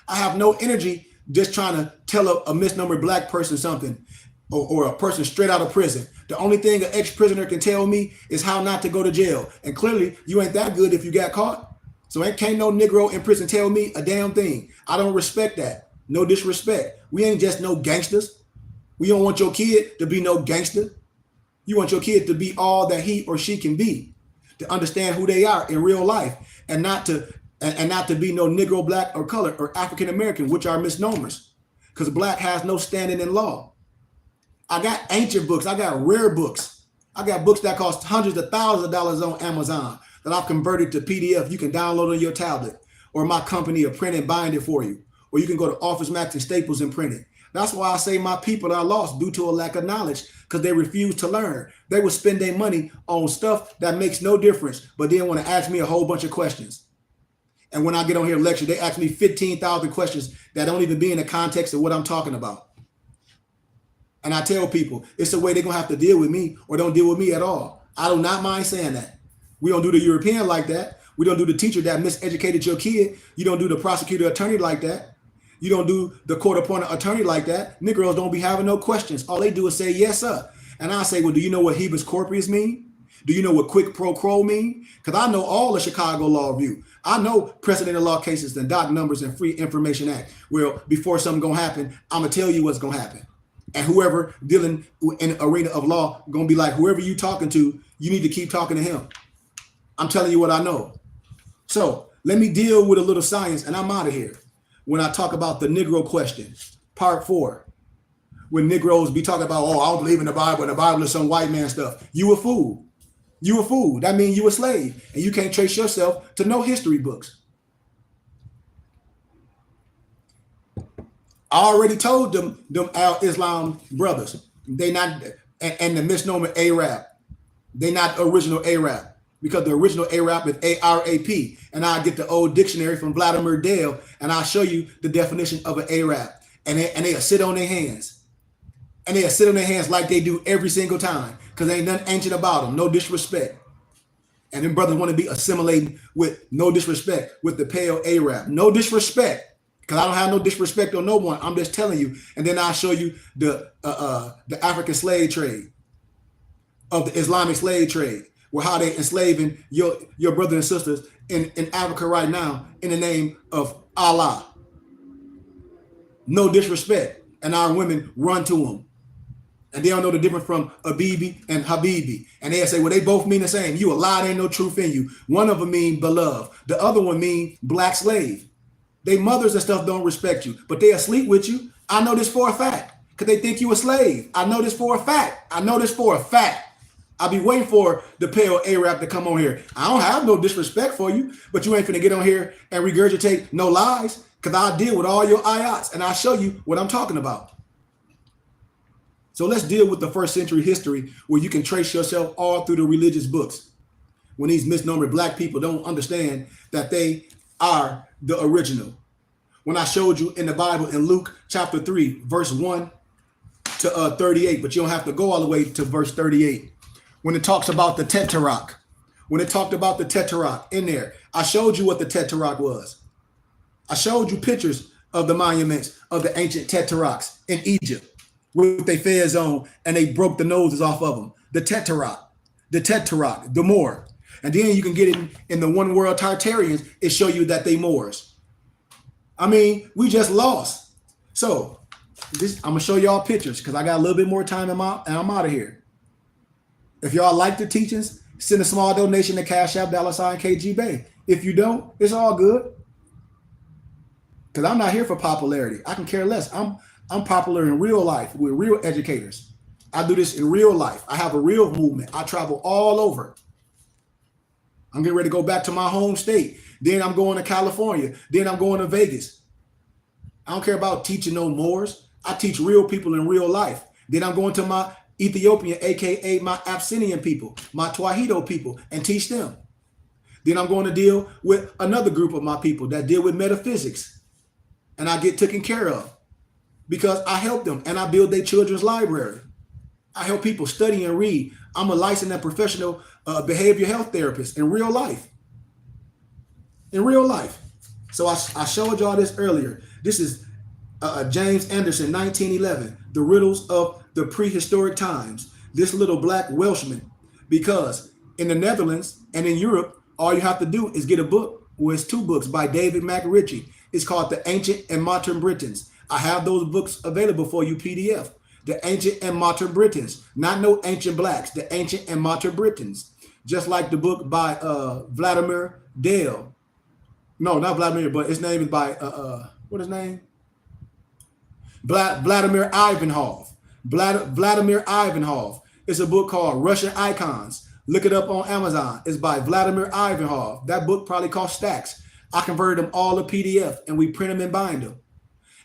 I have no energy just trying to tell a misnomer black person something or a person straight out of prison. The only thing an ex-prisoner can tell me is how not to go to jail. And clearly, you ain't that good if you got caught. So can't no Negro in prison tell me a damn thing. I don't respect that. No disrespect. We ain't just no gangsters. We don't want your kid to be no gangster. You want your kid to be all that he or she can be, to understand who they are in real life, and not to be no Negro, black, or color, or African American, which are misnomers, because black has no standing in law. I got ancient books. I got rare books. I got books that cost hundreds of thousands of dollars on Amazon that I've converted to PDF. You can download on your tablet, or my company will print and bind it for you. or you can go to Office Max and Staples and print it. That's why I say my people are lost due to a lack of knowledge because they refuse to learn. They will spend their money on stuff that makes no difference, but then want to ask me a whole bunch of questions. And when I get on here and lecture, they ask me 15,000 questions that don't even be in the context of what I'm talking about. And I tell people, it's the way they're going to have to deal with me or don't deal with me at all. I do not mind saying that. We don't do the European like that. We don't do the teacher that miseducated your kid. You don't do the prosecutor attorney like that. You don't do the court-appointed attorney like that. Negroes don't be having no questions. All they do is say, yes, sir. And I say, well, do you know what habeas corpus mean? Do you know what quid pro quo mean? Because I know all the Chicago Law Review. I know precedent of law cases and doc numbers and Free Information Act. Well, before something going to happen, I'm going to tell you what's going to happen. And whoever dealing in the arena of law going to be like, whoever you talking to, you need to keep talking to him. I'm telling you what I know. So let me deal with a little science and I'm out of here. When I talk about the Negro question, part 4, when Negroes be talking about, oh, I don't believe in the Bible and the Bible is some white man stuff. You a fool. You a fool. That means you a slave and you can't trace yourself to no history books. I already told them Al-Islam brothers, they not, and the misnomer Arab, they not original Arab. Because the original Arab is ARAP. And I get the old dictionary from Vladimir Dale and I'll show you the definition of an Arab. And they'll sit on their hands. And they'll sit on their hands like they do every single time. Because ain't nothing ancient about them. No disrespect. And them brothers want to be assimilating with no disrespect with the pale Arab. No disrespect. Because I don't have no disrespect on no one. I'm just telling you. And then I'll show you the African slave trade. Of the Islamic slave trade. Or how they enslaving your brothers and sisters in Africa right now in the name of Allah. No disrespect. And our women run to them. And they don't know the difference from Abibi and Habibi. And they'll say, well, they both mean the same. You a lie, there ain't no truth in you. One of them mean beloved. The other one mean black slave. They mothers and stuff don't respect you, but they'll sleep with you. I know this for a fact. Because they think you a slave. I know this for a fact. I know this for a fact. I'll be waiting for the pale Arab to come on here. I don't have no disrespect for you, but you ain't finna get on here and regurgitate no lies because I'll deal with all your ayats and I'll show you what I'm talking about. So let's deal with the first century history where you can trace yourself all through the religious books. When these misnomer black people don't understand that they are the original. When I showed you in the Bible in Luke chapter 3, verse 1 to 38, but you don't have to go all the way to verse 38. When it talks about the Tetrarch, when it talked about the Tetrarch in there, I showed you what the Tetrarch was. I showed you pictures of the monuments of the ancient Tetrarchs in Egypt with their fez on and they broke the noses off of them. The Tetrarch, the Moor. And then you can get it in the One World Tartarians, it show you that they Moors. I mean, we just lost. So I'm going to show y'all pictures because I got a little bit more time and I'm out of here. If y'all like the teachings, send a small donation to Cash App $KGB. If you don't, it's all good. Because I'm not here for popularity. I can care less. I'm popular in real life with real educators. I do this in real life. I have a real movement. I travel all over. I'm getting ready to go back to my home state. Then I'm going to California. Then I'm going to Vegas. I don't care about teaching no Moors. I teach real people in real life. Then I'm going to my Ethiopian, aka my Abyssinian people, my Twahedo people, and teach them. Then I'm going to deal with another group of my people that deal with metaphysics. And I get taken care of because I help them and I build their children's library. I help people study and read. I'm a licensed and professional behavioral health therapist in real life. In real life. So I showed y'all this earlier. This is James Anderson, 1911, The Riddles of the Prehistoric Times. This little black Welshman, because in the Netherlands and in Europe, all you have to do is get a book. Well, it's 2 books by David McRitchie. It's called The Ancient and Modern Britons. I have those books available for you PDF. The Ancient and Modern Britons. Not no ancient blacks. The Ancient and Modern Britons. Just like the book by Vladimir Dale. No, not Vladimir, but his name is by, what his name? Vladimir Ivanov. Vladimir Ivanov. It's a book called Russian Icons. Look it up on Amazon. It's by Vladimir Ivanov. That book probably cost stacks. I converted them all to PDF and we print them and bind them.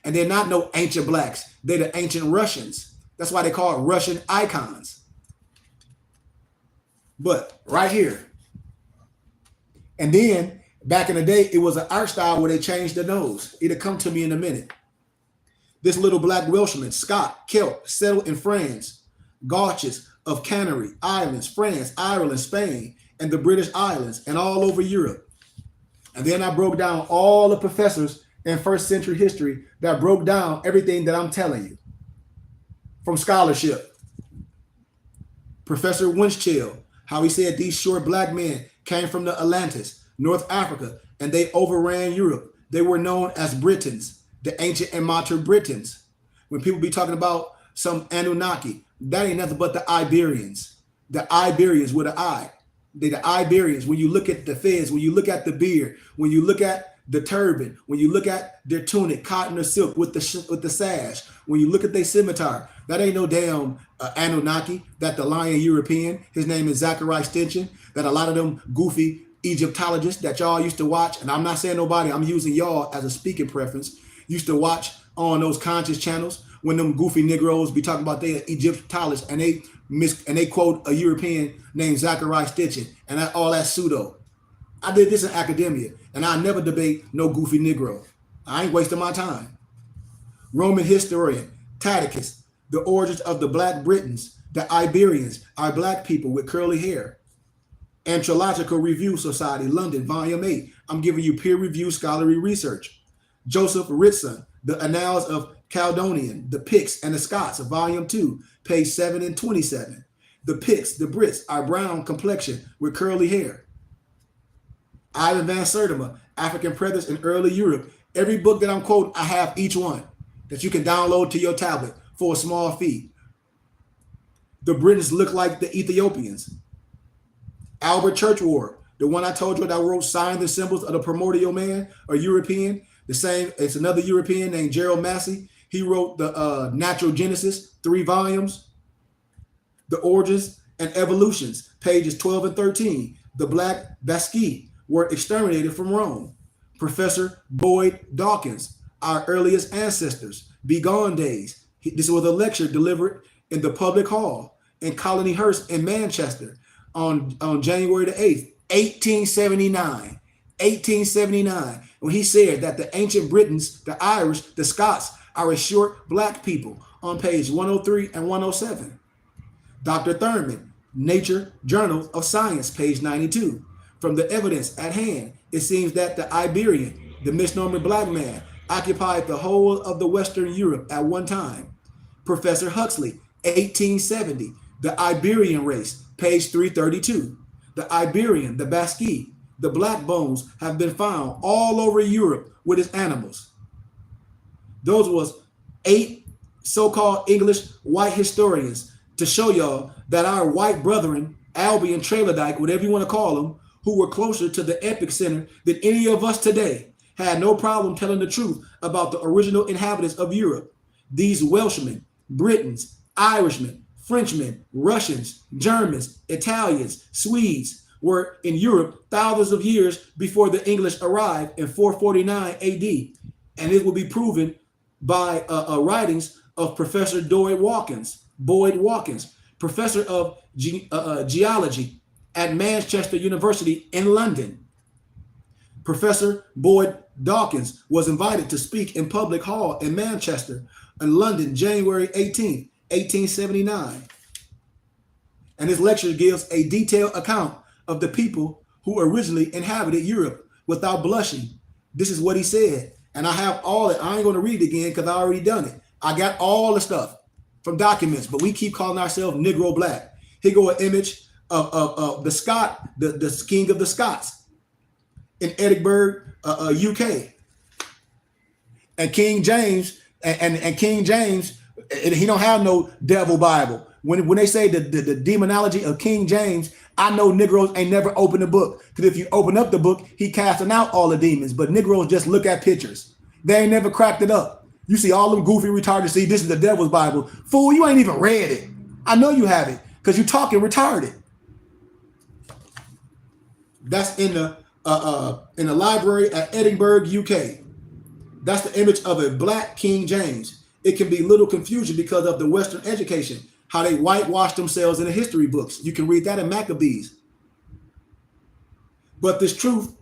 And they're not no ancient blacks. They're the ancient Russians. That's why they call it Russian icons. But right here. And then back in the day, it was an art style where they changed the nose. It'll come to me in a minute. This little black Welshman, Scot, Celt, settled in France, Gauchos of Canary Islands, France, Ireland, Spain, and the British Islands, and all over Europe. And then I broke down all the professors in first century history that broke down everything that I'm telling you from scholarship. Professor Winchell, how he said these short black men came from the Atlantis, North Africa, and they overran Europe. They were known as Britons, the ancient and modern Britons. When people be talking about some Anunnaki, that ain't nothing but the Iberians. The Iberians with an I. They the Iberians. When you look at the fez, when you look at the beard, when you look at the turban, when you look at their tunic, cotton or silk with the sash, when you look at their scimitar, that ain't no damn Anunnaki. That the lion European, his name is Zachariah Stinson. That a lot of them goofy Egyptologists that y'all used to watch, and I'm not saying nobody, I'm using y'all as a speaking preference, used to watch on those conscious channels when them goofy Negroes be talking about they Egyptologists and they quote a European named Zachariah Stinson and all that pseudo. I did this in academia, and I never debate no goofy Negro. I ain't wasting my time. Roman historian Tacitus, the origins of the Black Britons, the Iberians, are black people with curly hair. Anthropological Review Society, London, Volume 8. I'm giving you peer-reviewed scholarly research. Joseph Ritson, The Annals of Caledonian, the Picts and the Scots, Volume 2, page 7 and 27. The Picts, the Brits, are brown complexion with curly hair. Ivan Van Sertima, African Predators in Early Europe. Every book that I'm quoting, I have each one that you can download to your tablet for a small fee. The Britons look like the Ethiopians. Albert Churchward, the one I told you that wrote Signs and Symbols of the Primordial Man, a European. The same, it's another European named Gerald Massey. He wrote the Natural Genesis, 3 volumes. The Origins and Evolutions, pages 12 and 13. The Black Basque were exterminated from Rome. Professor Boyd Dawkins, Our Earliest Ancestors, Begone Days. This was a lecture delivered in the public hall in Colonyhurst in Manchester on January the 8th, 1879. 1879, when he said that the ancient Britons, the Irish, the Scots are a short black people on page 103 and 107. Dr. Thurman, Nature Journal of Science, page 92. From the evidence at hand, it seems that the Iberian, the misnomer black man, occupied the whole of the Western Europe at one time. Professor Huxley, 1870, The Iberian Race, page 332. The Iberian, the Basque, the black bones have been found all over Europe with its animals. Those was 8 so-called English white historians to show y'all that our white brethren, Albie and Trailerdyke, whatever you want to call them, who were closer to the epic center than any of us today, had no problem telling the truth about the original inhabitants of Europe. These Welshmen, Britons, Irishmen, Frenchmen, Russians, Germans, Italians, Swedes were in Europe thousands of years before the English arrived in 449 AD. And it will be proven by writings of Professor Boyd Watkins, professor of geology at Manchester University in London. Professor Boyd Dawkins was invited to speak in public hall in Manchester in London, January 18th, 1879. And his lecture gives a detailed account of the people who originally inhabited Europe without blushing. This is what he said. And I have all it. I ain't going to read it again because I already done it. I got all the stuff from documents, but we keep calling ourselves Negro Black. Here go an image of the Scot, the king of the Scots in Edinburgh, UK. And King James, and King James, he don't have no devil Bible. When they say the demonology of King James, I know Negroes ain't never opened a book. Because if you open up the book, he casting out all the demons. But Negroes just look at pictures. They ain't never cracked it up. You see all them goofy retarded, see, this is the devil's Bible. Fool, you ain't even read it. I know you have it because you talking retarded. That's in the library at Edinburgh, UK. That's the image of a black King James. It can be little confusion because of the Western education, how they whitewash themselves in the history books. You can read that in Maccabees. But this truth,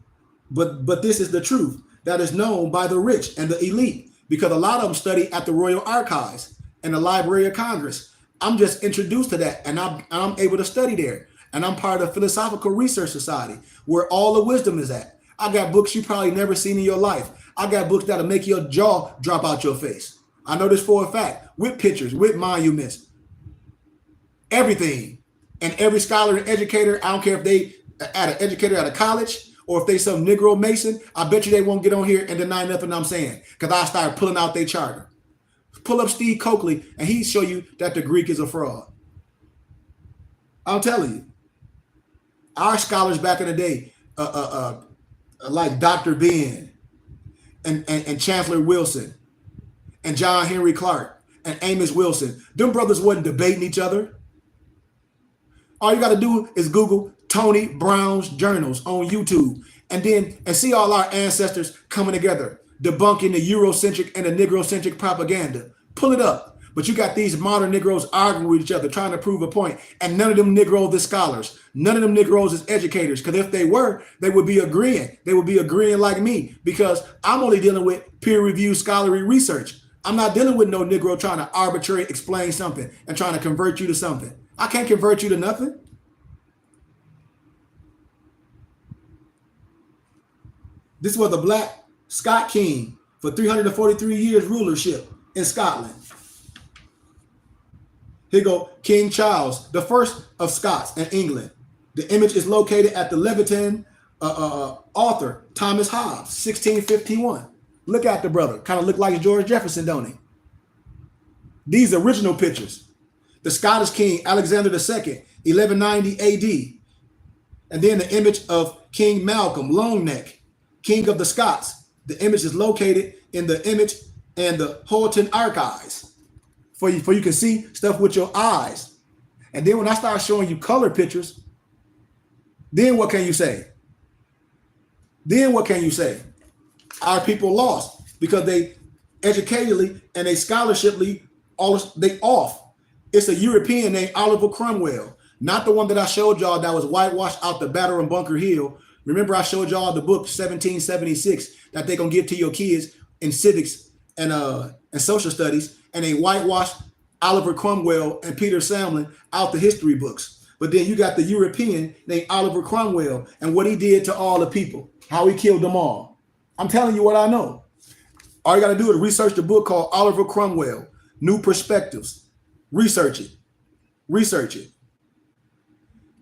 but this is the truth that is known by the rich and the elite, because a lot of them study at the Royal Archives and the Library of Congress. I'm just introduced to that, and I'm able to study there. And I'm part of the Philosophical Research Society, where all the wisdom is at. I got books you probably never seen in your life. I got books that'll make your jaw drop out your face. I know this for a fact, with pictures, with monuments, everything. And every scholar and educator, I don't care if they at an educator at a college or if they some Negro Mason, I bet you they won't get on here and deny nothing I'm saying, because I start pulling out their charter. Pull up Steve Coakley and he'll show you that the Greek is a fraud. I'm telling you. Our scholars back in the day, like Dr. Ben and Chancellor Wilson and John Henry Clark and Amos Wilson, them brothers wasn't debating each other. All you got to do is Google Tony Brown's journals on YouTube and see all our ancestors coming together, debunking the Eurocentric and the Negrocentric propaganda. Pull it up. But you got these modern Negroes arguing with each other, trying to prove a point, and none of them Negroes is scholars. None of them Negroes is educators, because if they were, they would be agreeing. They would be agreeing like me, because I'm only dealing with peer-reviewed scholarly research. I'm not dealing with no Negro trying to arbitrarily explain something and trying to convert you to something. I can't convert you to nothing. This was a black Scot king for 343 years rulership in Scotland. Here go King Charles, the first of Scots in England. The image is located at the Leviton author Thomas Hobbes, 1651. Look at the brother. Kind of look like George Jefferson, don't he? These original pictures. The Scottish king Alexander II, 1190 AD. And then the image of King Malcolm Longneck, King of the Scots. The image is located in the image and the Houghton Archives. For you can see stuff with your eyes. And then when I start showing you color pictures, then what can you say? Then what can you say? Our people lost because they educationally and they scholarshiply, they off. It's a European named Oliver Cromwell, not the one that I showed y'all that was whitewashed out the Battle of Bunker Hill. Remember I showed y'all the book 1776 that they're going to give to your kids in civics and social studies, and they whitewashed Oliver Cromwell and Peter Samlin out the history books. But then you got the European named Oliver Cromwell and what he did to all the people, how he killed them all. I'm telling you what I know. All you got to do is research the book called Oliver Cromwell, New Perspectives. Research it. Research it.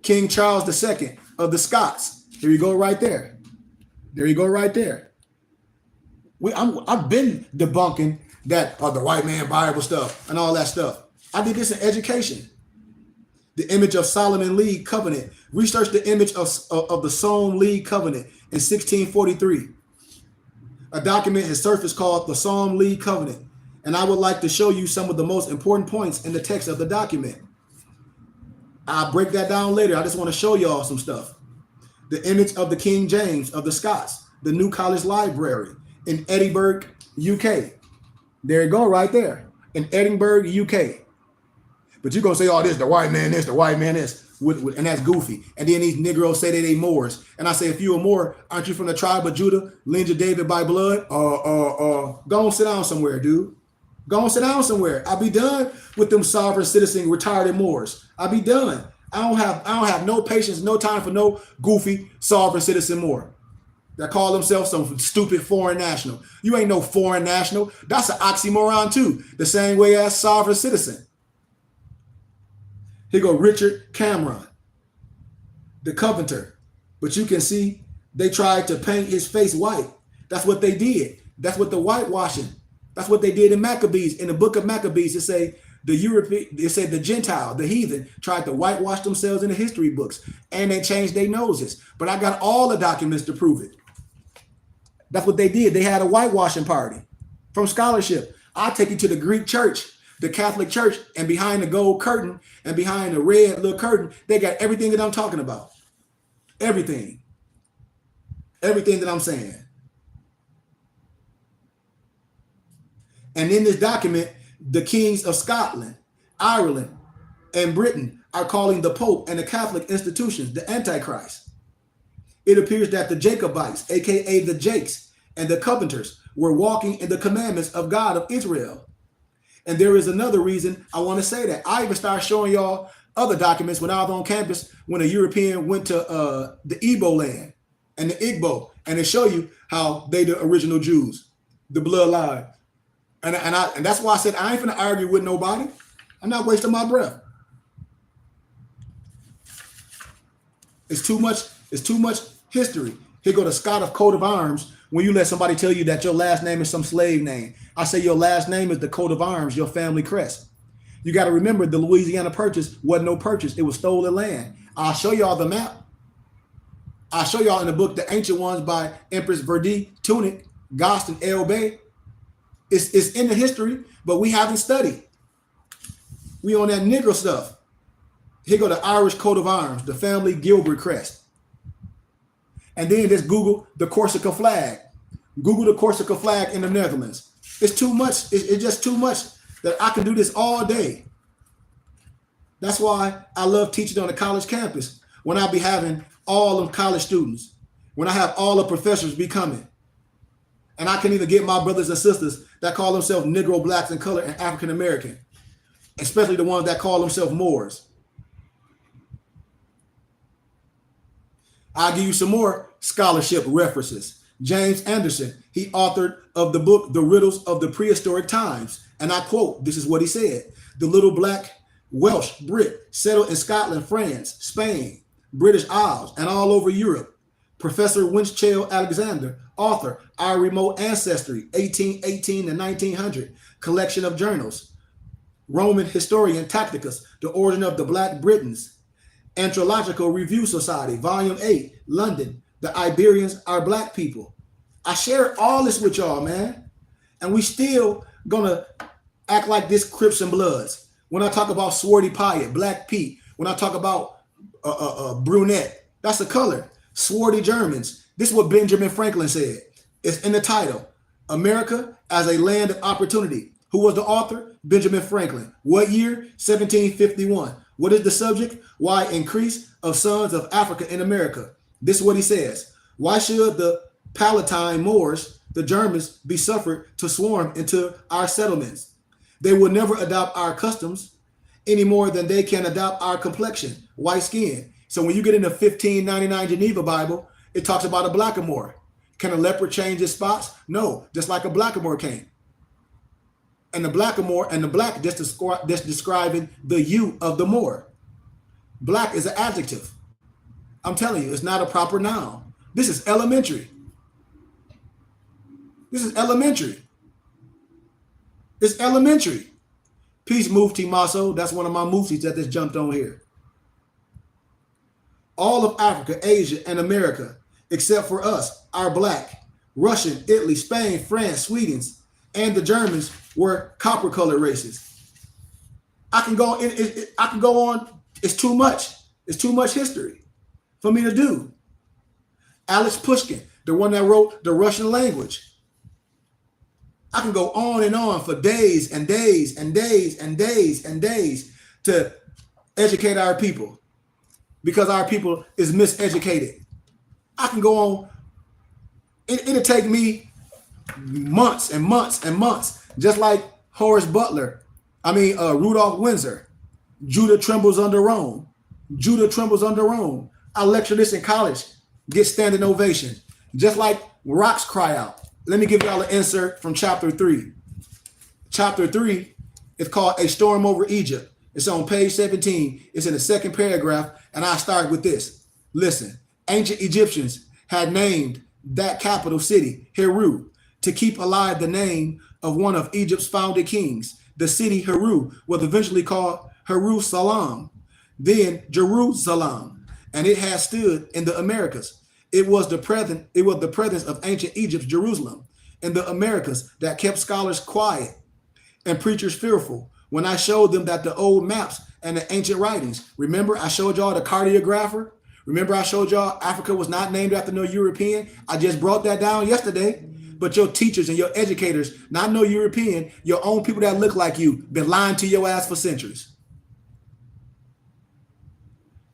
King Charles II of the Scots. Here you go right there. There you go right there. I've been debunking that the white man Bible stuff and all that stuff. I did this in education. The image of Solomon League Covenant. Research the image of the Somme League Covenant in 1643. A document has surfaced called the Somme League Covenant, and I would like to show you some of the most important points in the text of the document. I'll break that down later. I just want to show y'all some stuff. The image of the King James of the Scots, the New College Library in Edinburgh, UK. There you go, right there. In Edinburgh, UK. But you're going to say, oh, this, the white man, this, the white man, this. And that's goofy. And then these Negroes say they Moors. And I say, if you a Moor, aren't you from the tribe of Judah, lineage of David by blood? Go and sit down somewhere, dude. Go and sit down somewhere. I'll be done with them sovereign citizen retired Moors. I'll be done. I don't have no patience, no time for no goofy sovereign citizen Moor that call themselves some stupid foreign national. You ain't no foreign national. That's an oxymoron too. The same way as sovereign citizen. Here go Richard Cameron, the Covenanter. But you can see they tried to paint his face white. That's what they did. That's what the whitewashing. That's what they did in Maccabees. In the book of Maccabees, it say the Gentile, the heathen, tried to whitewash themselves in the history books, and they changed their noses. But I got all the documents to prove it. That's what they did. They had a whitewashing party from scholarship. I'll take you to the Greek church, the Catholic church, and behind the gold curtain and behind the red little curtain, they got everything that I'm talking about. Everything. Everything that I'm saying. And in this document, the kings of Scotland, Ireland, and Britain are calling the Pope and the Catholic institutions the Antichrist. It appears that the Jacobites, aka the Jakes, and the Covenanters were walking in the commandments of God of Israel. And there is another reason I want to say that. I even started showing y'all other documents when I was on campus when a European went to the Igbo land and the Igbo, and they show you how they the original Jews, the bloodline. And that's why I said I ain't finna argue with nobody. I'm not wasting my breath. It's too much history. Here go the Scottish coat of arms. When you let somebody tell you that your last name is some slave name, I say your last name is the coat of arms, your family crest. You got to remember the Louisiana Purchase wasn't no purchase. It was stolen land. I'll show y'all the map. I'll show y'all in the book, The Ancient Ones by Empress Verdi, Tunic, Gaston, El Bay. It's in the history, but we haven't studied. We on that Negro stuff. Here go the Irish coat of arms, the family Gilbert crest. And then just Google the Corsica flag. Google the Corsica flag in the Netherlands. It's too much. It's just too much that I can do this all day. That's why I love teaching on the college campus when I be having all of college students, when I have all the professors be coming. And I can even get my brothers and sisters that call themselves Negro, Blacks, and Color, and African American, especially the ones that call themselves Moors. I'll give you some more scholarship references. James Anderson, he authored of the book, The Riddles of the Prehistoric Times. And I quote, this is what he said: the little black Welsh Brit settled in Scotland, France, Spain, British Isles, and all over Europe. Professor Winchell Alexander, author, Our Remote Ancestry, 1818 to 1900, collection of journals. Roman historian Tacitus, The Origin of the Black Britons. Anthropological Review Society, Volume 8, London, The Iberians Are Black People. I share all this with y'all, man. And we still gonna act like this Crips and Bloods. When I talk about Swarty Pyatt, Black Pete, when I talk about brunette, that's a color. Swarty Germans. This is what Benjamin Franklin said. It's in the title, America as a Land of Opportunity. Who was the author? Benjamin Franklin. What year? 1751. What is the subject? Why increase of sons of Africa in America? This is what he says. Why should the Palatine Moors, the Germans, be suffered to swarm into our settlements? They will never adopt our customs any more than they can adopt our complexion, white skin. So when you get in the 1599 Geneva Bible, it talks about a blackamoor. Can a leopard change his spots? No, just like a blackamoor can. And the blackamoor and the black just describing the hue of the Moor. Black is an adjective. I'm telling you, it's not a proper noun. This is elementary. This is elementary. It's elementary. Peace, Mufti Maso. That's one of my muftis that just jumped on here. All of Africa, Asia, and America, except for us, are black. Russian, Italy, Spain, France, Sweden, and the Germans were copper-colored races. I can go. I can go on. It's too much. It's too much history for me to do. Alex Pushkin, the one that wrote The Russian Language. I can go on and on for days and days and days and days and days to educate our people because our people is miseducated. I can go on. It'll take me months and months and months, just like Horace Butler. Rudolph Windsor. Judah trembles under Rome. Judah trembles under Rome. I lecture this in college, get standing ovation. Just like rocks cry out. Let me give y'all an insert from chapter 3. Chapter 3 is called A Storm Over Egypt. It's on page 17. It's in the second paragraph, and I start with this. Listen, ancient Egyptians had named that capital city Heru to keep alive the name of one of Egypt's founding kings. The city Heru was eventually called Heru Salam, then Jerusalem, and it has stood in the Americas. It was the presence of ancient Egypt's Jerusalem in the Americas that kept scholars quiet and preachers fearful when I showed them that the old maps and the ancient writings. Remember, I showed y'all the cartographer. Remember, I showed y'all Africa was not named after no European. I just brought that down yesterday. but your teachers and your educators, not no European, your own people that look like you, been lying to your ass for centuries.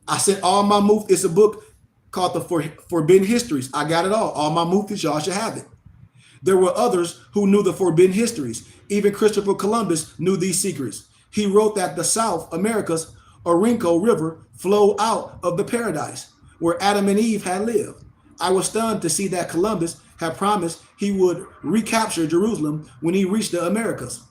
I sent all my muftis. It's a book called The Forbidden Histories. I got it all my muftis, y'all should have it. There were others who knew the forbidden histories. Even Christopher Columbus knew these secrets. He wrote that the South America's Orinoco River flowed out of the paradise where Adam and Eve had lived. I was stunned to see that Columbus had promised he would recapture Jerusalem when he reached the Americas.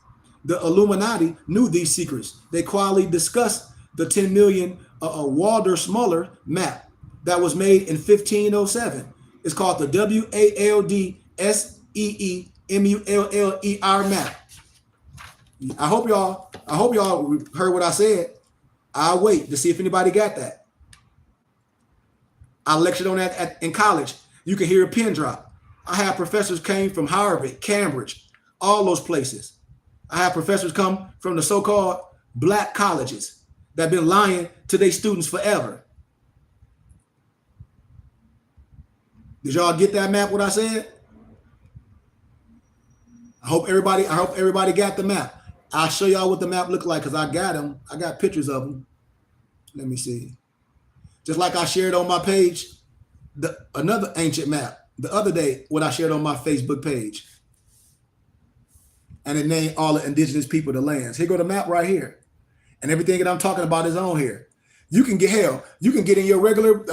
The Illuminati knew these secrets. They quietly discussed the 10 million Walder Smuller map that was made in 1507. It's called the WALDSEEMULLER map. I hope y'all heard what I said. I'll wait to see if anybody got that. I lectured on that in college. You can hear a pin drop. I have professors came from Harvard, Cambridge, all those places. I have professors come from the so-called black colleges that have been lying to their students forever. Did y'all get that map, what I said? I hope everybody got the map. I'll show y'all what the map looked like because I got them. I got pictures of them. Let me see. Just like I shared on my page, another ancient map the other day, what I shared on my Facebook page. And it named all the indigenous people, the lands. Here go the map right here. And everything that I'm talking about is on here. You can get in your regular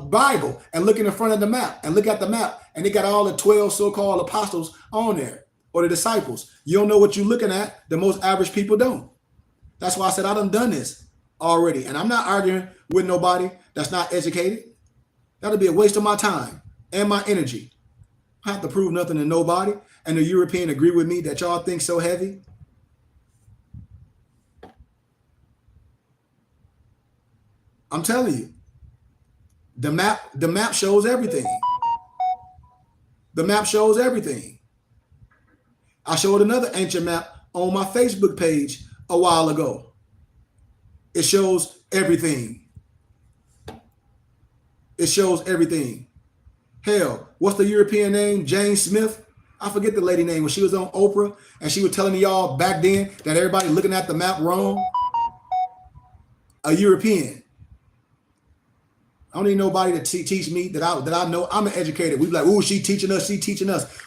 Bible and look in the front of the map and look at the map. And they got all the 12 so-called apostles on there or the disciples. You don't know what you're looking at. The most average people don't. That's why I said I done this already. And I'm not arguing with nobody that's not educated. That'll be a waste of my time and my energy. I have to prove nothing to nobody. And the European agree with me that y'all think so heavy. I'm telling you, the map shows everything. The map shows everything. I showed another ancient map on my Facebook page a while ago. It shows everything. It shows everything. Hell, what's the European name? Jane Smith? I forget the lady name when she was on Oprah and she was telling y'all back then that everybody looking at the map wrong. A European. I don't need nobody to teach me that I know. I'm an educator. We be like, oh, she teaching us.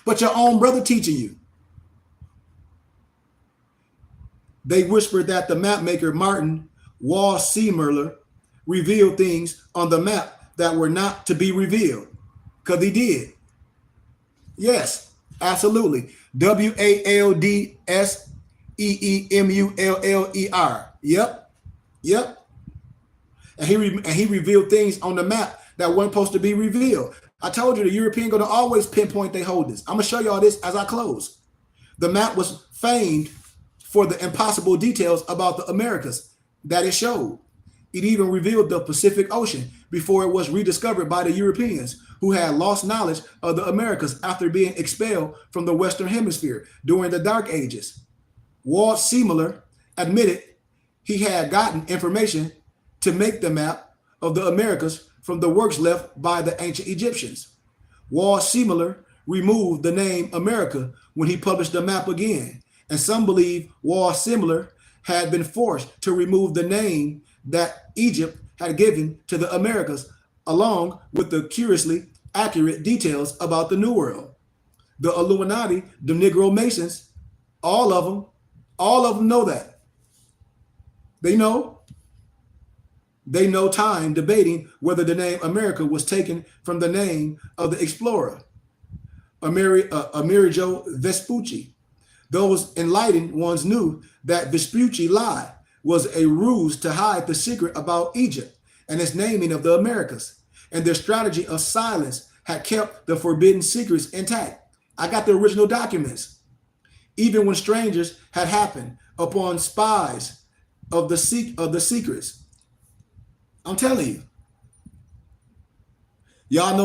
But your own brother teaching you. They whispered that the map maker Martin Wall-Seemüller revealed things on the map that were not to be revealed. Because he did. Yes, absolutely. WALDSEEMULLER. Yep. And he revealed things on the map that weren't supposed to be revealed. I told you the European going to always pinpoint their holdings. I'm going to show y'all this as I close. The map was famed for the impossible details about the Americas that it showed. It even revealed the Pacific Ocean before it was rediscovered by the Europeans who had lost knowledge of the Americas after being expelled from the Western Hemisphere during the Dark Ages. Walt-Seemüller admitted he had gotten information to make the map of the Americas from the works left by the ancient Egyptians. Walt-Seemüller removed the name America when he published the map again, and some believe Walt-Seemüller had been forced to remove the name that Egypt had given to the Americas, along with the curiously accurate details about the New World. The Illuminati, the Negro Masons, all of them know that. They know time debating whether the name America was taken from the name of the explorer, Amerigo Vespucci. Those enlightened ones knew that Vespucci lie was a ruse to hide the secret about Egypt and its naming of the Americas, and their strategy of silence had kept the forbidden secrets intact. I got the original documents. Even when strangers had happened upon spies of the secrets. I'm telling you. Y'all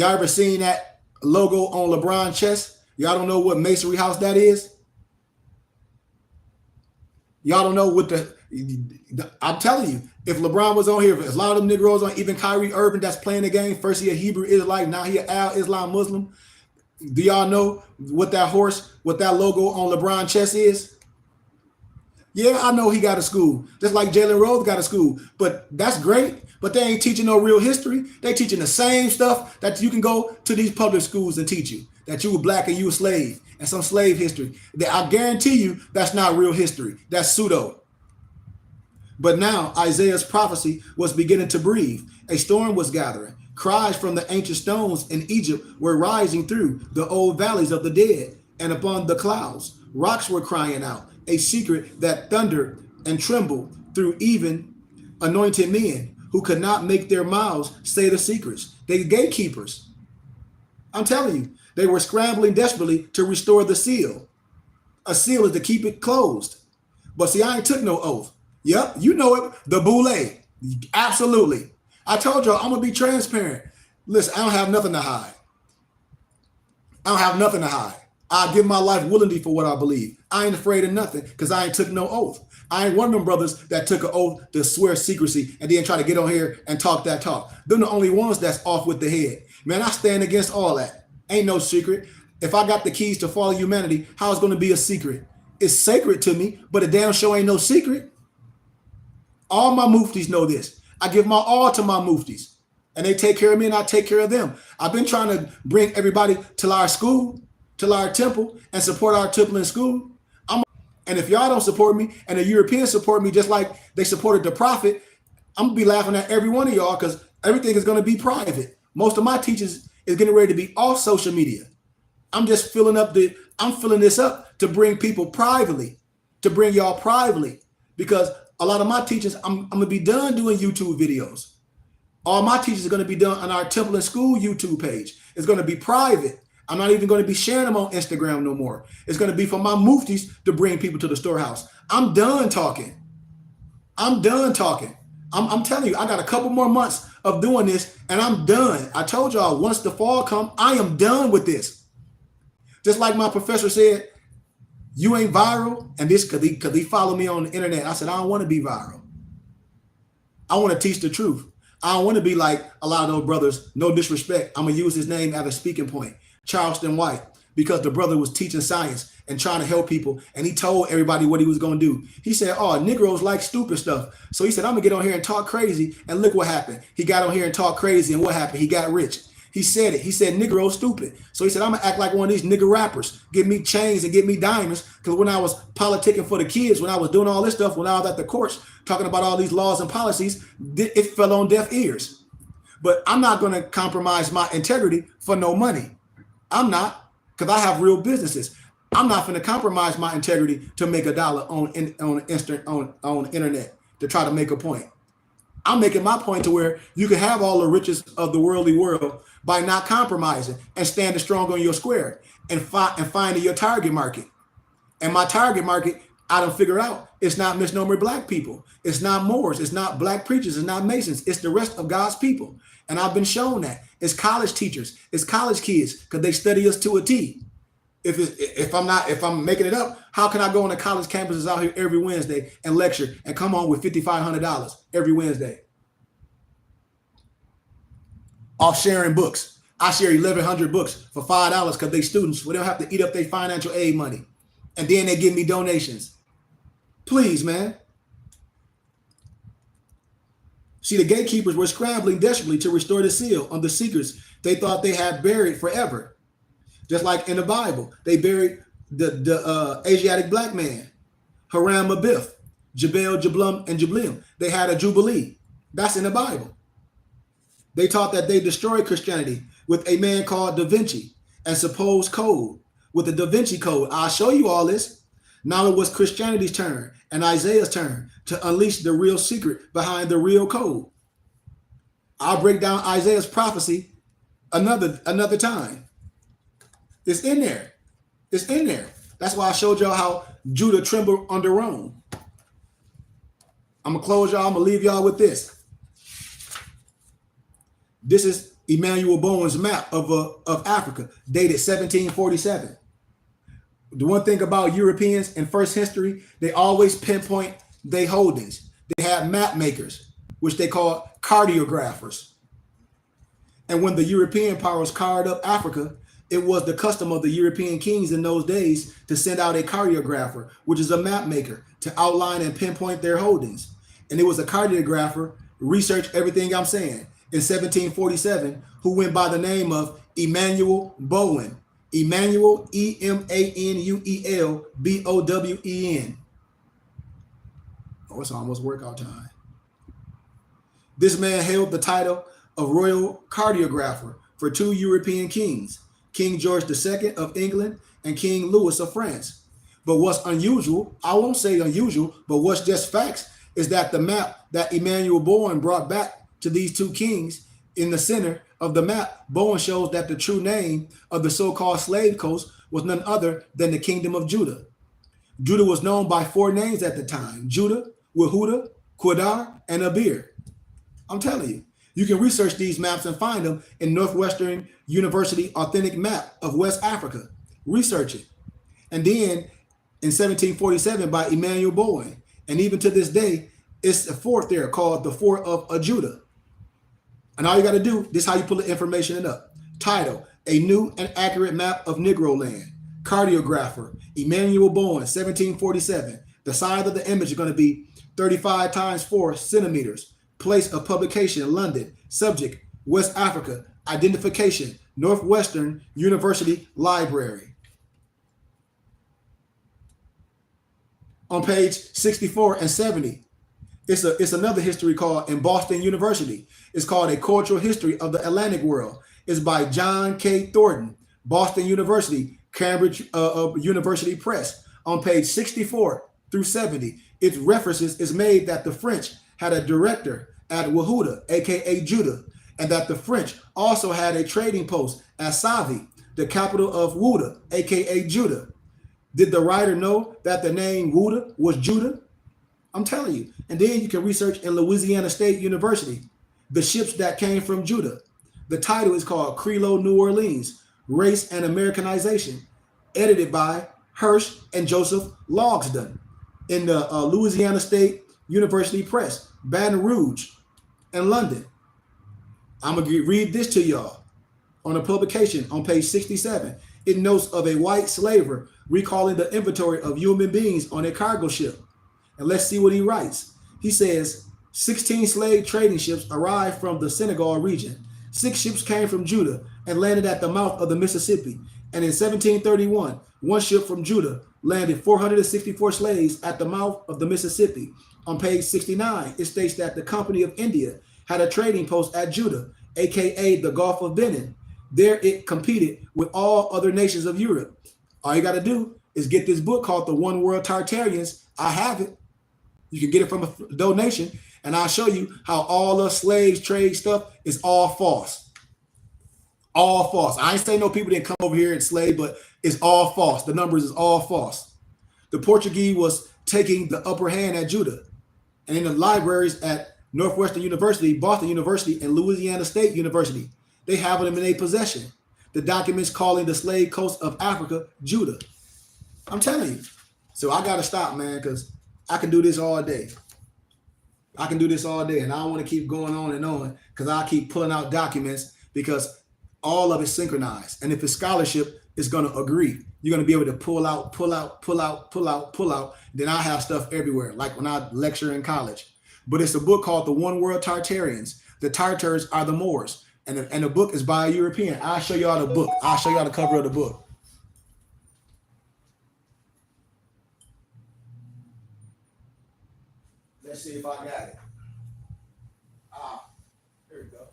ever seen that logo on LeBron's chest? Y'all don't know what masonry house that is? Y'all don't know what I'm telling you, if LeBron was on here, if a lot of them Negroes on, even Kyrie Irving that's playing the game, first he a Hebrew Israelite, now he an Al-Islam Muslim, Do y'all know what that horse, what that logo on LeBron chest is? Yeah, I know he got a school, just like Jalen Rose got a school. But that's great. But they ain't teaching no real history. They teaching the same stuff that you can go to these public schools and teach you. That you were black and you were slave and some slave history. That I guarantee you that's not real history. That's pseudo. But now Isaiah's prophecy was beginning to breathe. A storm was gathering. Cries from the ancient stones in Egypt were rising through the old valleys of the dead and upon the clouds. Rocks were crying out, a secret that thundered and trembled through even anointed men who could not make their mouths say the secrets. They gatekeepers. I'm telling you, they were scrambling desperately to restore the seal. A seal is to keep it closed. But see, I ain't took no oath. Yep, you know it. The boule. Absolutely. I told y'all I'm gonna be transparent. Listen, I don't have nothing to hide. I don't have nothing to hide. I give my life willingly for what I believe. I ain't afraid of nothing because I ain't took no oath. I ain't one of them brothers that took an oath to swear secrecy and then try to get on here and talk that talk. They're the only ones that's off with the head. Man, I stand against all that. Ain't no secret. If I got the keys to follow humanity, how it's going to be a secret? It's sacred to me, but a damn show ain't no secret. All my muftis know this. I give my all to my muftis, and they take care of me, and I take care of them. I've been trying to bring everybody to our school, to our temple, and support our temple and school. And if y'all don't support me, and the Europeans support me just like they supported the prophet, I'm gonna be laughing at every one of y'all because everything is gonna be private. Most of my teachers is getting ready to be off social media. I'm just I'm filling this up to bring people privately, to bring y'all privately, because a lot of my teachers, I'm gonna be done doing YouTube videos. All my teachers are gonna be done on our temple and school YouTube page. It's gonna be private. I'm not even gonna be sharing them on Instagram no more. It's gonna be for my muftis to bring people to the storehouse. I'm done talking. I'm done talking. I'm telling you, I got a couple more months of doing this and I'm done. I told y'all once the fall comes, I am done with this. Just like my professor said, you ain't viral, and this because he followed me on the internet. I said, I don't want to be viral. I want to teach the truth. I don't want to be like a lot of those brothers, no disrespect. I'm going to use his name as a speaking point, Charleston White, because the brother was teaching science and trying to help people, and he told everybody what he was going to do. He said, oh, Negroes like stupid stuff. So he said, I'm going to get on here and talk crazy, and look what happened. He got on here and talked crazy, and what happened? He got rich. He said it. He said, Negroes stupid. So he said, I'm going to act like one of these nigger rappers. Give me chains and give me diamonds. Because when I was politicking for the kids, when I was doing all this stuff, when I was at the courts, talking about all these laws and policies, it fell on deaf ears. But I'm not going to compromise my integrity for no money. I'm not, because I have real businesses. I'm not going to compromise my integrity to make $1 on internet to try to make a point. I'm making my point to where you can have all the riches of the worldly world by not compromising and standing strong on your square and finding your target market. And my target market, I don't figure out, it's not misnomer black people. It's not Moors. It's not black preachers. It's not Masons. It's the rest of God's people. And I've been shown that. It's college teachers. It's college kids because they study us to a T. If I'm making it up, how can I go on the college campuses out here every Wednesday and lecture and come home with $5,500 every Wednesday? Off sharing books. I share 1,100 books for $5 because they students. We don't have to eat up their financial aid money. And then they give me donations. Please, man. See, the gatekeepers were scrambling desperately to restore the seal on the secrets they thought they had buried forever. Just like in the Bible, they buried the Asiatic black man, Haram Abith, Jebel, Jablum, and Jablim. They had a jubilee. That's in the Bible. They taught that they destroyed Christianity with a man called Da Vinci and supposed code with the Da Vinci Code. I'll show you all this. Now it was Christianity's turn and Isaiah's turn to unleash the real secret behind the real code. I'll break down Isaiah's prophecy another time. It's in there. It's in there. That's why I showed y'all how Judah trembled under Rome. I'm going to close y'all. I'm going to leave y'all with this. This is Emmanuel Bowen's map of Africa, dated 1747. The one thing about Europeans in first history, they always pinpoint their holdings. They had map makers, which they call cartographers. And when the European powers carved up Africa, It was the custom of the European kings in those days to send out a cartographer, which is a map maker, to outline and pinpoint their holdings. And it was a cartographer, research everything I'm saying, in 1747, who went by the name of Emmanuel Bowen. Emmanuel, Emanuel Bowen. Oh, it's almost workout time. This man held the title of royal cartographer for two European kings, King George II of England and King Louis of France. But what's unusual, I won't say unusual, but what's just facts, is that the map that Emmanuel Bowen brought back to these two kings, in the center of the map, Bowen shows that the true name of the so-called slave coast was none other than the Kingdom of Judah. Judah was known by four names at the time: Judah, Wahuda, Quadar, and Abir. I'm telling you, you can research these maps and find them in Northwestern University Authentic Map of West Africa. Research it. And then in 1747 by Emmanuel Bowen. And even to this day, it's a fort there called the Fort of Judah. And all you got to do, this is how you pull the information up. Title: A New and Accurate Map of Negro Land. Cartographer, Emmanuel Bowen, 1747. The size of the image is going to be 35 times 4 centimeters. Place of publication: London. Subject: West Africa. Identification: Northwestern University Library. On page 64 and 70, it's another history called in Boston University. It's called A Cultural History of the Atlantic World. It's by John K. Thornton, Boston University, Cambridge University Press. On page 64 through 70, its references is made that the French had a director at Wahuda, aka Judah, and that the French also had a trading post at Savi, the capital of Wuda, aka Judah. Did the writer know that the name Wuda was Judah? I'm telling you. And then you can research in Louisiana State University, the ships that came from Judah. The title is called Creole New Orleans, Race and Americanization, edited by Hirsch and Joseph Logsdon in the Louisiana State University Press, Baton Rouge, and London. I'm going to read this to y'all on a publication on page 67. It notes of a white slaver recalling the inventory of human beings on a cargo ship. And let's see what he writes. He says, 16 slave trading ships arrived from the Senegal region. 6 ships came from Judah and landed at the mouth of the Mississippi. And in 1731, one ship from Judah landed 464 slaves at the mouth of the Mississippi. On page 69, it states that the Company of India had a trading post at Judah, aka the Gulf of Benin. There it competed with all other nations of Europe. All you got to do is get this book called The One World Tartarians. I have it. You can get it from a donation, and I'll show you how all the slaves trade stuff is all false. All false. I ain't saying no people didn't come over here and slave, but it's all false. The numbers is all false. The Portuguese was taking the upper hand at Judah. And in the libraries at Northwestern University, Boston University, and Louisiana State University, they have them in their possession. The documents calling the slave coast of Africa Judah. I'm telling you. So I got to stop, man, because I can do this all day. I can do this all day, and I don't want to keep going on because I keep pulling out documents because all of it's synchronized. And if it's scholarship, it's going to agree. You're going to be able to pull out. Then I have stuff everywhere, like when I lecture in college. But it's a book called The One World Tartarians. The Tartars are the Moors. And the book is by a European. I'll show y'all the book. I'll show y'all the cover of the book. Let's see if I got it. Here we go.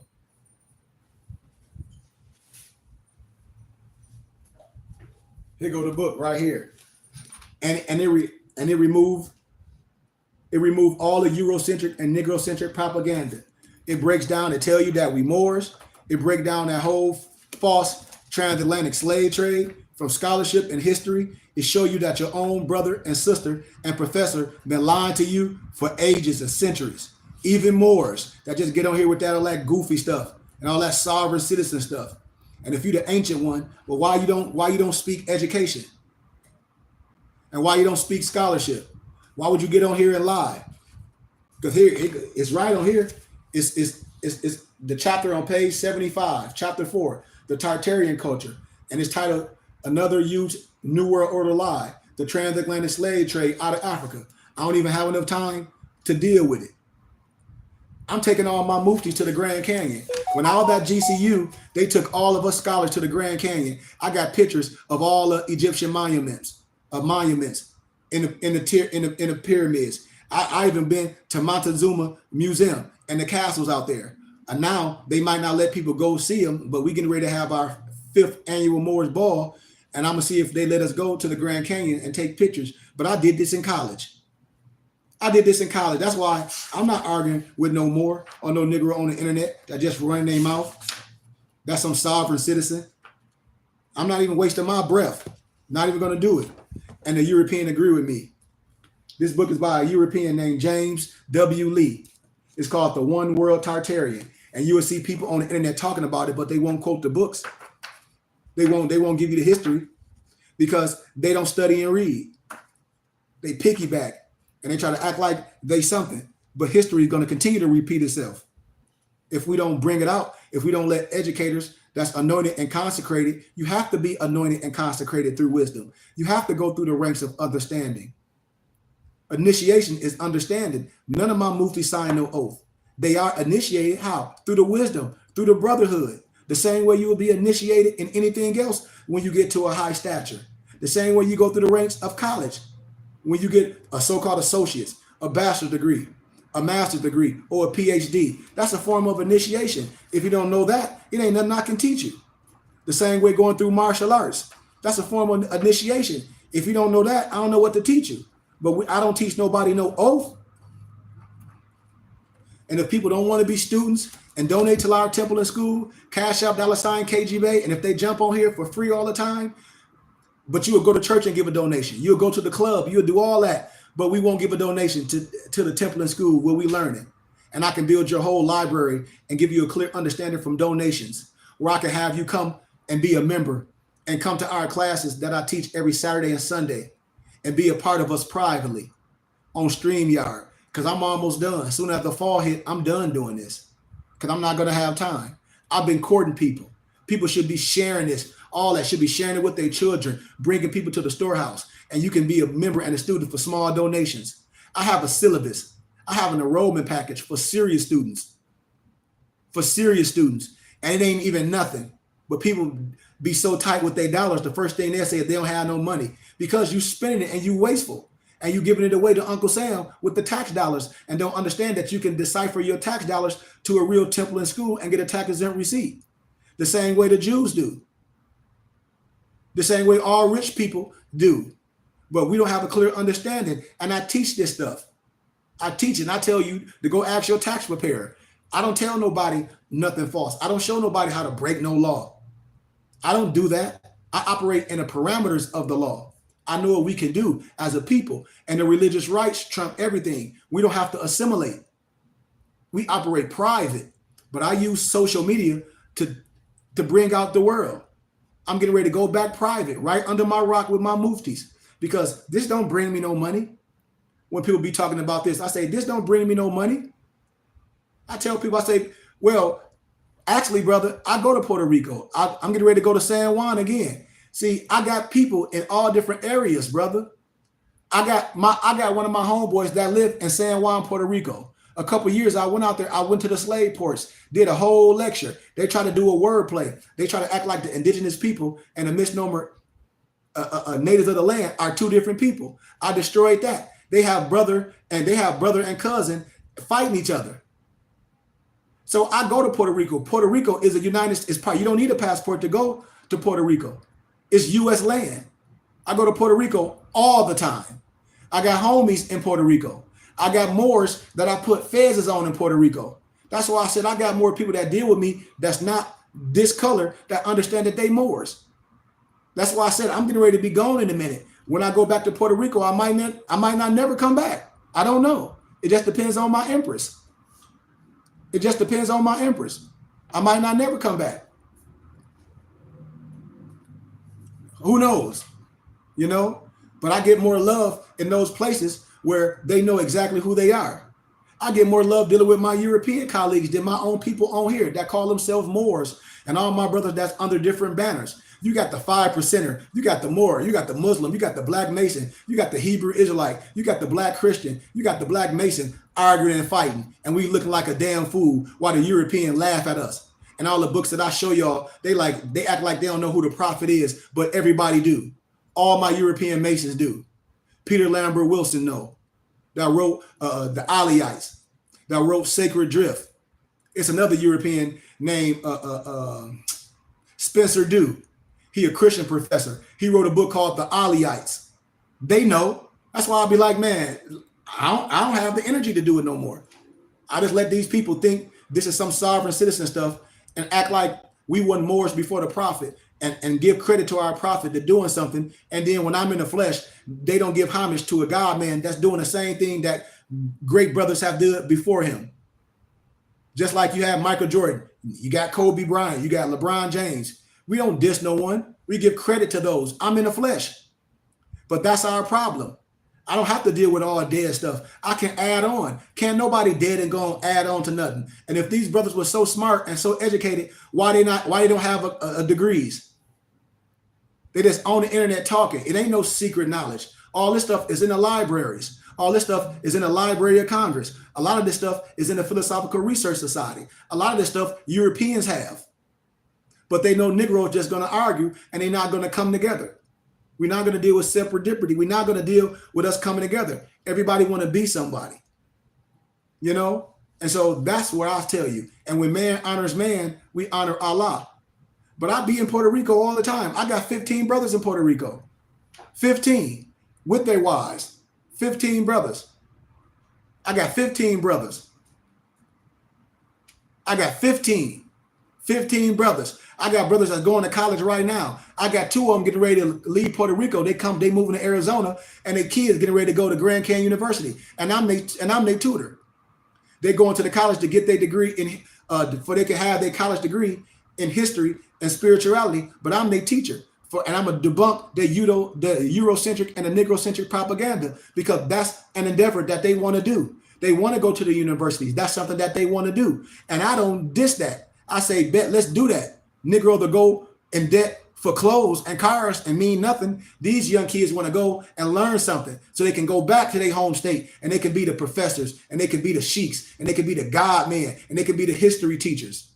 Here go the book right here. And it removed all the Eurocentric and Negrocentric propaganda. It breaks down to tell you that we Moors. It breaks down that whole false transatlantic slave trade from scholarship and history. It show you that your own brother and sister and professor been lying to you for ages and centuries. Even Moors that just get on here with that all that goofy stuff and all that sovereign citizen stuff. And if you're the ancient one, well, why you don't speak education? And why you don't speak scholarship? Why would you get on here and lie? Because here it's right on here. It's the chapter on page 75, chapter 4, the Tartarian culture. and it's titled "Another Huge New World Order Lie: The Transatlantic Slave Trade Out of Africa." I don't even have enough time to deal with it. I'm taking all my muftis to the Grand Canyon. When I was at GCU, they took all of us scholars to the Grand Canyon. I got pictures of all the Egyptian monuments in the pyramids. I even been to Montezuma Museum and the castles out there. And now they might not let people go see them, but we getting ready to have our 5th annual Moors Ball, and I'm gonna see if they let us go to the Grand Canyon and take pictures. But I did this in college. That's why I'm not arguing with no more or no Negro on the internet that just run their mouth. That's some sovereign citizen. I'm not even wasting my breath. Not even going to do it. And the European agree with me. This book is by a European named James W. Lee. It's called The One World Tartarian. And you will see people on the internet talking about it, but they won't quote the books. They won't give you the history because they don't study and read. They piggyback. And they try to act like they something. But history is going to continue to repeat itself. If we don't bring it out, if we don't let educators that's anointed and consecrated, you have to be anointed and consecrated through wisdom. You have to go through the ranks of understanding. Initiation is understanding. None of my muftis sign no oath. They are initiated how? Through the wisdom, through the brotherhood. The same way you will be initiated in anything else when you get to a high stature. The same way you go through the ranks of college. When you get a so-called associate's, a bachelor's degree, a master's degree, or a PhD, that's a form of initiation. If you don't know that, it ain't nothing I can teach you. The same way going through martial arts, that's a form of initiation. If you don't know that, I don't know what to teach you. But I don't teach nobody no oath. And if people don't want to be students and donate to our temple and school, cash out $KGB, and if they jump on here for free all the time, but you will go to church and give a donation. You'll go to the club. You'll do all that. But we won't give a donation to the temple and school where we learning. And I can build your whole library and give you a clear understanding from donations, where I can have you come and be a member and come to our classes that I teach every Saturday and Sunday and be a part of us privately on StreamYard. Because I'm almost done. As soon as the fall hit, I'm done doing this because I'm not going to have time. I've been courting people. People should be sharing this. All that should be sharing it with their children, bringing people to the storehouse. And you can be a member and a student for small donations. I have a syllabus. I have an enrollment package for serious students. And it ain't even nothing. But people be so tight with their dollars, the first thing they say is they don't have no money because you spending it and you wasteful. And you giving it away to Uncle Sam with the tax dollars and don't understand that you can decipher your tax dollars to a real temple and school and get a tax exempt receipt. The same way the Jews do. The same way all rich people do. But we don't have a clear understanding. And I teach this stuff. I teach it and I tell you to go ask your tax preparer. I don't tell nobody nothing false. I don't show nobody how to break no law. I don't do that. I operate in the parameters of the law. I know what we can do as a people. And the religious rights trump everything. We don't have to assimilate. We operate private. But I use social media to bring out the world. I'm getting ready to go back private, right under my rock with my muftis, because this don't bring me no money. When people be talking about this, I say, this don't bring me no money. I tell people, I say, well, actually, brother, I go to Puerto Rico. I'm getting ready to go to San Juan again. See, I got people in all different areas, brother. I got one of my homeboys that live in San Juan, Puerto Rico. A couple years I went out there, I went to the slave ports, did a whole lecture. They try to do a wordplay. They try to act like the indigenous people and the misnomer natives of the land are two different people. I destroyed that. They have brother and cousin fighting each other. So I go to Puerto Rico. Puerto Rico is a United States part. You don't need a passport to go to Puerto Rico. It's U.S. land. I go to Puerto Rico all the time. I got homies in Puerto Rico. I got Moors that I put fezzes on in Puerto Rico. That's why I said I got more people that deal with me that's not this color that understand that they Moors. That's why I said I'm getting ready to be gone in a minute. When I go back to Puerto Rico, I might not never come back. I don't know. It just depends on my empress. I might not never come back. Who knows? You know? But I get more love in those places where they know exactly who they are. I get more love dealing with my European colleagues than my own people on here that call themselves Moors and all my brothers that's under different banners. You got the 5%er, you got the Moor, you got the Muslim, you got the Black Mason, you got the Hebrew Israelite, you got the Black Christian, you got the Black Mason arguing and fighting, and we looking like a damn fool while the European laugh at us. And all the books that I show y'all, they act like they don't know who the prophet is, but everybody do. All my European Masons do. Peter Lambert Wilson know. That wrote the Aliyhites. That wrote Sacred Drift. It's another European named Spencer Dew. He a Christian professor. He wrote a book called The Aliyhites. They know. That's why I'll be like, man, I don't have the energy to do it no more. I just let these people think this is some sovereign citizen stuff and act like we weren't Moors before the prophet and give credit to our prophet to doing something. And then when I'm in the flesh, they don't give homage to a God man that's doing the same thing that great brothers have done before him. Just like you have Michael Jordan, you got Kobe Bryant, you got LeBron James. We don't diss no one. We give credit to those. I'm in the flesh. But that's our problem. I don't have to deal with all dead stuff. I can add on. Can't nobody dead and go and add on to nothing. And if these brothers were so smart and so educated, why they don't have a degrees? They just on the internet talking. It ain't no secret knowledge. All this stuff is in the libraries. All this stuff is in the Library of Congress. A lot of this stuff is in the Philosophical Research Society. A lot of this stuff Europeans have. But they know Negroes just going to argue and they're not going to come together. We're not going to deal with serendipity. We're not going to deal with us coming together. Everybody want to be somebody, you know? And so that's what I'll tell you. And when man honors man, we honor Allah. But I be in Puerto Rico all the time. I got 15 brothers in Puerto Rico. 15 with their wives. 15 brothers. I got 15 brothers. I got 15 brothers. I got brothers that's going to college right now. I got 2 of them getting ready to leave Puerto Rico. They moving to Arizona, and their kids getting ready to go to Grand Canyon University. And I'm their tutor. They're going to the college to get their degree in for they can have their college degree in history and spirituality. But I'm their teacher. And I'm going to debunk the Eurocentric and the Negrocentric propaganda, because that's an endeavor that they want to do. They want to go to the universities. That's something that they want to do. And I don't diss that. I say, bet, let's do that. Negro to go in debt for clothes and cars and mean nothing. These young kids want to go and learn something so they can go back to their home state and they can be the professors and they can be the sheiks and they can be the God man and they can be the history teachers.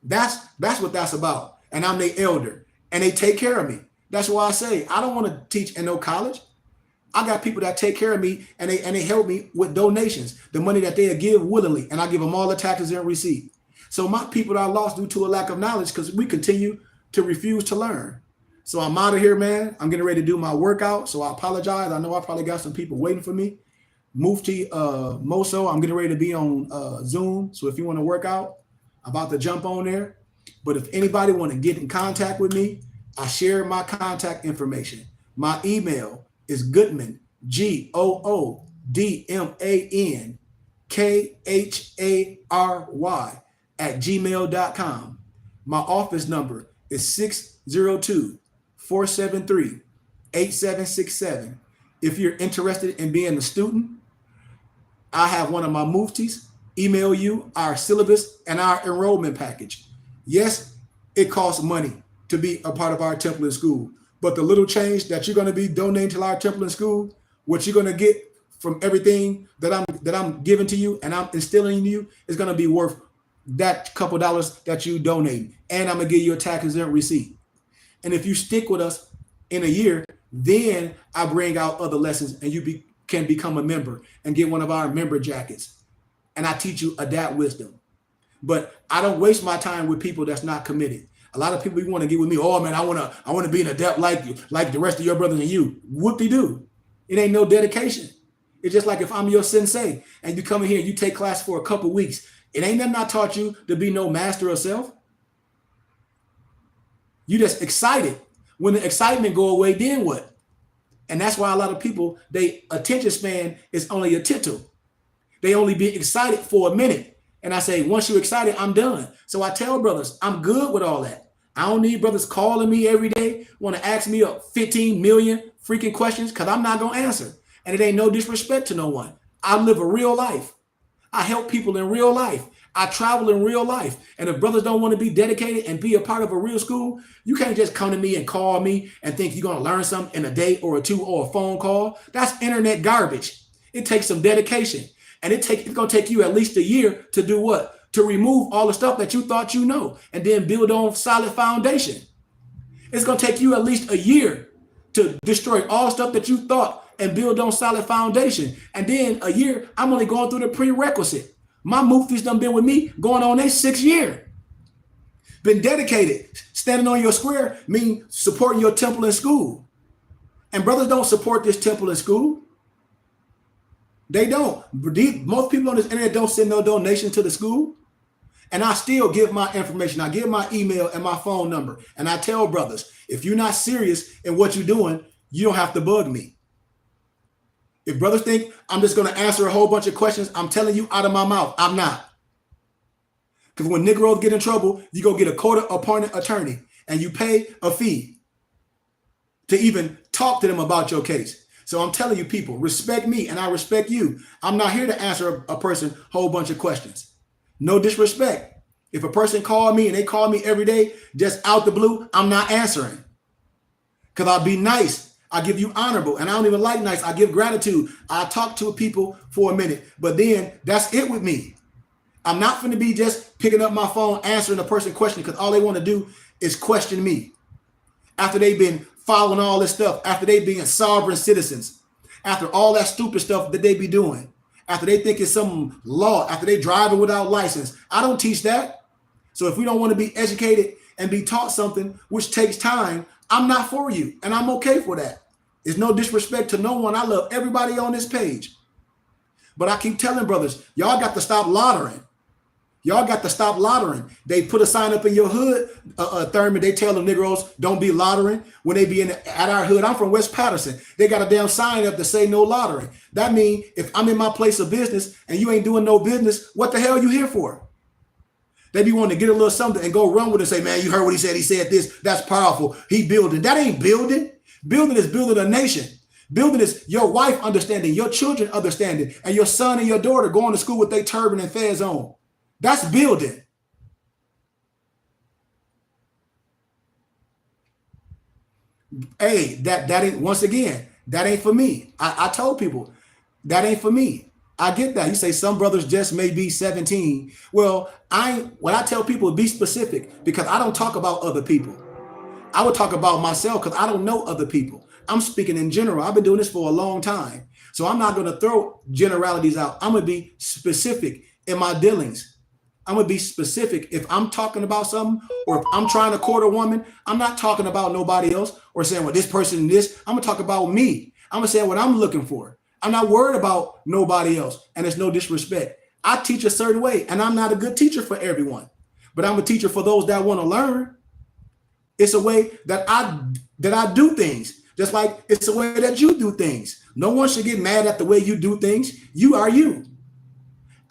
That's what that's about. And I'm their elder and they take care of me. That's why I say I don't want to teach in no college. I got people that take care of me and they help me with donations, the money that they give willingly, and I give them all the taxes and receipt. So my people are lost due to a lack of knowledge because we continue to refuse to learn. So I'm out of here, man. I'm getting ready to do my workout. So I apologize. I know I probably got some people waiting for me. Mufti Moso, I'm getting ready to be on Zoom. So if you want to work out, I'm about to jump on there. But if anybody want to get in contact with me, I share my contact information. My email is Goodman, GOODMAN, KHARY @gmail.com. My office number is 602-473-8767. If you're interested in being a student, I have one of my muftis email you our syllabus and our enrollment package. Yes, it costs money to be a part of our temple and school, but the little change that you're going to be donating to our temple and school, what you're going to get from everything that I'm giving to you and I'm instilling in you is going to be worth that couple dollars that you donate. And I'm going to give you a tax exempt receipt. And if you stick with us in a year, then I bring out other lessons and you can become a member and get one of our member jackets. And I teach you adapt wisdom. But I don't waste my time with people that's not committed. A lot of people want to get with me. Oh man, I want to be an adept like you, like the rest of your brothers and you. Whoop-de-doo. It ain't no dedication. It's just like if I'm your sensei and you come in here and you take class for a couple weeks. It ain't nothing I taught you to be no master of self. You just excited. When the excitement go away, then what? And that's why a lot of people, they attention span is only a tittle. They only be excited for a minute. And I say, once you're excited, I'm done. So I tell brothers, I'm good with all that. I don't need brothers calling me every day, want to ask me 15 million freaking questions because I'm not going to answer. And it ain't no disrespect to no one. I live a real life. I help people in real life. I travel in real life. And if brothers don't want to be dedicated and be a part of a real school, you can't just come to me and call me and think you're going to learn something in a day or a two or a phone call. That's internet garbage. It takes some dedication. And it's going to take you at least a year to do what? To remove all the stuff that you thought you know and then build on solid foundation. It's going to take you at least a year to destroy all the stuff that you thought and build on solid foundation. And then a year, I'm only going through the prerequisite. My Muftis done been with me going on their 6th year. Been dedicated. Standing on your square mean supporting your temple and school. And brothers don't support this temple and school. They don't. Most people on this internet don't send no donation to the school. And I still give my information. I give my email and my phone number. And I tell brothers, if you're not serious in what you're doing, you don't have to bug me. If brothers think I'm just going to answer a whole bunch of questions, I'm telling you out of my mouth, I'm not. Because when Negroes get in trouble, you go get a court-appointed attorney and you pay a fee to even talk to them about your case. So I'm telling you, people, respect me and I respect you. I'm not here to answer a person a whole bunch of questions. No disrespect. If a person called me and they call me every day, just out the blue, I'm not answering. Because I'll be nice. I give you honorable. And I don't even like nice. I give gratitude. I talk to people for a minute. But then that's it with me. I'm not going to be just picking up my phone, answering a person question because all they want to do is question me. After they've been following all this stuff, after they being sovereign citizens, after all that stupid stuff that they be doing, after they think it's some law, after they driving without license. I don't teach that. So if we don't want to be educated and be taught something which takes time, I'm not for you. And I'm okay for that. It's no disrespect to no one. I love everybody on this page. But I keep telling brothers, y'all got to stop lottering. Y'all got to stop lottering. They put a sign up in your hood, Thurman. They tell the Negroes, don't be lottering when they be at our hood. I'm from West Patterson. They got a damn sign up to say no lottering. That means if I'm in my place of business and you ain't doing no business, what the hell are you here for? They be wanting to get a little something and go run with it and say, man, you heard what he said. He said this. That's powerful. He building. That ain't building. Building is building a nation. Building is your wife understanding, your children understanding, and your son and your daughter going to school with their turban and fez on. That's building. Hey, that ain't, once again, that ain't for me. I told people that ain't for me. I get that. You say some brothers just may be 17. Well, when I tell people be specific, because I don't talk about other people. I would talk about myself because I don't know other people. I'm speaking in general. I've been doing this for a long time. So I'm not going to throw generalities out. I'm going to be specific in my dealings. I'm going to be specific. If I'm talking about something or if I'm trying to court a woman, I'm not talking about nobody else or saying, well, this person, this. I'm going to talk about me. I'm going to say what I'm looking for. I'm not worried about nobody else. And it's no disrespect. I teach a certain way and I'm not a good teacher for everyone, but I'm a teacher for those that want to learn. It's a way that I do things, just like it's a way that you do things. No one should get mad at the way you do things. You are you.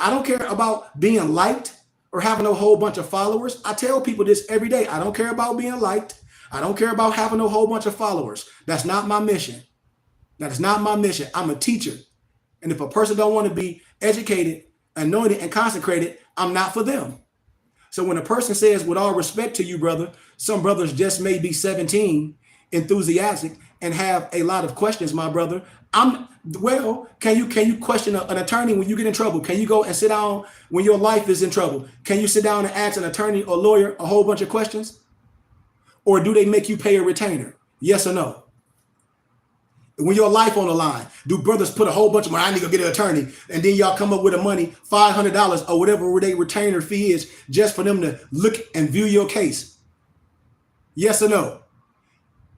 I don't care about being liked or having a whole bunch of followers. I tell people this every day. I don't care about being liked. I don't care about having a whole bunch of followers. That's not my mission. That is not my mission. I'm a teacher. And if a person don't want to be educated, anointed, and consecrated, I'm not for them. So when a person says, with all respect to you, brother, some brothers just may be 17, enthusiastic, and have a lot of questions, my brother. Can you question an attorney when you get in trouble? Can you go and sit down when your life is in trouble? Can you sit down and ask an attorney or lawyer a whole bunch of questions? Or do they make you pay a retainer? Yes or no? When your life on the line, do brothers put a whole bunch of money? I need to go get an attorney, and then y'all come up with the money, $500 or whatever their retainer fee is, just for them to look and view your case? Yes or no?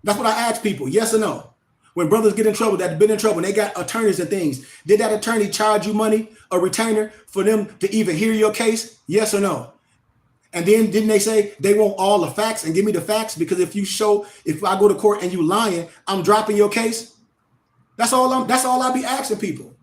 That's what I ask people. Yes or no? When brothers get in trouble, that have been in trouble, and they got attorneys and things, did that attorney charge you money, a retainer, for them to even hear your case? Yes or no? And then didn't they say they want all the facts and give me the facts? Because if I go to court and you lying, I'm dropping your case. That's all I be asking people.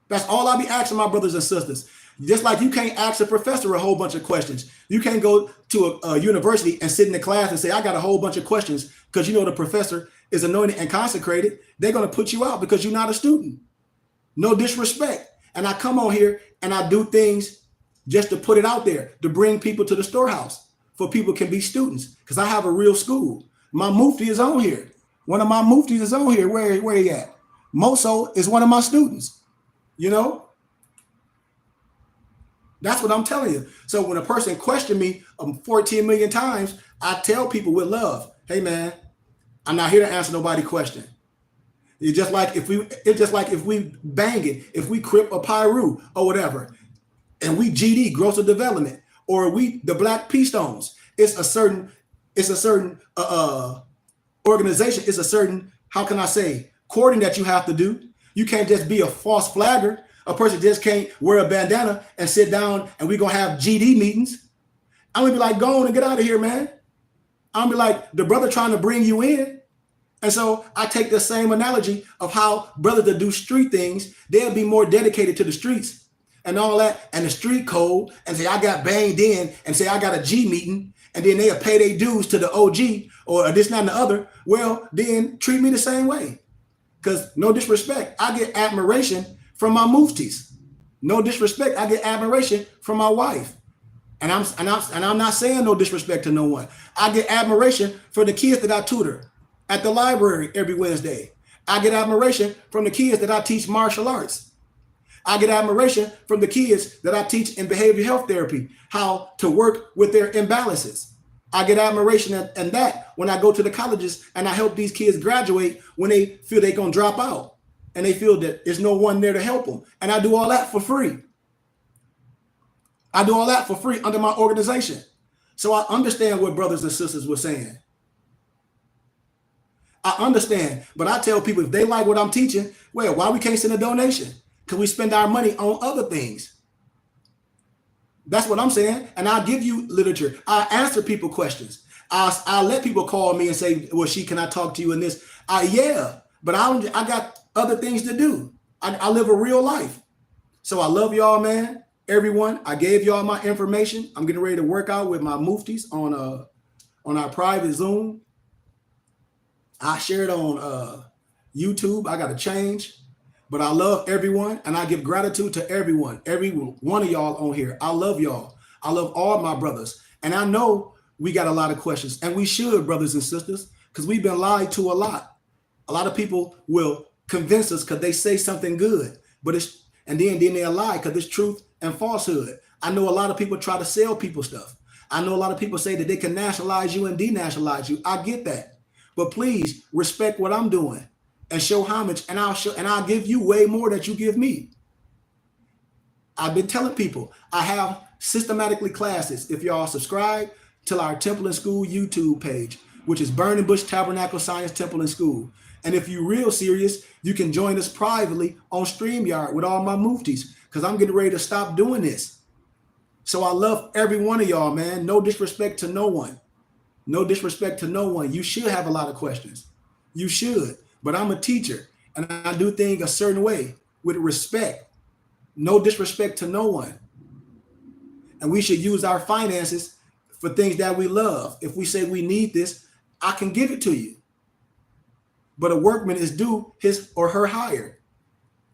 That's all I be asking my brothers and sisters. Just like you can't ask a professor a whole bunch of questions. You can't go to a university and sit in the class and say, I got a whole bunch of questions, because you know the professor is anointed and consecrated. They're going to put you out because you're not a student. No disrespect. And I come on here and I do things just to put it out there, to bring people to the storehouse for people can be students. Because I have a real school. My Mufti is on here. One of my Muftis is on here. Where he at? Moso is one of my students. You know, that's what I'm telling you. So when a person questions me 14 million times, I tell people with love, hey man, I'm not here to answer nobody's question. It's just like if we bang it, if we crip or pyru or whatever, and we GD, gross development, or we the Black P Stones, it's a certain organization, it's a certain, how can I say, courting that you have to do. You can't just be a false flagger. A person just can't wear a bandana and sit down and we're gonna have GD meetings. I'm gonna be like, go on and get out of here, man. I'm gonna be like, the brother trying to bring you in. And so I take the same analogy of how brothers that do street things, they'll be more dedicated to the streets and all that, and the street code, and say, I got banged in, and say, I got a G meeting, and then they'll pay their dues to the OG or this, not, and the other. Well, then treat me the same way. Because no disrespect, I get admiration from my muftis. No disrespect, I get admiration from my wife. And I'm not saying no disrespect to no one. I get admiration for the kids that I tutor at the library every Wednesday. I get admiration from the kids that I teach martial arts. I get admiration from the kids that I teach in behavioral health therapy, how to work with their imbalances. I get admiration and that when I go to the colleges and I help these kids graduate when they feel they're going to drop out and they feel that there's no one there to help them. And I do all that for free. I do all that for free under my organization. So I understand what brothers and sisters were saying. I understand, but I tell people if they like what I'm teaching, well, why we can't send a donation? Because we spend our money on other things. That's what I'm saying. And I'll give you literature. I answer people questions. I'll let people call me and say, well, can I talk to you in this? Yeah, but I got other things to do. I live a real life. So I love y'all, man. Everyone, I gave y'all my information. I'm getting ready to work out with my muftis on our private Zoom. I share it on YouTube. I got to change. But I love everyone, and I give gratitude to everyone, every one of y'all on here. I love y'all. I love all my brothers. And I know we got a lot of questions, and we should, brothers and sisters, because we've been lied to a lot. A lot of people will convince us because they say something good, and then they'll lie because it's truth and falsehood. I know a lot of people try to sell people stuff. I know a lot of people say that they can nationalize you and denationalize you. I get that. But please respect what I'm doing. And show homage, and I'll give you way more than you give me. I've been telling people I have systematically classes. If y'all subscribe to our Temple and School YouTube page, which is Burning Bush Tabernacle Science Temple and School, and if you're real serious, you can join us privately on StreamYard with all my muftis, because I'm getting ready to stop doing this. So I love every one of y'all, man. No disrespect to no one. No disrespect to no one. You should have a lot of questions. You should. But I'm a teacher, and I do things a certain way with respect. No disrespect to no one. And we should use our finances for things that we love. If we say we need this, I can give it to you. But a workman is due his or her hire.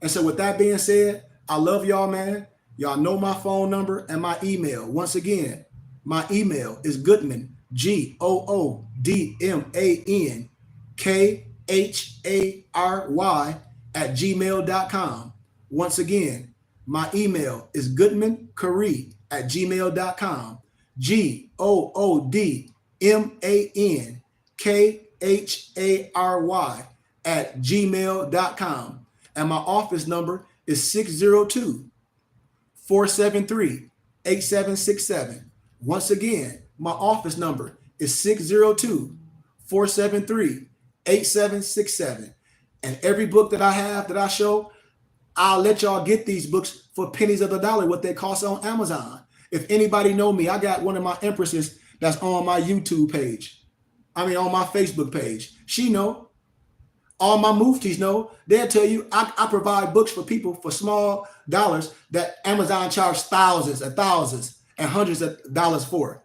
And so with that being said, I love y'all, man. Y'all know my phone number and my email. Once again, my email is Goodman, GOODMAN, KHARY@gmail.com. Once again, my email is goodmancurry@gmail.com. GOODMANKHARY@gmail.com. And my office number is 602-473-8767. Once again, my office number is 602-473-8767. And every book that I have that I show, I'll let y'all get these books for pennies of the dollar, what they cost on Amazon. If anybody know me, I got one of my empresses that's on my YouTube page. On my Facebook page. She know. All my muftis know. They'll tell you I provide books for people for small dollars that Amazon charges thousands and hundreds of dollars for.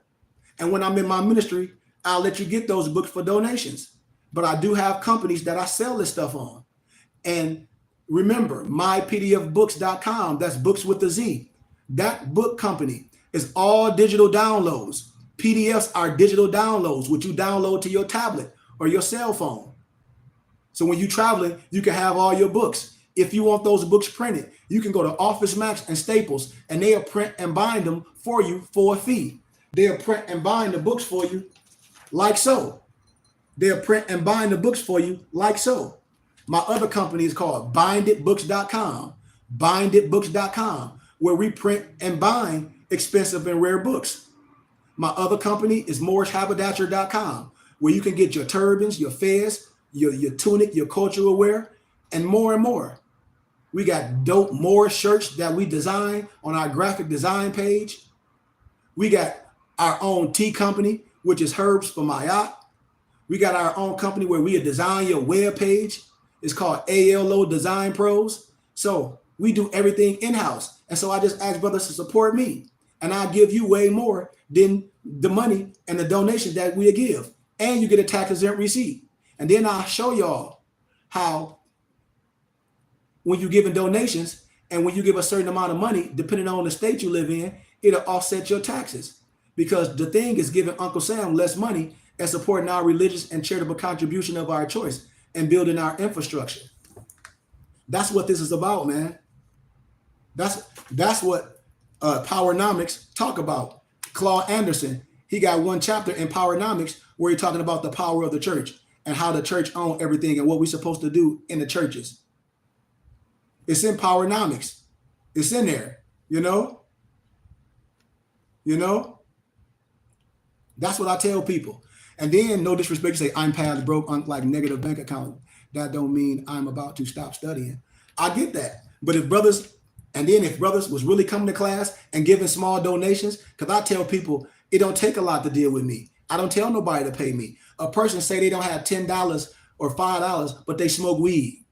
And when I'm in my ministry, I'll let you get those books for donations. But I do have companies that I sell this stuff on. And remember, mypdfbooks.com, that's books with a Z. That book company is all digital downloads. PDFs are digital downloads, which you download to your tablet or your cell phone. So when you're traveling, you can have all your books. If you want those books printed, you can go to Office Max and Staples, and they'll print and bind them for you for a fee. They'll print and bind the books for you like so. They'll print and bind the books for you like so. My other company is called binditbooks.com. Binditbooks.com, where we print and bind expensive and rare books. My other company is morrishaberdasher.com, where you can get your turbans, your fez, your tunic, your cultural wear, and more. We got dope Moorish shirts that we design on our graphic design page. We got our own tea company, which is Herbs for Mayat. We got our own company where we design your web page. It's called ALO Design Pros. So we do everything in-house. And so I just ask brothers to support me. And I'll give you way more than the money and the donation that we give. And you get a tax-exempt receipt. And then I'll show y'all how when you're giving donations and when you give a certain amount of money, depending on the state you live in, it'll offset your taxes. Because the thing is giving Uncle Sam less money and supporting our religious and charitable contribution of our choice and building our infrastructure. That's what this is about, man. That's what Powernomics talk about. Claude Anderson, he got one chapter in Powernomics where he's talking about the power of the church and how the church owns everything and what we're supposed to do in the churches. It's in Powernomics. It's in there, you know? That's what I tell people. And then, no disrespect, you say, I'm past broke, like negative bank account. That don't mean I'm about to stop studying. I get that. But if brothers was really coming to class and giving small donations, because I tell people, it don't take a lot to deal with me. I don't tell nobody to pay me. A person say they don't have $10 or $5, but they smoke weed.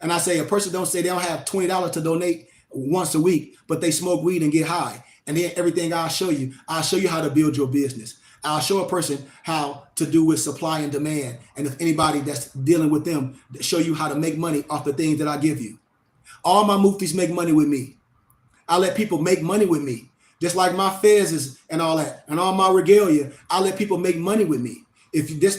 And I say a person don't say they don't have $20 to donate once a week, but they smoke weed and get high. And then everything I'll show you how to build your business. I'll show a person how to do with supply and demand. And if anybody that's dealing with them, show you how to make money off the things that I give you. All my muftis make money with me. I let people make money with me. Just like my fezes and all that, and all my regalia, I let people make money with me.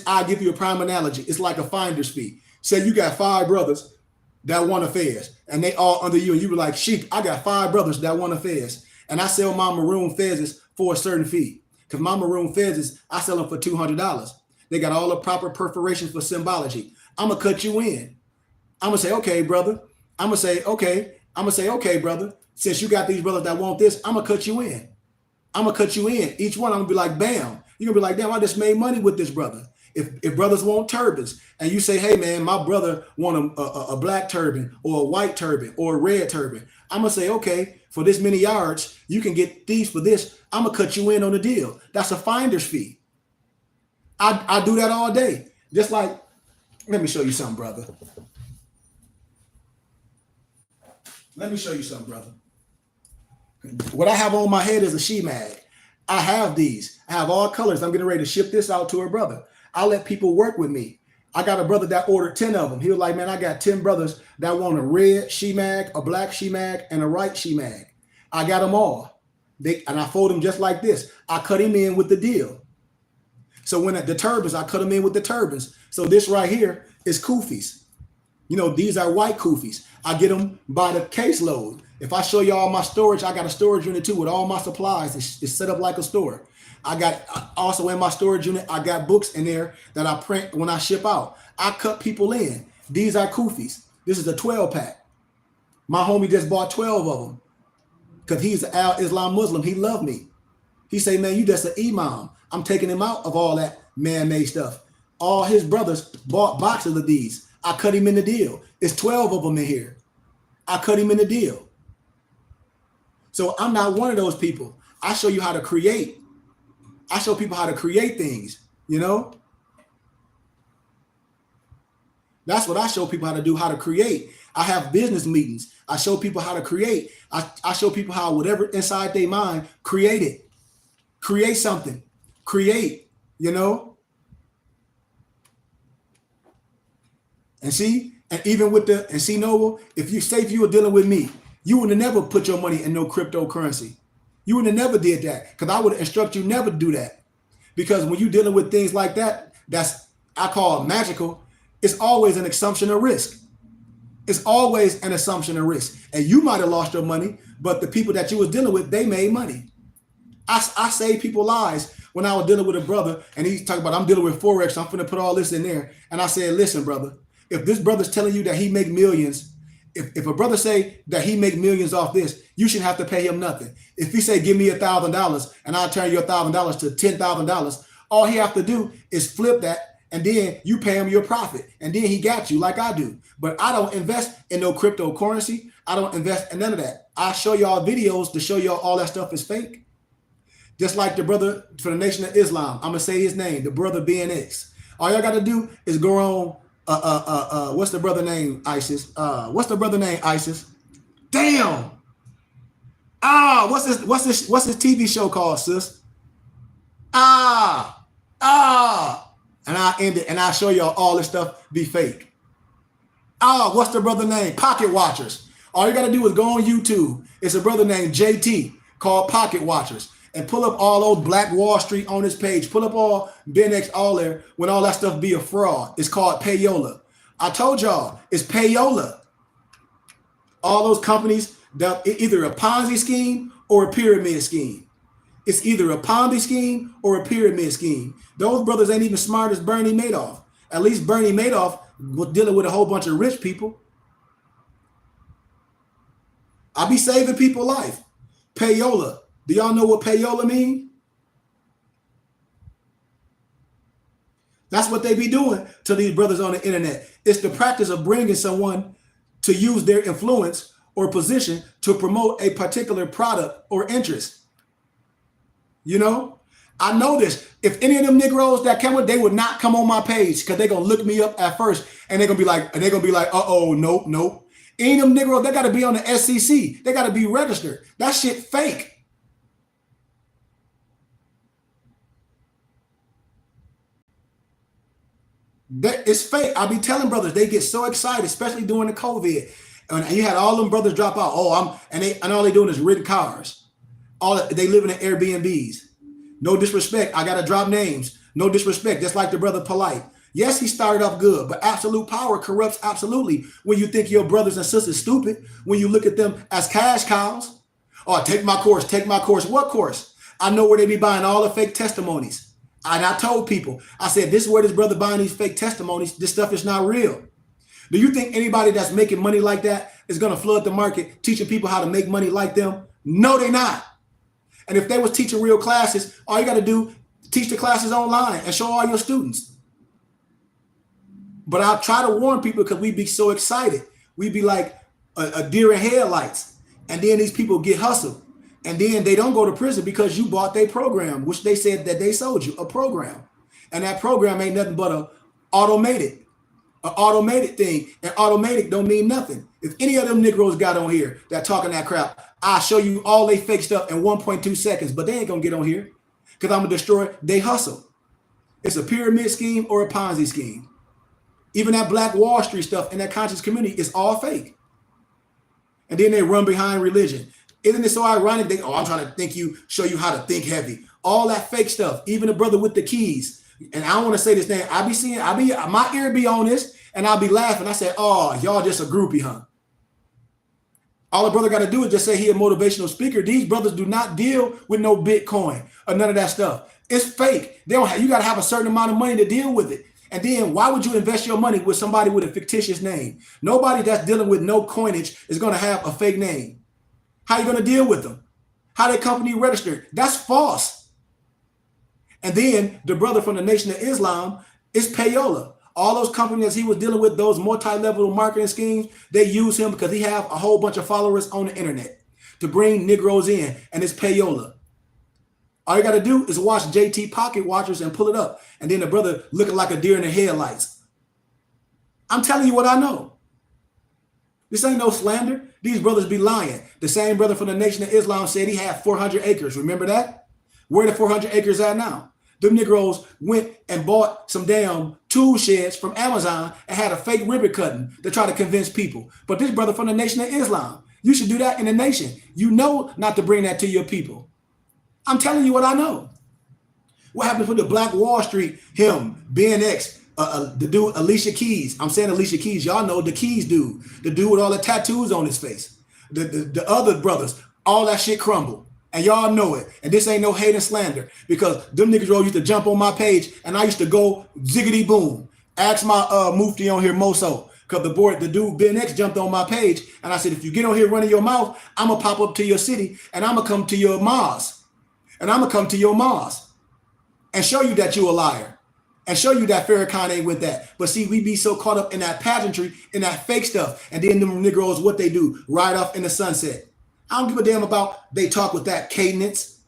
I'll give you a prime analogy. It's like a finder's fee. Say you got 5 brothers that want a fez, and they all under you, and you were like, Sheik, I got 5 brothers that want a fez, and I sell my maroon fezes for a certain fee. Because my maroon fezes, I sell them for $200. They got all the proper perforations for symbology. I'm going to cut you in. I'm going to say, okay, brother. I'm going to say, okay, brother. Since you got these brothers that want this, I'm going to cut you in. Each one, I'm going to be like, bam. You're going to be like, damn, I just made money with this brother. If brothers want turbans, and you say, hey, man, my brother want a black turban or a white turban or a red turban, I'm going to say, okay, for this many yards, you can get these for this. I'm going to cut you in on the deal. That's a finder's fee. I do that all day. Just like, let me show you something, brother. What I have on my head is a she-mag. I have these. I have all colors. I'm getting ready to ship this out to a brother. I let people work with me. I got a brother that ordered 10 of them. He was like, man, I got 10 brothers that want a red she-mag, a black she-mag, and a white she-mag. I got them all. And I fold them just like this. I cut him in with the deal. So when the turbans, I cut them in with the turbans. So this right here is kufis. These are white kufis. I get them by the caseload. If I show you all my storage, I got a storage unit too with all my supplies. It's set up like a store. I got also in my storage unit, I got books in there that I print when I ship out. I cut people in. These are kufis. This is a 12-pack. My homie just bought 12 of them because he's an Al-Islam Muslim. He loved me. He say, man, you just an imam. I'm taking him out of all that man-made stuff. All his brothers bought boxes of these. I cut him in the deal. It's 12 of them in here. I cut him in the deal. So I'm not one of those people. I show you how to create. I show people how to create things, That's what I show people how to do, how to create. I have business meetings. I show people how to create. I show people how whatever inside their mind, create it. Create something. Create, And see, and even with Noble, if you were dealing with me You would have never put your money in no cryptocurrency. You would have never did that, because I would instruct you never to do that. Because when you're dealing with things like that, that's I call magical, it's always an assumption of risk. It's always an assumption of risk. And you might have lost your money, but the people that you was dealing with, they made money. I saved people lives when I was dealing with a brother, and he's talking about, I'm dealing with Forex, so I'm going to put all this in there. And I said, listen, brother, if this brother's telling you that he make millions, if a brother say that he make millions off this, you shouldn't have to pay him nothing. If he say, give me $1,000 and I'll turn your $1,000 to $10,000, all he have to do is flip that, and then you pay him your profit. And then he got you like I do. But I don't invest in no cryptocurrency. I don't invest in none of that. I show y'all videos to show y'all all that stuff is fake. Just like the brother for the Nation of Islam, I'm gonna say his name, the brother BNX. All y'all gotta do is go on what's the brother name, ISIS? What's the brother name, ISIS? Damn. What's his TV show called, sis? And I end it and I show y'all all this stuff be fake. What's the brother name? Pocket Watchers. All you gotta do is go on YouTube. It's a brother named JT called Pocket Watchers. And pull up all those Black Wall Street on his page. Pull up all BenX, all there, when all that stuff be a fraud. It's called payola. I told y'all, it's payola. All those companies, that either a Ponzi scheme or a pyramid scheme. It's either a Ponzi scheme or a pyramid scheme. Those brothers ain't even smart as Bernie Madoff. At least Bernie Madoff was dealing with a whole bunch of rich people. I be saving people life. Payola. Do y'all know what payola mean? That's what they be doing to these brothers on the internet. It's the practice of bringing someone to use their influence or position to promote a particular product or interest. You know, I know this. If any of them Negroes that come with, they would not come on my page because they're gonna look me up at first and they're gonna be like, nope. Any of them Negroes, they gotta be on the SEC. They gotta be registered. That shit fake. It's fake. I be telling brothers, they get so excited, especially during the COVID. And you had all them brothers drop out. And all they doing is renting cars. They living in Airbnbs. No disrespect. I gotta drop names. No disrespect. Just like the brother Polite. Yes, he started off good, but absolute power corrupts absolutely when you think your brothers and sisters stupid, when you look at them as cash cows. Oh, take my course, take my course. What course? I know where they be buying all the fake testimonies. And I told people, I said, this is where this brother buying these fake testimonies. This stuff is not real. Do you think anybody that's making money like that is going to flood the market, teaching people how to make money like them? No, they're not. And if they was teaching real classes, all you got to do, teach the classes online and show all your students. But I'll try to warn people because we be so excited. We be like a deer in headlights. And then these people get hustled. And then they don't go to prison because you bought their program, which they said that they sold you a program. And that program ain't nothing but an automated thing. And automated don't mean nothing. If any of them Negroes got on here that talking that crap, I'll show you all they fake stuff in 1.2 seconds, but they ain't gonna get on here because I'm gonna destroy they hustle. It's a pyramid scheme or a Ponzi scheme. Even that Black Wall Street stuff in that conscious community is all fake. And then they run behind religion. Isn't it so ironic? I'm trying to show you how to think heavy. All that fake stuff. Even the brother with the keys. And I don't want to say this name. My ear be on this, and I'll be laughing. I say, oh, y'all just a groupie, huh? All the brother got to do is just say he a motivational speaker. These brothers do not deal with no Bitcoin or none of that stuff. It's fake. You got to have a certain amount of money to deal with it. And then why would you invest your money with somebody with a fictitious name? Nobody that's dealing with no coinage is going to have a fake name. How are you going to deal with them? How they company registered? That's false. And then the brother from the Nation of Islam is payola. All those companies he was dealing with, those multi-level marketing schemes, they use him because he have a whole bunch of followers on the internet to bring Negroes in, and it's payola. All you got to do is watch JT Pocket Watchers and pull it up. And then the brother looking like a deer in the headlights. I'm telling you what I know. This ain't no slander. These brothers be lying. The same brother from the Nation of Islam said he had 400 acres. Remember that? Where the 400 acres at now? Them Negroes went and bought some damn tool sheds from Amazon and had a fake ribbon cutting to try to convince people. But this brother from the Nation of Islam, You should do that in the nation. You know not to bring that to your people. I'm telling you what I know. What happens with the Black Wall Street, him, BNX, the dude Alicia Keys. I'm saying Alicia Keys. Y'all know the Keys dude. The dude with all the tattoos on his face. The other brothers, all that shit crumbled. And y'all know it. And this ain't no hate and slander because them niggas used to jump on my page and I used to go ziggity boom. Ask my Mufti on here, Moso. Because the dude Ben X jumped on my page and I said, if you get on here running your mouth, I'm going to pop up to your city and I'm going to come to your mosque. And I'm going to come to your mosque and show you that you a liar. And show you that Farrakhan ain't with that. But see, we be so caught up in that pageantry, in that fake stuff. And then them Negroes, what they do, ride off in the sunset. I don't give a damn about they talk with that cadence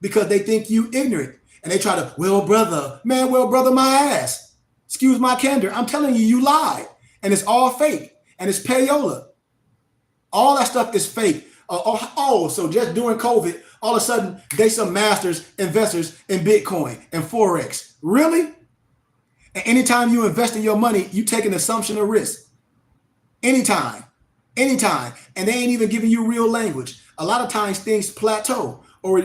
because they think you ignorant. And they try to, well, brother, man, well, brother, my ass. Excuse my candor. I'm telling you, you lied. And it's all fake. And it's payola. All that stuff is fake. So just during COVID, all of a sudden, they some masters, investors in Bitcoin and Forex. Really? And anytime you invest in your money, you take an assumption of risk. Anytime. And they ain't even giving you real language. A lot of times things plateau or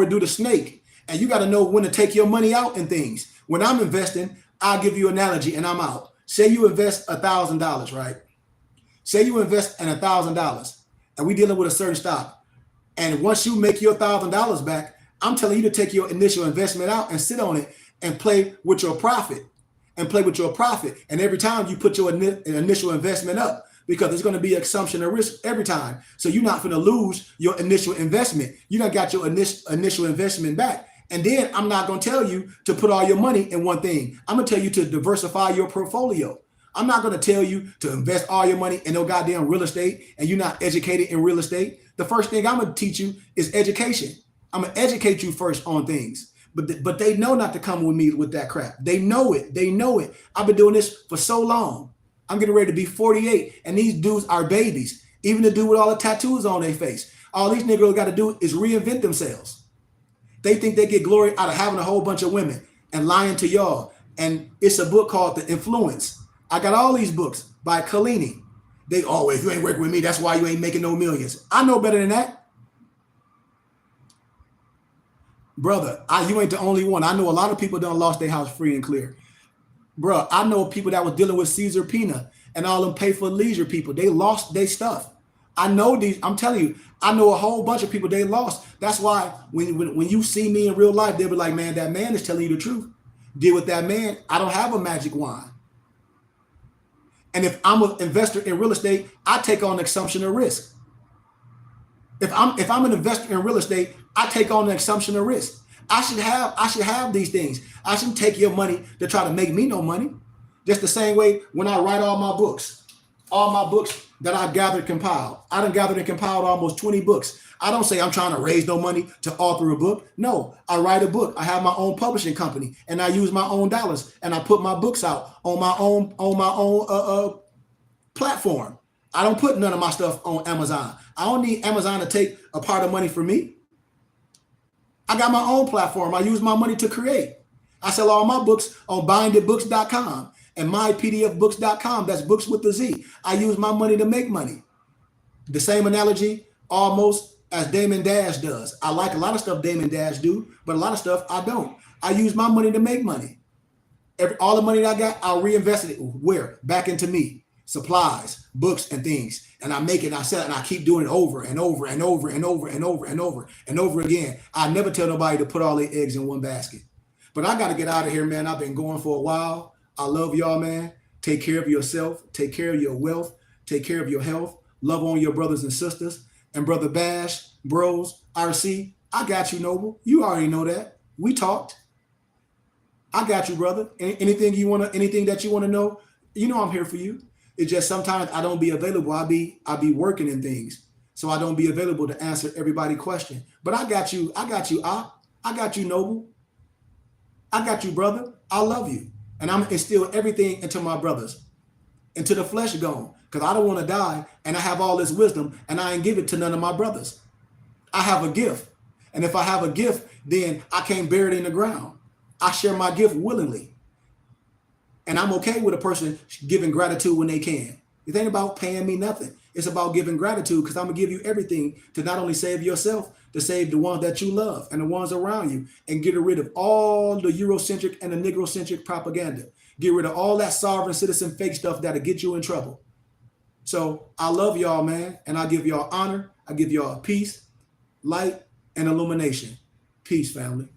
do the snake. And you got to know when to take your money out in things. When I'm investing, I'll give you an analogy and I'm out. Say you invest $1,000, right? Say you invest in $1,000 and we dealing with a certain stock. And once you make your $1,000 back, I'm telling you to take your initial investment out and sit on it and play with your profit. And every time you put your initial investment up, because there's going to be assumption of risk every time. So you're not going to lose your initial investment. You done got your initial investment back. And then I'm not going to tell you to put all your money in one thing. I'm going to tell you to diversify your portfolio. I'm not going to tell you to invest all your money in no goddamn real estate and you're not educated in real estate. The first thing I'm going to teach you is education. I'm going to educate you first on things. But they know not to come with me with that crap. They know it. I've been doing this for so long. I'm getting ready to be 48, and these dudes are babies. Even the dude with all the tattoos on their face. All these niggas got to do is reinvent themselves. They think they get glory out of having a whole bunch of women and lying to y'all. And it's a book called The Influence. I got all these books by Kalini. They always, you ain't working with me, that's why you ain't making no millions. I know better than that. Brother, you ain't the only one. I know a lot of people done lost their house free and clear. Bro, I know people that was dealing with Caesar Pina and all them pay for leisure people. They lost their stuff. I know these, I'm telling you, I know a whole bunch of people they lost. That's why when you see me in real life, they'll be like, man, that man is telling you the truth. Deal with that man. I don't have a magic wand. And if I'm an investor in real estate, I take on the assumption of risk. If I'm an investor in real estate, I take on the assumption of risk. I should have these things. I shouldn't take your money to try to make me no money. Just the same way when I write all my books that I've gathered, compiled. I done gathered and compiled almost 20 books. I don't say I'm trying to raise no money to author a book. No, I write a book. I have my own publishing company and I use my own dollars and I put my books out on my own platform. I don't put none of my stuff on Amazon. I don't need Amazon to take a part of money from me. I got my own platform. I use my money to create. I sell all my books on buyingitbooks.com and mypdfbooks.com. That's books with the Z. I use my money to make money. The same analogy almost as Damon Dash does. I like a lot of stuff Damon Dash do, but a lot of stuff I don't. I use my money to make money. All the money that I got, I'll reinvest it. Where? Back into me. Supplies, books, and things. And I make it, and I sell it, and I keep doing it over and over and over and over and over and over and over again. I never tell nobody to put all their eggs in one basket. But I got to get out of here, man. I've been going for a while. I love y'all, man. Take care of yourself. Take care of your wealth. Take care of your health. Love on your brothers and sisters. And Brother Bash, Bros, RC, I got you, Noble. You already know that. We talked. I got you, brother. Anything that you want to know, you know I'm here for you. It's just sometimes I don't be available. I be working in things. So I don't be available to answer everybody's question. But I got you. I got you, I got you, Noble. I got you, brother. I love you. And I'm instill everything into my brothers, into the flesh gone. Because I don't want to die. And I have all this wisdom and I ain't give it to none of my brothers. I have a gift. And if I have a gift, then I can't bury it in the ground. I share my gift willingly. And I'm okay with a person giving gratitude when they can. It ain't about paying me nothing. It's about giving gratitude because I'm gonna give you everything to not only save yourself, to save the ones that you love and the ones around you, and get rid of all the Eurocentric and the Negrocentric propaganda. Get rid of all that sovereign citizen fake stuff that'll get you in trouble. So I love y'all, man, and I give y'all honor. I give y'all peace, light, and illumination. Peace, family.